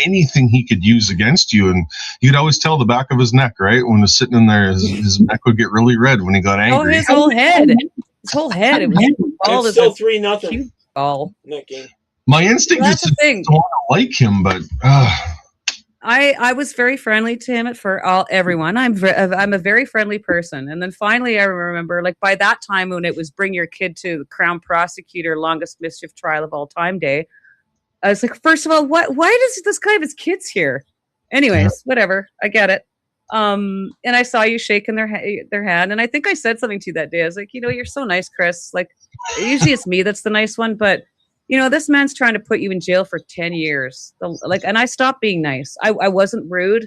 anything he could use against you. And you could always tell the back of his neck, right? When he was sitting in there, his neck would get really red when he got angry. Oh, his whole head. His whole head. It was bald It's as still a 3-0 cute ball. in that game. My instinct Well, is that's the thing. to want to like him, but I was very friendly to him everyone. I'm a very friendly person. And then finally I remember, like, by that time when it was bring your kid to the Crown prosecutor longest mischief trial of all time day, I was like, first of all, why does this guy have his kids here? Anyways, whatever. I get it. And I saw you shaking their hand, and I think I said something to you that day. I was like, you know, you're so nice, Chris. Like, usually it's me that's the nice one, but you know, this man's trying to put you in jail for 10 years. And I stopped being nice. I wasn't rude,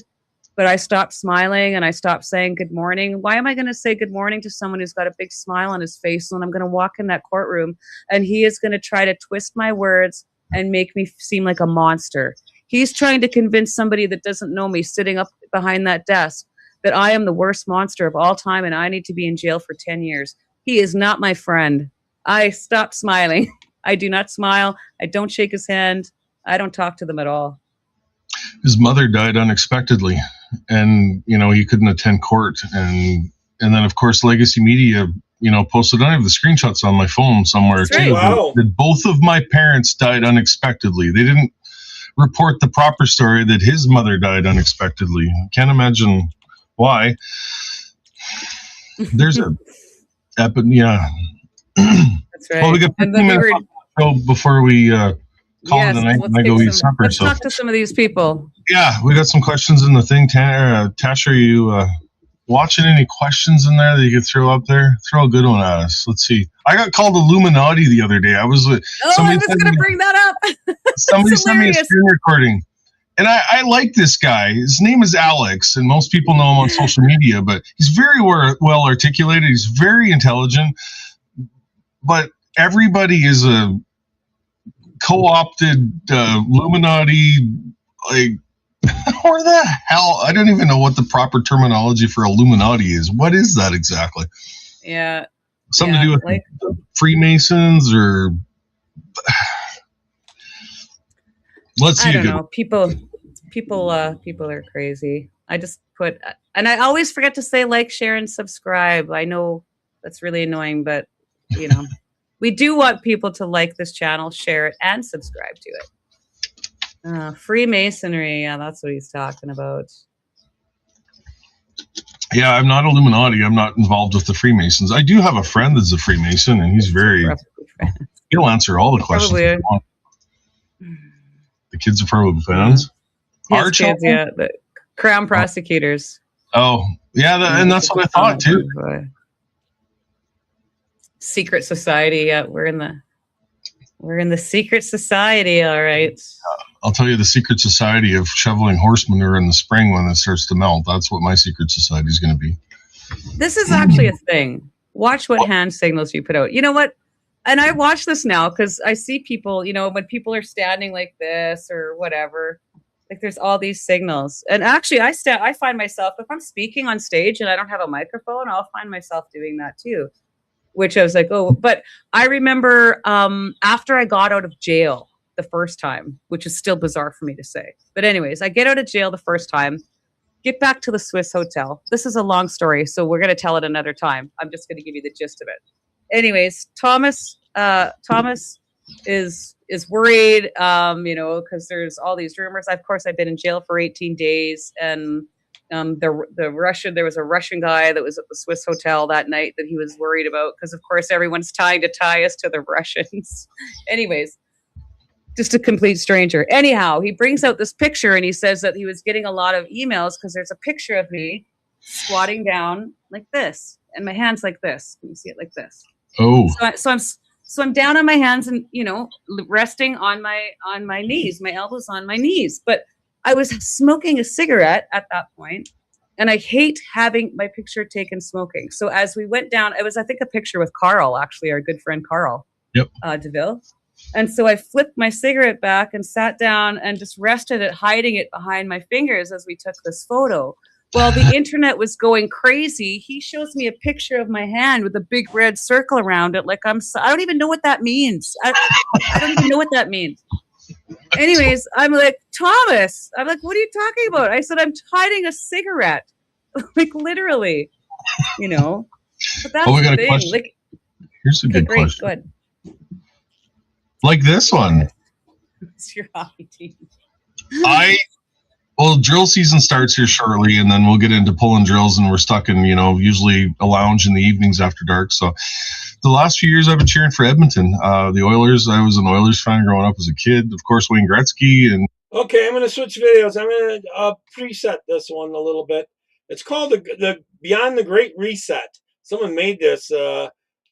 but I stopped smiling and I stopped saying good morning. Why am I going to say good morning to someone who's got a big smile on his face when I'm going to walk in that courtroom and he is going to try to twist my words and make me seem like a monster? He's trying to convince somebody that doesn't know me sitting up behind that desk that I am the worst monster of all time and I need to be in jail for 10 years. He is not my friend. I stopped smiling. I do not smile. I don't shake his hand. I don't talk to them at all. his mother died unexpectedly, and you know he couldn't attend court, and then of course Legacy Media, you know, posted. I have the screenshots on my phone somewhere too. Wow. That both of my parents died unexpectedly. They didn't report the proper story that his mother died unexpectedly. Can't imagine why. There's a yeah. That's right. Well, we got 15 minutes before we call it a night and I go eat supper. Let's talk to some of these people. Yeah, we got some questions in the thing. Tasha, are you watching any questions in there that you could throw up there? Throw a good one at us. Let's see. I got called Illuminati the other day. I was I was going to bring that up. Somebody sent me a screen recording. And I like this guy. His name is Alex, and most people know him on social media, but he's very well articulated. He's very intelligent. But everybody is a co-opted Illuminati, like, where the hell? I don't even know what the proper terminology for Illuminati is. What is that exactly? Yeah. Something to do with like Freemasons or... Let's see. I don't know. People are crazy. I just put, and I always forget to say like, share, and subscribe. I know that's really annoying, but you know, we do want people to like this channel, share it, and subscribe to it. Freemasonry, yeah, that's what he's talking about. Yeah, I'm not Illuminati. I'm not involved with the Freemasons. I do have a friend that's a Freemason, and he's he'll answer all the questions. The kids are probably fans. His kids, yeah, the Crown prosecutors. Oh, yeah, and that's what I thought too. Secret society. Yeah, we're in the secret society. All right. I'll tell you the secret society of shoveling horse manure in the spring when it starts to melt. That's what my secret society is going to be. This is actually a thing. Watch what hand signals you put out. You know what? And I watch this now because I see people, you know, when people are standing like this or whatever, like there's all these signals. And actually I find myself, if I'm speaking on stage and I don't have a microphone, I'll find myself doing that too. Which I was like, oh, but I remember after I got out of jail the first time, which is still bizarre for me to say. But anyways, I get out of jail the first time, get back to the Swiss hotel. This is a long story, so we're going to tell it another time. I'm just going to give you the gist of it. Anyways, Thomas is worried, you know, because there's all these rumors. Of course, I've been in jail for 18 days, and there was a Russian guy that was at the Swiss hotel that night that he was worried about because, of course, everyone's trying to tie us to the Russians. Anyways, just a complete stranger. Anyhow, he brings out this picture and he says that he was getting a lot of emails because there's a picture of me squatting down like this and my hands like this. Can you see it like this? Oh. So I'm down on my hands and, you know, resting on my knees, my elbows on my knees. But I was smoking a cigarette at that point, and I hate having my picture taken smoking. So as we went down, it was, I think, a picture with Carl, actually, our good friend Carl DeVille. And so I flipped my cigarette back and sat down and just rested it, hiding it behind my fingers as we took this photo. While the internet was going crazy, he shows me a picture of my hand with a big red circle around it. Like I don't even know what that means. I don't even know what that means. Anyways, I'm like, Thomas, I'm like, what are you talking about? I said, I'm hiding a cigarette. Like literally, you know. But that's we got the a thing. question. Like, here's a good question. Go ahead. Like this one. It's your hockey team. Well, drill season starts here shortly, and then we'll get into pulling drills, and we're stuck in, you know, usually a lounge in the evenings after dark. So the last few years I've been cheering for Edmonton. The Oilers, I was an Oilers fan growing up as a kid. Of course, Wayne Gretzky. And okay, I'm going to switch videos. I'm going to preset this one a little bit. It's called the Beyond the Great Reset. Someone made this.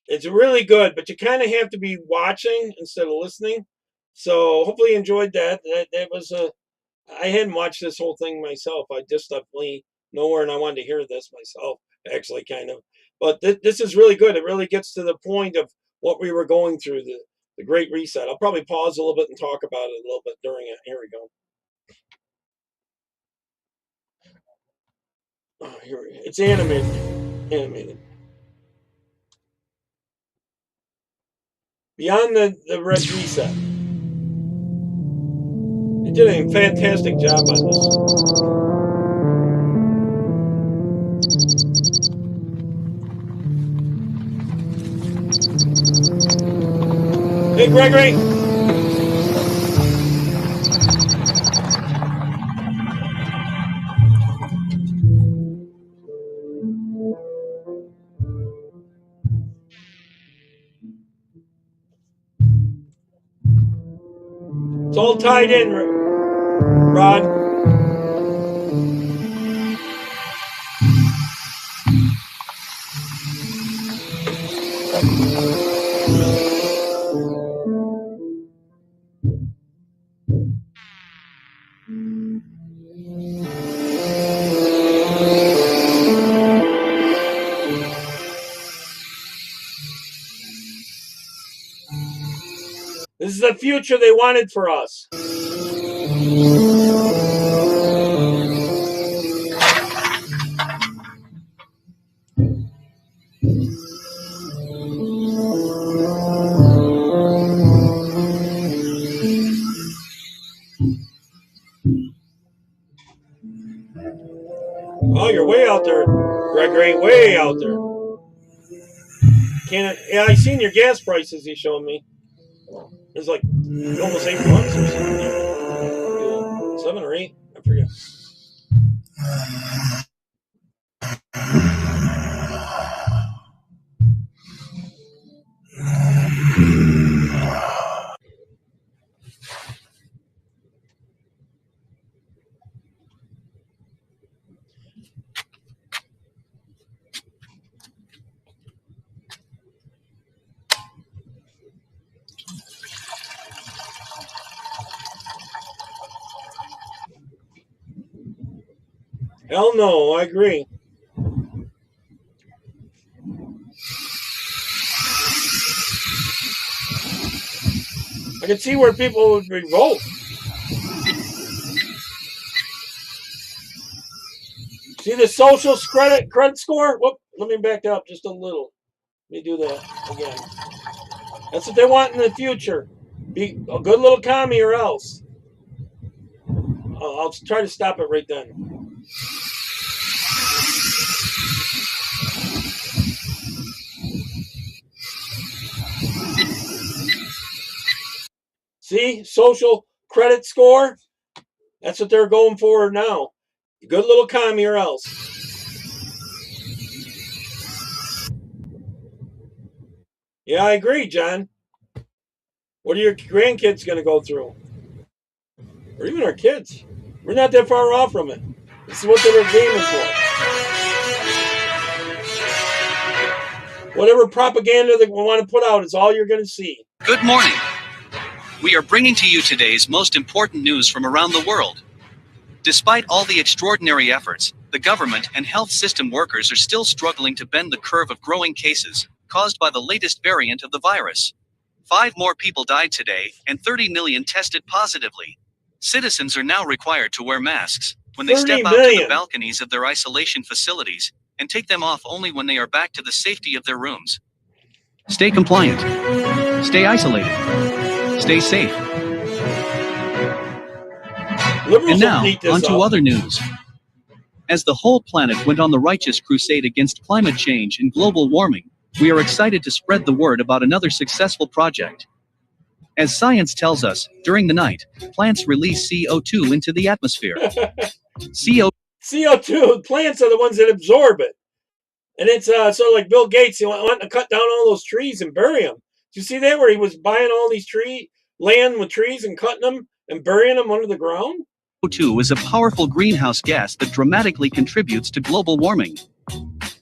It's really good, but you kind of have to be watching instead of listening. So hopefully you enjoyed that. That was I hadn't watched this whole thing myself. I just definitely nowhere, and I wanted to hear this myself, actually, kind of. But this is really good. It really gets to the point of what we were going through, the Great Reset. I'll probably pause a little bit and talk about it a little bit during it. Here we go. Oh, it's animated. Beyond the Red Reset. They did a fantastic job on this. Hey, Gregory! It's all tied in, Rod. This is the future they wanted for us. Oh, you're way out there, Gregory. Way out there. Yeah, I seen your gas prices he showed me. It's like almost $8 or something. 7 or 8, I forget. Hell no, I agree. I can see where people would revolt. See the social credit score? Whoop, let me back up just a little. Let me do that again. That's what they want in the future. Be a good little commie or else. I'll try to stop it right then. See, social credit score. That's what they're going for now. Good little commie or else. Yeah, I agree, John. What are your grandkids going to go through? Or even our kids? We're not that far off from it. This is what they're gaming for. Whatever propaganda that we want to put out is all you're going to see. Good morning. We are bringing to you today's most important news from around the world. Despite all the extraordinary efforts, the government and health system workers are still struggling to bend the curve of growing cases caused by the latest variant of the virus. 5 more people died today, and 30 million tested positively. Citizens are now required to wear masks when they step out to the balconies of their isolation facilities, and take them off only when they are back to the safety of their rooms. Stay compliant. Stay isolated. Stay safe. And now, on to other news. As the whole planet went on the righteous crusade against climate change and global warming, we are excited to spread the word about another successful project. As science tells us, during the night, plants release CO2 into the atmosphere. CO2, plants are the ones that absorb it. And it's sort of like Bill Gates, he wanted to cut down all those trees and bury them. Did you see that, where he was buying all these land with trees and cutting them and burying them under the ground? CO2 is a powerful greenhouse gas that dramatically contributes to global warming.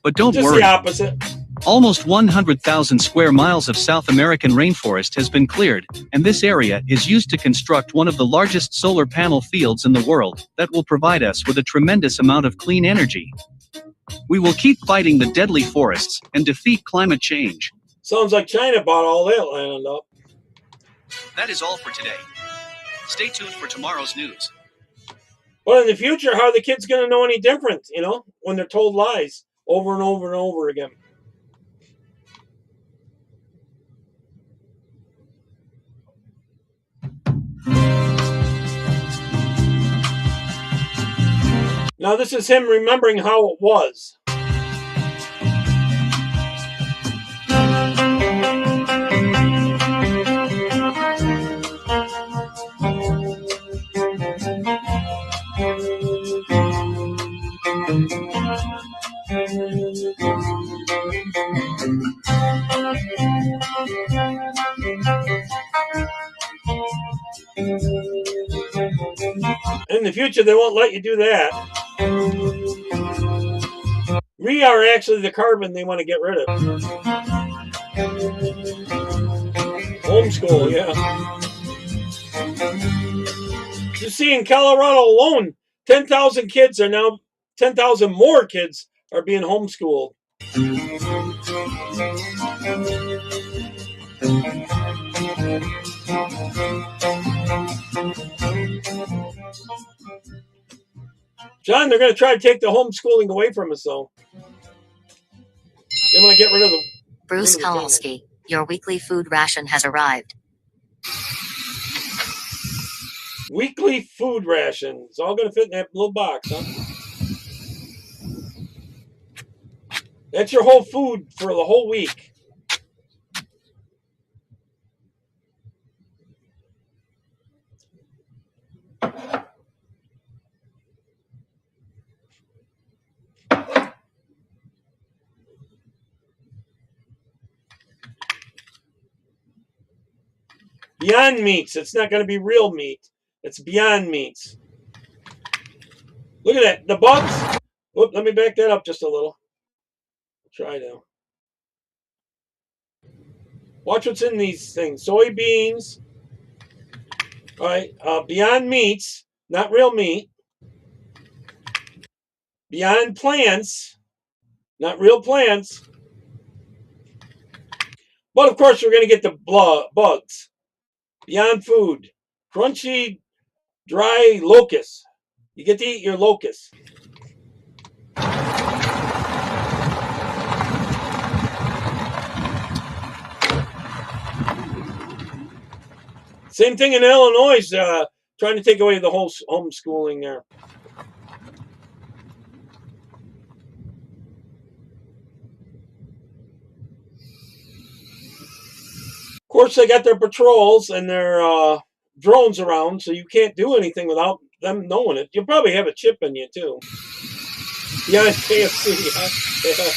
But don't worry. The opposite. Almost 100,000 square miles of South American rainforest has been cleared, and this area is used to construct one of the largest solar panel fields in the world that will provide us with a tremendous amount of clean energy. We will keep fighting the deadly forests and defeat climate change. Sounds like China bought all that land up. That is all for today. Stay tuned for tomorrow's news. Well, in the future, how are the kids going to know any different, when they're told lies over and over and over again? Now, this is him remembering how it was. In the future, they won't let you do that. We are actually the carbon they want to get rid of. Homeschool, yeah. You see, in Colorado alone, 10,000 kids are now, 10,000 more kids are being homeschooled. John, they're going to try to take the homeschooling away from us, though. They want to get rid of them. Bruce Kowalski, your weekly food ration has arrived. Weekly food ration. It's all going to fit in that little box, huh? That's your whole food for the whole week. Beyond Meats. It's not going to be real meat. It's Beyond Meats. Look at that. The bugs. Whoop, let me back that up just a little. Try to. Watch what's in these things. Soybeans. All right. Beyond Meats. Not real meat. Beyond Plants. Not real plants. But of course, we're going to get the bugs. Beyond Food. Crunchy, dry locusts. You get to eat your locusts. Same thing in Illinois, trying to take away the whole homeschooling there. Of course, they got their patrols and their drones around, so you can't do anything without them knowing it. You'll probably have a chip in you, too. Yeah, KFC. Yeah.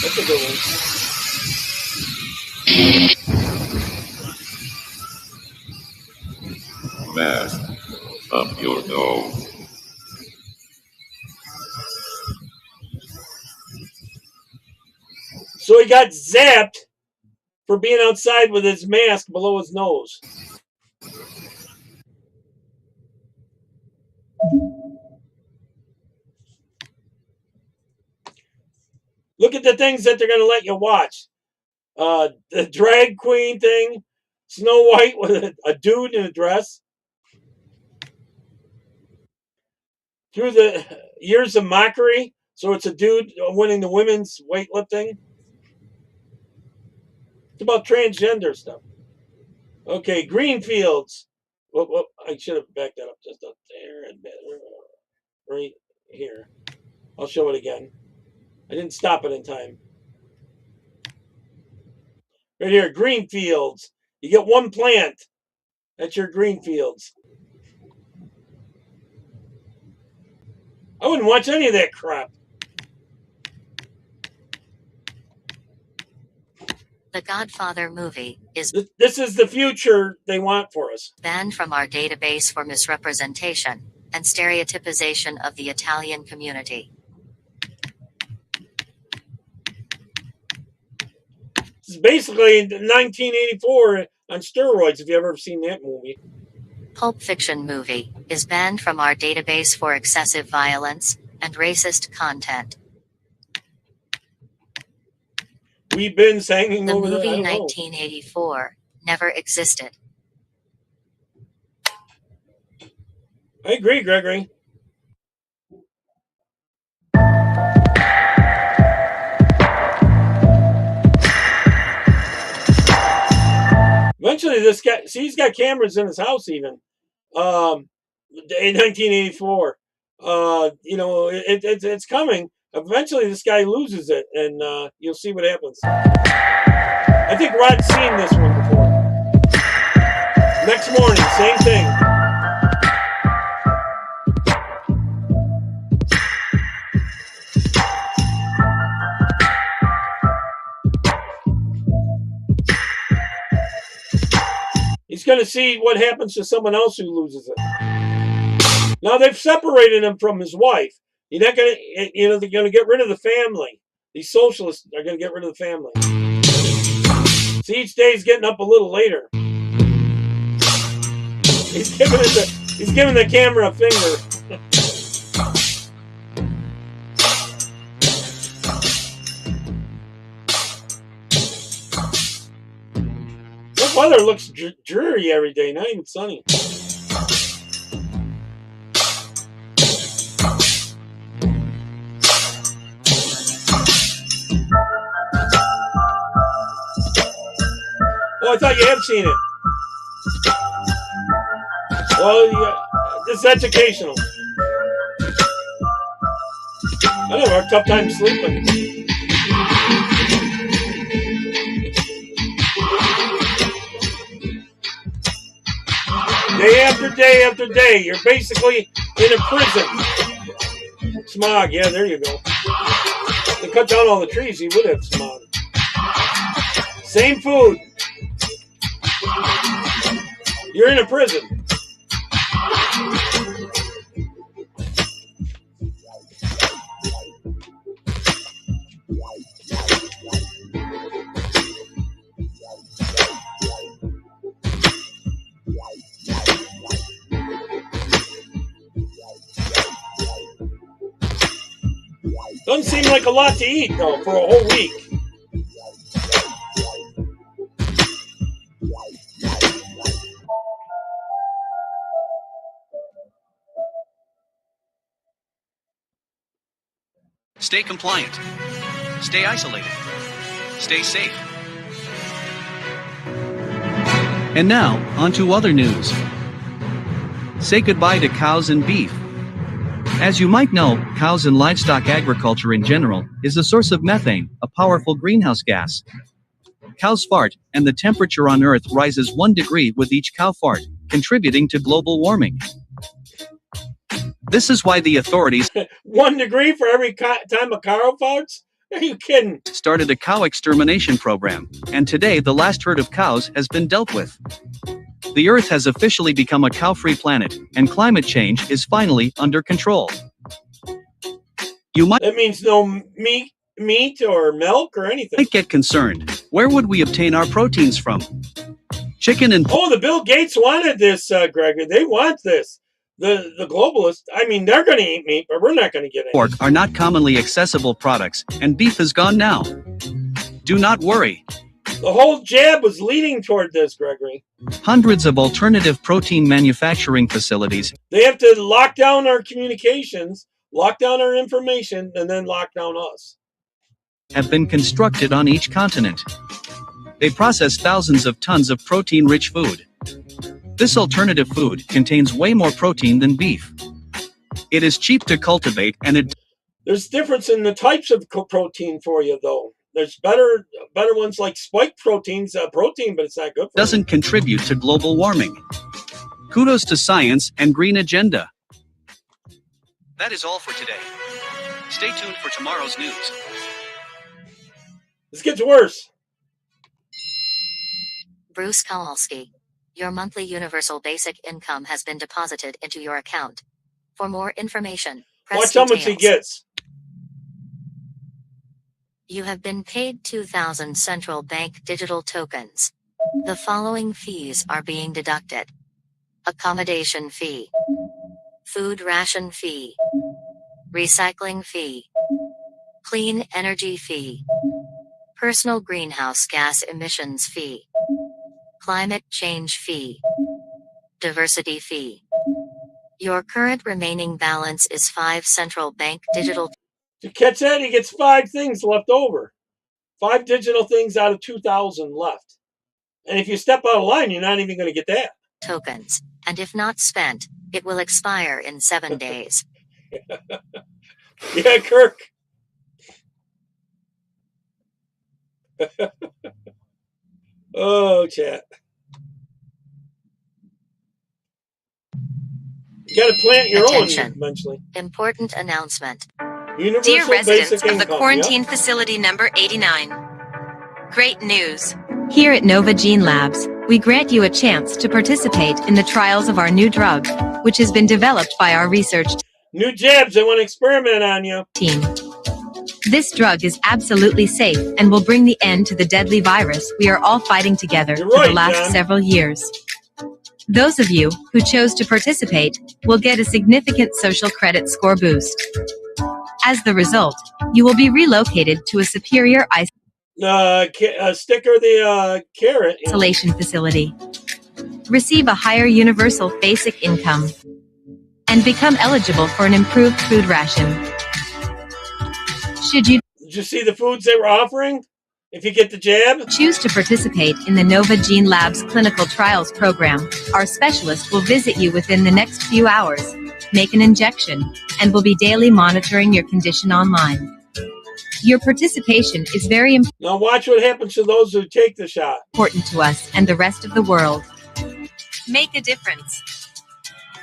That's a good one. Mask up your nose. So he got zapped for being outside with his mask below his nose. Look at the things that they're going to let you watch. The drag queen thing. Snow White with a dude in a dress. Through the years of mockery. So it's a dude winning the women's weightlifting. It's about transgender stuff. Okay, Greenfields. Well, I should have backed that up just up there and right here. I'll show it again. I didn't stop it in time. Right here, Greenfields. You get one plant. That's your Greenfields. I wouldn't watch any of that crap. The Godfather movie is... This is the future they want for us. ...banned from our database for misrepresentation and stereotypization of the Italian community. It's basically 1984 on steroids, if you've ever seen that movie. Pulp Fiction movie is banned from our database for excessive violence and racist content. We've been singing the over movie 1984 never existed. I agree, Gregory. Eventually, this guy, see, he's got cameras in his house even. In 1984. You know, it's coming. Eventually, this guy loses it, and you'll see what happens. I think Rod's seen this one before. Next morning, same thing. He's going to see what happens to someone else who loses it. Now, they've separated him from his wife. You're not going to, you know, they're going to get rid of the family. These socialists are going to get rid of the family. See, each day he's getting up a little later. He's giving the camera a finger. The weather looks dreary every day, not even sunny. Oh, I thought you have seen it. Well, yeah, this is educational. I never had a tough time sleeping. Day after day after day, you're basically in a prison. Smog, yeah, there you go. If they cut down all the trees, you would have smog. Same food. You're in a prison. Doesn't seem like a lot to eat, though, for a whole week. Stay compliant. Stay isolated. Stay safe. And now, on to other news. Say goodbye to cows and beef. As you might know, cows and livestock agriculture in general is a source of methane, a powerful greenhouse gas. Cows fart, and the temperature on Earth rises 1 degree with each cow fart, contributing to global warming. This is why the authorities 1 degree for every time a cow farts? Are you kidding? Started a cow extermination program, and today the last herd of cows has been dealt with. The Earth has officially become a cow-free planet, and climate change is finally under control. You might That means no meat or milk or anything. get concerned. Where would we obtain our proteins from? Chicken and Oh, the Bill Gates wanted this, Gregory. They want this. The globalists, I mean, they're going to eat meat, but we're not going to get it. pork are not commonly accessible products, and beef is gone now. Do not worry. The whole jab was leading toward this, Gregory. Hundreds of alternative protein manufacturing facilities They have to lock down our communications, lock down our information, and then lock down us. have been constructed on each continent. They process thousands of tons of protein-rich food. This alternative food contains way more protein than beef. It is cheap to cultivate and it There's difference in the types of protein for you, though. There's better ones like spike proteins, protein, but it's not good for doesn't contribute to global warming. Kudos to science and green agenda. That is all for today. Stay tuned for tomorrow's news. This gets worse. Bruce Kowalski. Your monthly universal basic income has been deposited into your account. For more information, press Watch how much he details. gets. You have been paid 2,000 central bank digital tokens. The following fees are being deducted: accommodation fee, food ration fee, recycling fee, clean energy fee, personal greenhouse gas emissions fee, climate change fee, diversity fee. Your current remaining balance is 5 central bank digital. To catch that, he gets 5 things left over. 5 digital things out of 2,000 left. And if you step out of line, you're not even going to get that. Tokens, and if not spent, it will expire in 7 days. Yeah, Kirk. Oh, chat. You got to plant your Attention. own eventually. Important announcement. Universal Dear residents basic of the income, quarantine yeah. facility number 89, great news. Here at Nova Gene Labs, we grant you a chance to participate in the trials of our new drug, which has been developed by our research New jabs, they want to experiment on you. team. This drug is absolutely safe and will bring the end to the deadly virus we are all fighting together You're for right, the last John. several years. Those of you who chose to participate will get a significant social credit score boost. As the result, you will be relocated to a superior Sticker the carrot. You know. isolation facility, receive a higher universal basic income, and become eligible for an improved food ration. Should you Did you see the foods they were offering? If you get the jab? choose to participate in the Nova Gene Labs clinical trials program, our specialist will visit you within the next few hours, make an injection, and will be daily monitoring your condition online. Your participation is very Now watch what happens to those who take the shot. important to us and the rest of the world. Make a difference.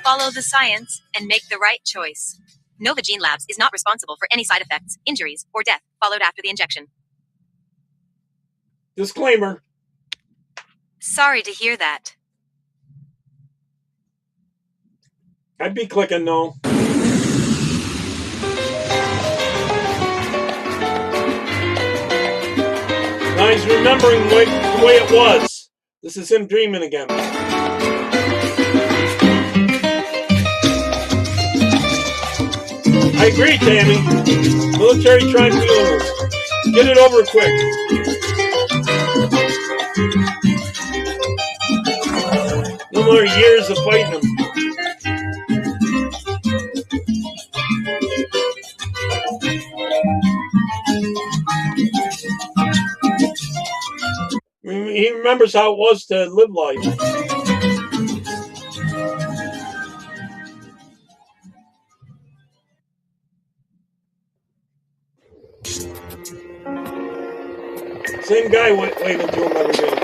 Follow the science and make the right choice. Nova Gene Labs is not responsible for any side effects, injuries, or death followed after the injection. Disclaimer. Sorry to hear that. I'd be clicking no. Now he's remembering the way it was. This is him dreaming again. I agree, Tammy. Military tribunals. Get it over quick. No more years of fighting them. He remembers how it was to live life. Same guy waving to him every day.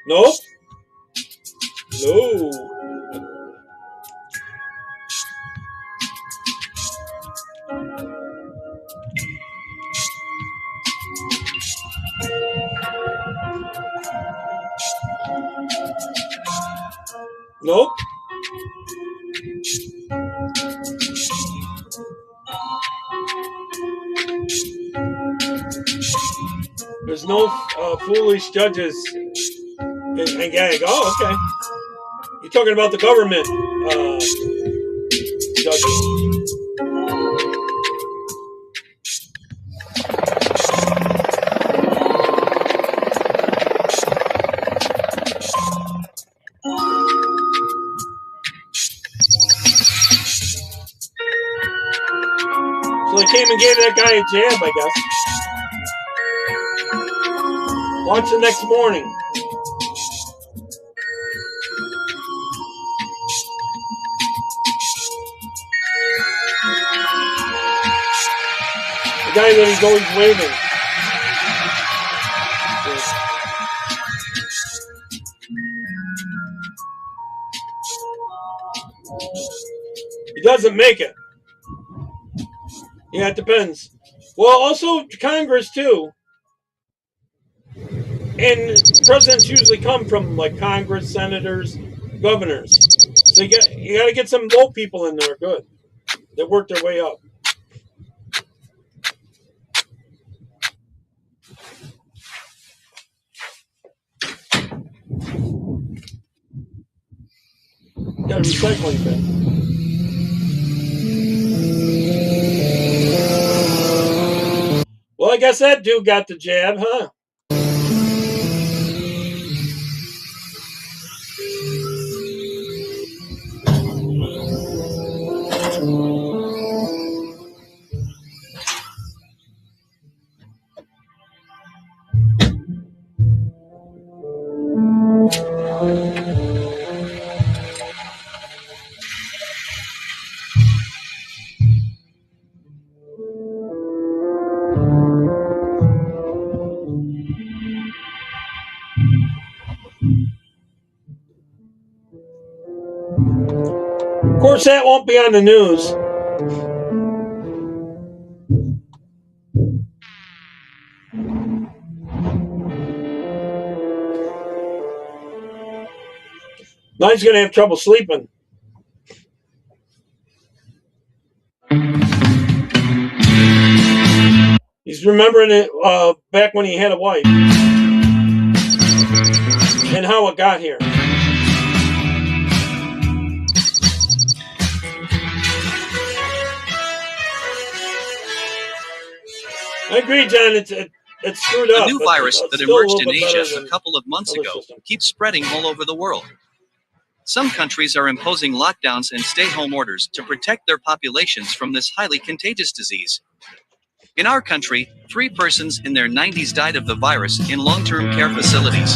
Nope. No. Nope. There's no foolish judges. And gag. Oh, okay. You're talking about the government judges. So they came and gave that guy a jab, I guess. Watch the next morning. The guy that he's always waving. He doesn't make it. Yeah, it depends. Well, also Congress too. And presidents usually come from like Congress, senators, governors. So you got to get some low people in there, good, that work their way up. Got a recycling bin. Well, I guess that dude got the jab, huh? Of course, that won't be on the news. Now he's going to have trouble sleeping. He's remembering it back when he had a wife and how it got here. I agree, John. It's screwed up. A new virus that emerged in Asia a couple of months ago keeps spreading all over the world. Some countries are imposing lockdowns and stay-home orders to protect their populations from this highly contagious disease. In our country, 3 persons in their 90s died of the virus in long-term care facilities.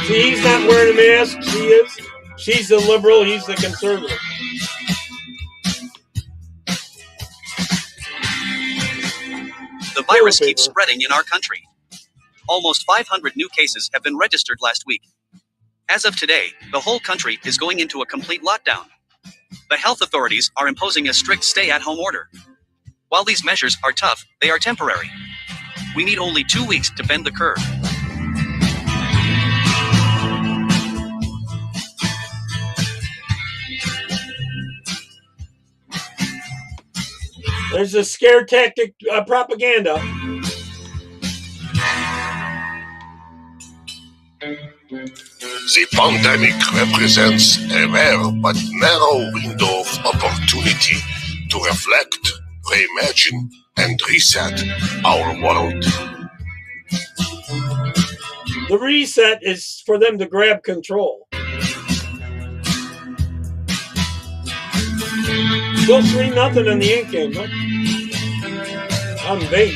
See, he's not wearing a mask. She is. She's the liberal. He's the conservative. The virus keeps spreading in our country. Almost 500 new cases have been registered last week. As of today, the whole country is going into a complete lockdown. The health authorities are imposing a strict stay-at-home order. While these measures are tough, they are temporary. We need only 2 weeks to bend the curve. There's a scare tactic propaganda. The pandemic represents a rare but narrow window of opportunity to reflect, reimagine, and reset our world. The reset is for them to grab control. Still 3-0 in the ink game, huh? On vape.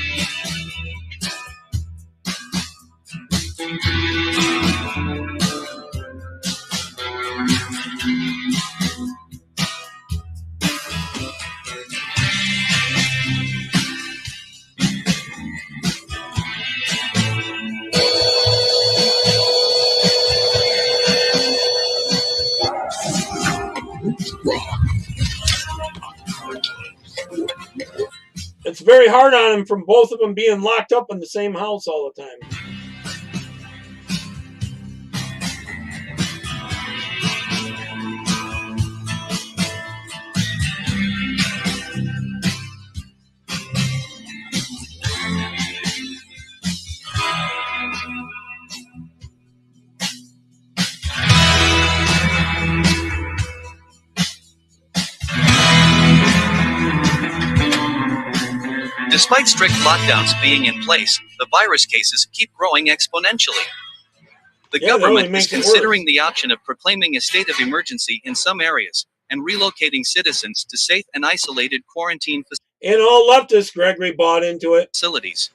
It's very hard on them from both of them being locked up in the same house all the time. Despite strict lockdowns being in place, the virus cases keep growing exponentially. The government is considering the option of proclaiming a state of emergency in some areas and relocating citizens to safe and isolated quarantine And all leftists, Gregory, bought into it. Facilities.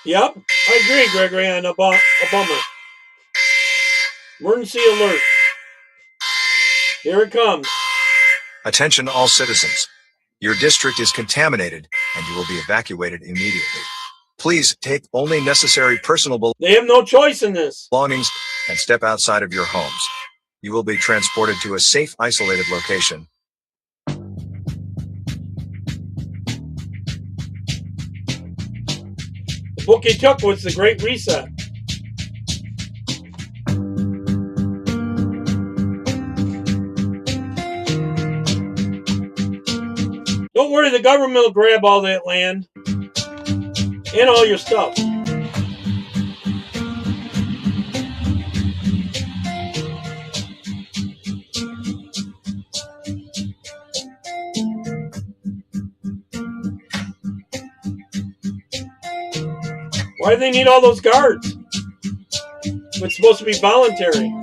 Yep, I agree, Gregory, on a bummer. Emergency alert. Here it comes. Attention all citizens. Your district is contaminated and you will be evacuated immediately. Please take only necessary personal They have no choice in this. belongings and step outside of your homes. You will be transported to a safe, isolated location. The book he took was The Great Reset. Don't worry, the government will grab all that land and all your stuff. Why do they need all those guards? It's supposed to be voluntary.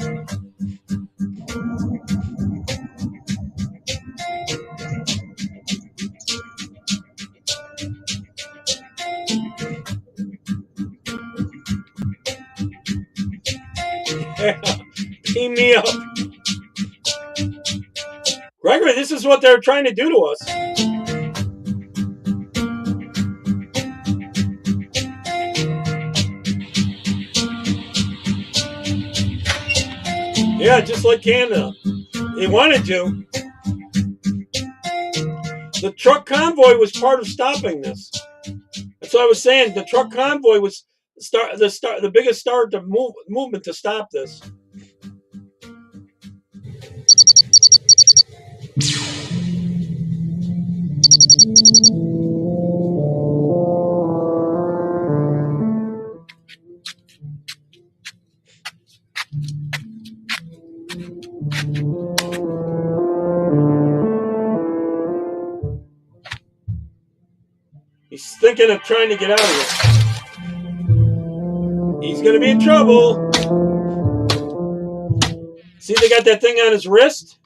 Beam me up. Gregory, this is what they're trying to do to us. Yeah, just like Canada. They wanted to. The truck convoy was part of stopping this. That's what I was saying. The truck convoy was the biggest start of movement to stop this. He's thinking of trying to get out of here. He's going to be in trouble. See, they got that thing on his wrist?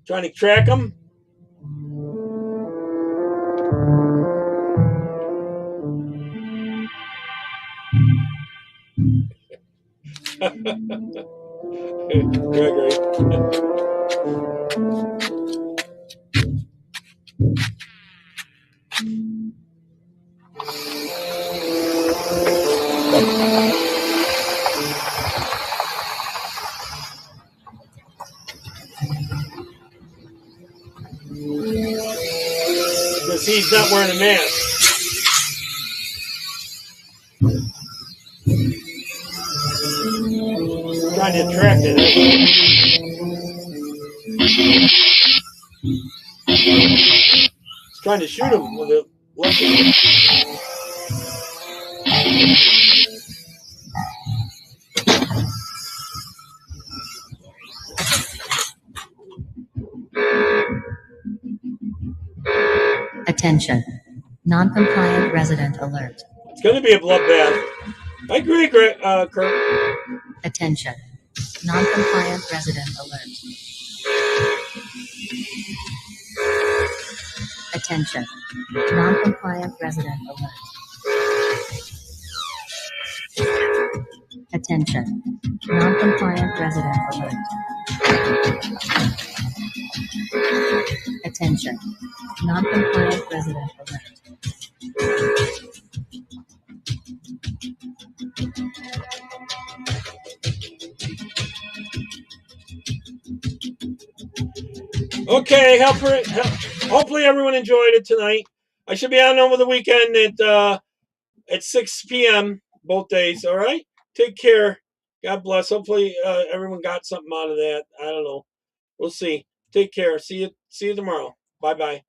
Trying to track him. Gregory. Because he's not wearing a mask. Trying to attract it. He's trying to shoot him with a weapon. Attention. Non-compliant resident alert. It's going to be a bloodbath. I agree, Kurt. Attention. Non-compliant resident alert. Attention. Non-compliant resident alert. Attention. Non-compliant resident alert. Attention. Non-compliant resident alert. Okay, hopefully everyone enjoyed it tonight. I should be on over the weekend at 6 p.m. both days. All right, take care. God bless. Hopefully everyone got something out of that. I don't know. We'll see. Take care. See you tomorrow. Bye bye.